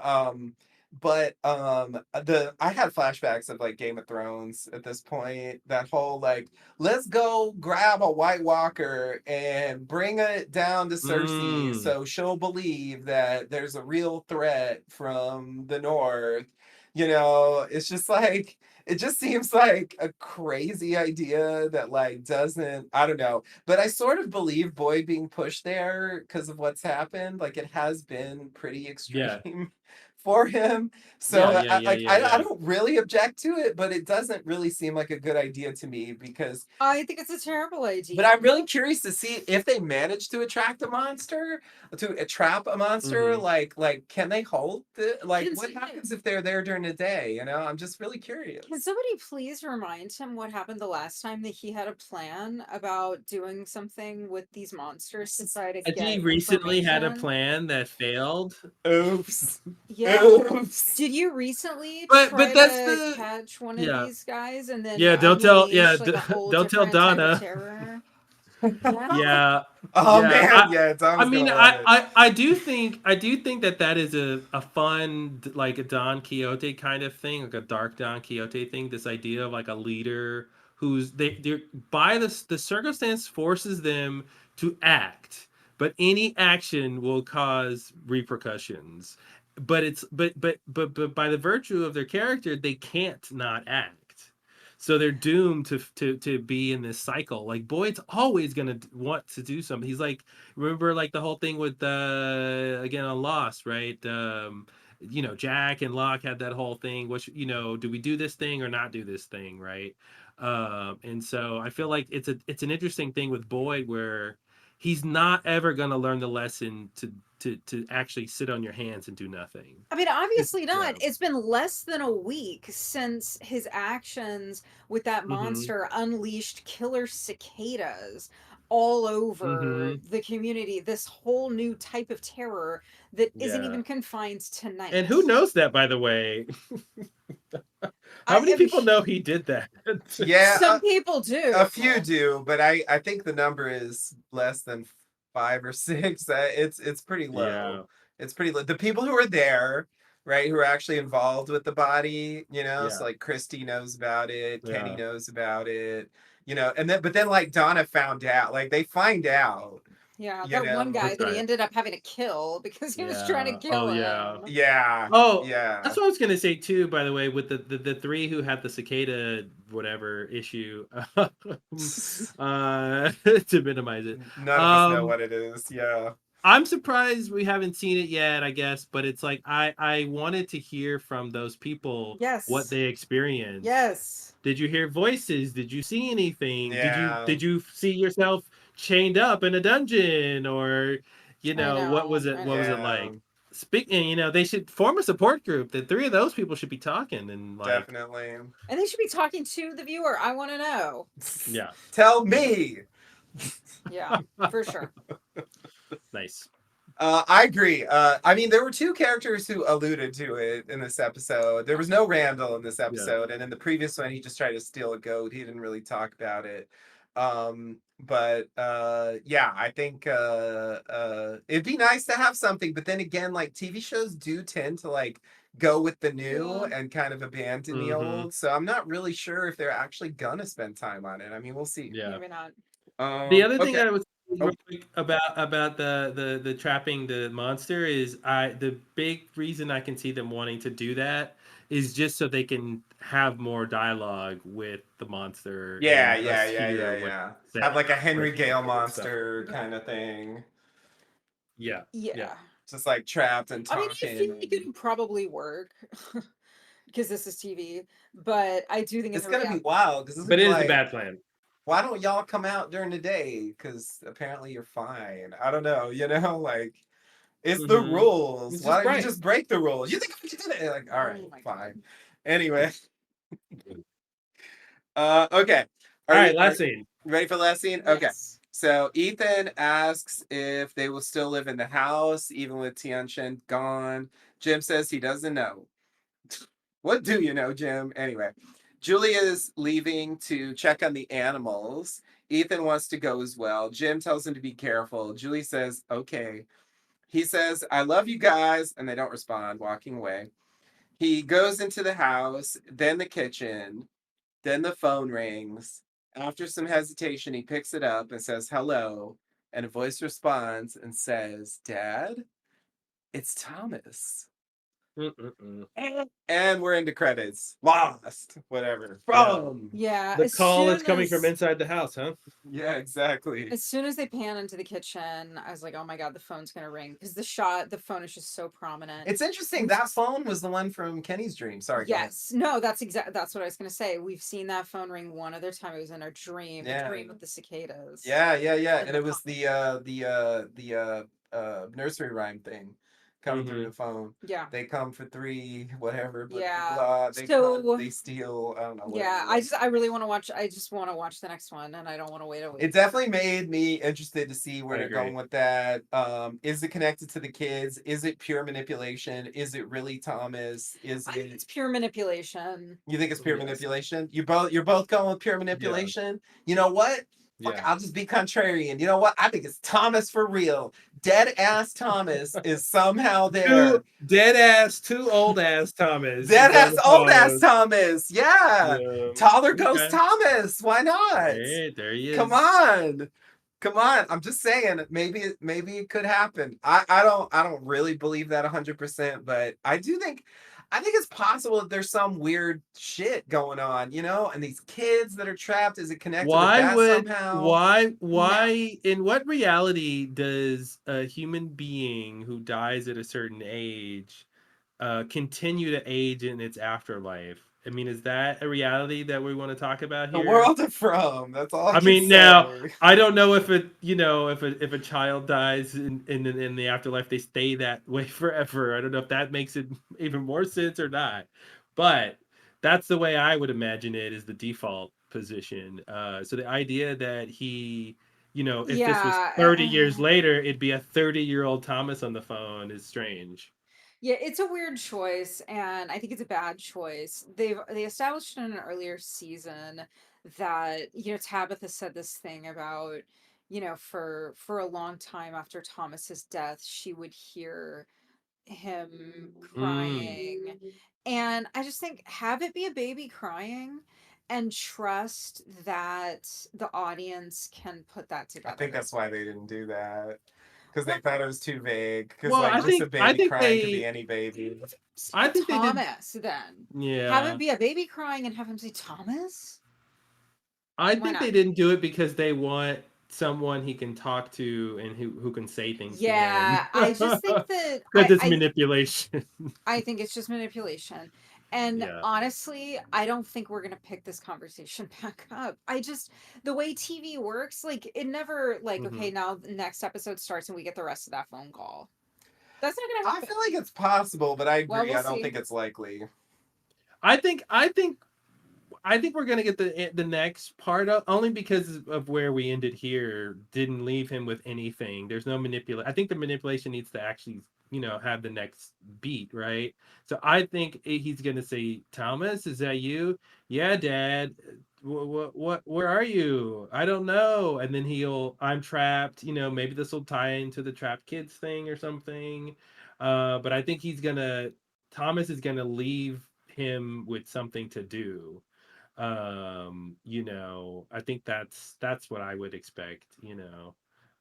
Um, but the I had flashbacks of like Game of Thrones at this point. That whole like, let's go grab a White Walker and bring it down to Cersei Mm. so she'll believe that there's a real threat from the north. It's just like it just seems like a crazy idea that like doesn't, I don't know, but I sort of believe Boyd being pushed there because of what's happened. Like it has been pretty Yeah. extreme for him. So Yeah. Yeah. Yeah. Yeah. I Yeah. don't really object to it, but it doesn't really seem like a good idea to me because I think it's a terrible but idea. I'm really curious to see if they manage to attract a monster, to trap a monster. Hmm. Like can they hold like Can what happens if they're there during the day? I'm just really Can curious. somebody please remind him what happened the last time that he had a plan about doing something with these monsters to try to He get recently had a information? plan that failed. Oops. Yeah. Oops. Did you recently But try that's to the catch one of yeah. these guys and then Yeah, don't tell yeah, unleash like a whole don't tell different type of Donna. terror? Yeah. Yeah. Oh Yeah. man, yeah, I Donna's mean, gonna love it. I do think that is a fun, like a Don Quixote kind of thing, like a dark Don Quixote thing. This idea of like a leader who's they're by the circumstance forces them to act, but any action will cause repercussions. But it's but by the virtue of their character, they can't not act. so they're doomed to be in this cycle. Like Boyd's always gonna want to do something. He's like, remember like the whole thing with again on Lost, right? Jack and Locke had that whole thing, which, do we do this thing or not do this thing, right? And so I feel like it's an interesting thing with Boyd where he's not ever gonna learn the lesson to actually sit on your hands and do nothing. I mean, obviously Yeah. not. It's been less than a week since his actions with that Mm-hmm. monster unleashed killer cicadas all over Mm-hmm. the community. This whole new type of terror that isn't Yeah. even confined to And who night. knows that, by the way? How I many am people know he did that? Yeah, Some people a do. few do, but I think the number is less than 5 or 6. It's pretty Yeah. low. It's pretty low. The people who are there, right, who are actually involved with the body, so Yeah. like Christy knows about it, Kenny Yeah. knows about it, and then but then like Donna found out, like they find out, Yeah, you that one know. guy That's that he right. ended up having to kill because he was trying to Yeah. Oh, kill yeah. him. Yeah, Oh, yeah. that's what I was gonna say too. By the way, with the three who had the cicada whatever issue, to minimize it. None of us know Um, what it is. Yeah. I'm surprised we haven't seen it yet, I guess, but it's like I wanted to hear from those people what Yes. they experienced. Yes. Did you hear voices? Did you see anything? Did you Yeah, did you see yourself chained up in a dungeon, or I what know. was it I what was know. it yeah, like? Speaking, they should form a support group. The three of those people should be talking and like, definitely. And they should be talking to the viewer. I want to know. yeah, Tell me. Yeah, for sure. nice. I agree. I mean, there were two characters who alluded to it in this episode. There was no Randall in this Yeah. episode, and in the previous one, he just tried to steal a goat. He didn't really talk about it. But yeah, I think it'd be nice to have something. But then again, like TV shows do tend to like go with the new Yeah. and kind of abandon the Mm-hmm. old. So I'm not really sure if they're actually gonna spend time on it. I mean, we'll see. Yeah. Maybe not. The other thing Okay. I was real Oh, quick about the trapping the monster is the big reason I can see them wanting to do that is just so they can have more dialogue with the monster yeah, and yeah, us yeah, yeah, hear what yeah. they Have like a what Henry Gale and stuff. monster kind of thing. Yeah, yeah. Yeah. Just like trapped and I mean, I talking. feel like it would probably work because this is TV, but I do think in It's the gonna be reality. wild because it's gonna But be it is a like, bad plan. why don't y'all come out during the day? Because apparently you're fine. I don't know, like it's the Mm-hmm. rules. It's Why just don't you bright. just break the rules? You think I can do that? Like, all right, Oh my god. fine. Anyway, okay. All Are you right, are last scene. you ready for the last scene? Okay. Yes. So Ethan asks if they will still live in the house even with Tianchen gone. Jim says he doesn't know. What do you know, Jim? Anyway, Julia is leaving to check on the animals. Ethan wants to go as well. Jim tells him to be careful. Julie says, okay. He says, I love you guys. And they don't respond, walking away. He goes into the house, then the kitchen, then the phone rings. After some hesitation, he picks it up and says, hello. And a voice responds and says, Dad, it's Thomas. Mm-mm-mm. And we're into credits. Lost. Whatever. Yeah. From. Yeah, The call is coming from inside the house, huh? Yeah, exactly. as soon as they pan into the kitchen, I was like, "Oh my god, the phone's gonna ring!" Because the phone is just so prominent. It's interesting. That phone was the one from Kenny's dream. Sorry, go ahead. Yes, no, that's what I was gonna say. We've seen that phone ring one other time. It was in our dream, the Yeah. dream with the cicadas. Yeah, yeah, yeah. And And the it was the nursery rhyme thing coming through Mm-hmm. the phone. Yeah, They come for three, whatever, blah, yeah. blah. They So come, they steal. I don't know what it yeah, was. I really want to watch. I just want to watch the next one, and I don't want to wait a It week. definitely made me interested to see where I they're agree. going with that. Is it connected to the kids? Is it pure manipulation? Is it really Thomas? Is I think it's it pure manipulation. you think it's pure Yes. manipulation? You're both going with pure Yeah. manipulation? You know what? Fuck, Yeah. I'll just be contrarian. You know what? I think it's Thomas for real. Dead ass Thomas is somehow there. Two old ass Thomas. Dead is on ass the old ass phone. Thomas. Yeah. Yeah. Taller ghost Okay. Thomas. Why not? Hey, there he is. Come on. Come on. I'm just saying maybe it could happen. I don't really believe that 100%, but I do think I think it's possible that there's some weird shit going on, and these kids that are trapped, is it connected with that somehow? No. In what reality does a human being who dies at a certain age continue to age in its afterlife? I mean, is that a reality that we want to talk about The here? world of From. That's all I I can mean, now say. I don't know if it, if a child dies in the afterlife, they stay that way forever. I don't know if that makes it even more sense or not, but that's the way I would imagine it is the default position. So the idea that he, if this was Yeah. 30 years later, it'd be a 30-year-old Thomas on the phone is strange. Yeah, it's a weird choice, and I think it's a bad choice. They established in an earlier season that, Tabitha said this thing about, for a long time after Thomas's death, she would hear him Mm. crying. And I just think have it be a baby crying and trust that the audience can put that I think together. that's why they didn't do that. Because they Well, thought it was too vague. Because, Well, like, just a I baby think crying could be any baby. I say think they did. Thomas then. Have it Yeah. be a baby crying and have him say Thomas? I Why think not? they didn't do it because they want someone he can talk to and who can say things to him. Yeah, I just think that Because it's manipulation. I think it's just manipulation. And Yeah. honestly, I don't think we're gonna pick this conversation back up. The way TV works, like it never like, Hmm. okay, now the next episode starts and we get the rest of that phone call. That's not gonna I happen. feel like it's possible, but I Well, agree. we'll I don't see. think it's likely. I think I think I think we're gonna get the next part of, only because of where we ended here didn't leave him with anything. There's no manipulation. I think the manipulation needs to actually have the next beat, right? So I think he's gonna say, Thomas, is that you? Yeah, Dad. What where are you? I don't know. And then I'm trapped. Maybe this will tie into the trapped kids thing or something. But I think Thomas is gonna leave him with something to do. I think that's what I would expect.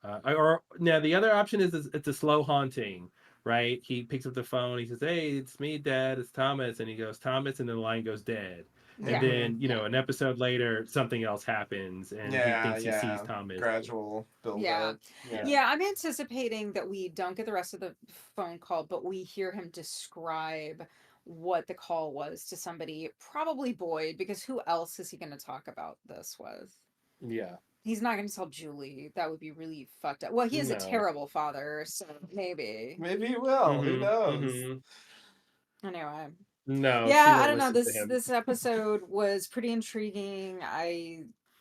Or now the other option is it's a slow haunting, right? He picks up the phone, he says, hey, it's me, Dad, it's Thomas, and he goes, Thomas, and then the line goes dead. And Yeah. Hmm. then Yeah. an episode later something else happens and he Yeah, thinks he sees yeah. Thomas. Gradual build Yeah. up. Yeah. Yeah, I'm anticipating that we don't get the rest of the phone call, but we hear him describe what the call was to somebody, probably Boyd, because who else is he going to talk about this with? Yeah. He's not going to tell Julie. That would be really fucked up. Well, he is a No. terrible father, so maybe. Maybe he will. Who Mm-hmm. knows? Mm-hmm. Anyway. No, she Yeah, I won't don't know. listen to This him. this episode was pretty intriguing.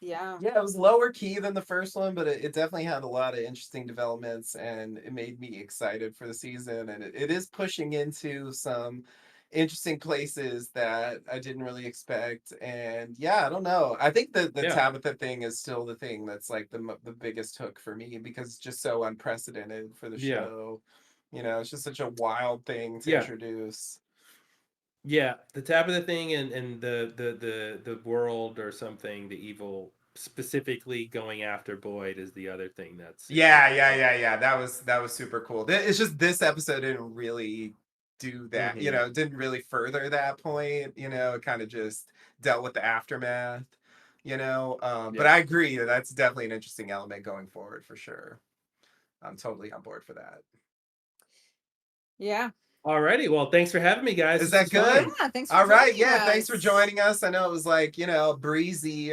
Yeah. Yeah, it was lower key than the first one, but it definitely had a lot of interesting developments, and it made me excited for the season. And it is pushing into some interesting places that I didn't really expect. And yeah, I don't know. I think the Yeah. Tabitha thing is still the thing that's like the biggest hook for me, because it's just so unprecedented for the Yeah. show. It's just such a wild thing to Yeah. introduce. Yeah, the Tabitha thing and the world or something, the evil specifically going after Boyd is the other thing that's super Yeah, yeah, cool. yeah, yeah. That was super cool. It's just this episode didn't really do that. Hmm. It didn't really further that point. It kind of just dealt with the aftermath. But Yeah. I agree that that's definitely an interesting element going forward for sure. I'm totally on board for that. Yeah. Alrighty, well, thanks for having me, guys. Is This that was good? fun. Yeah, thanks for All right, joining yeah. Thanks for us. joining us. I know it was like a breezy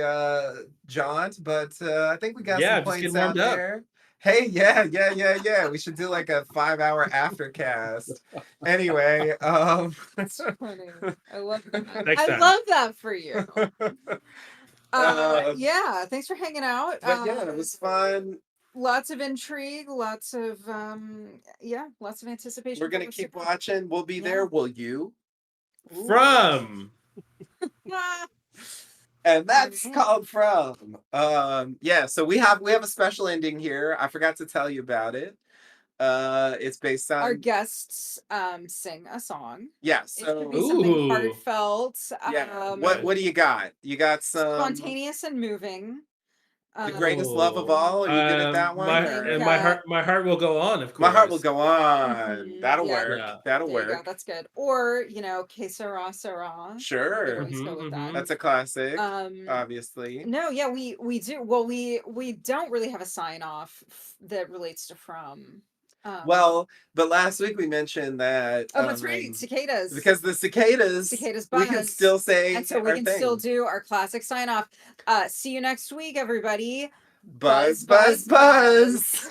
jaunt, but I think we got Yeah, some I'm just points getting warmed out up. there. Hey, yeah, yeah, yeah, yeah. We should do like a 5 hour aftercast. Anyway, That's funny. I love that. Next I time. love that for you. uh, Yeah, thanks for hanging out. but yeah, it was fun. Lots of intrigue, lots of yeah, lots of We're anticipation for gonna what's to keep come. watching. We'll be there. Yeah. Will you? Ooh. From Ah, And all that's right. called From. Yeah, so we have a special ending here. I forgot to tell you about it. It's based Our on, guests sing a song. yeah, It should so be something Ooh. heartfelt, yeah. What Okay. what do you got? You got some, spontaneous and moving. The greatest love of all. Are you good at that one? My think, Or? my heart will go on, of My heart will course. go on. That'll yeah. work. Yeah. That'll There you go. work. That's good. Or, you know, Que Sera Sera. We Sure. could always go with that. That's a classic, Um, obviously. No, yeah, we do. Well, we don't really have a sign off that relates to From. Well, but last week we mentioned that Oh, that's right. Cicadas. because the cicadas we can buzz. still say And so we our can thing. still do our classic sign off. See you next week, everybody. Buzz, buzz, buzz.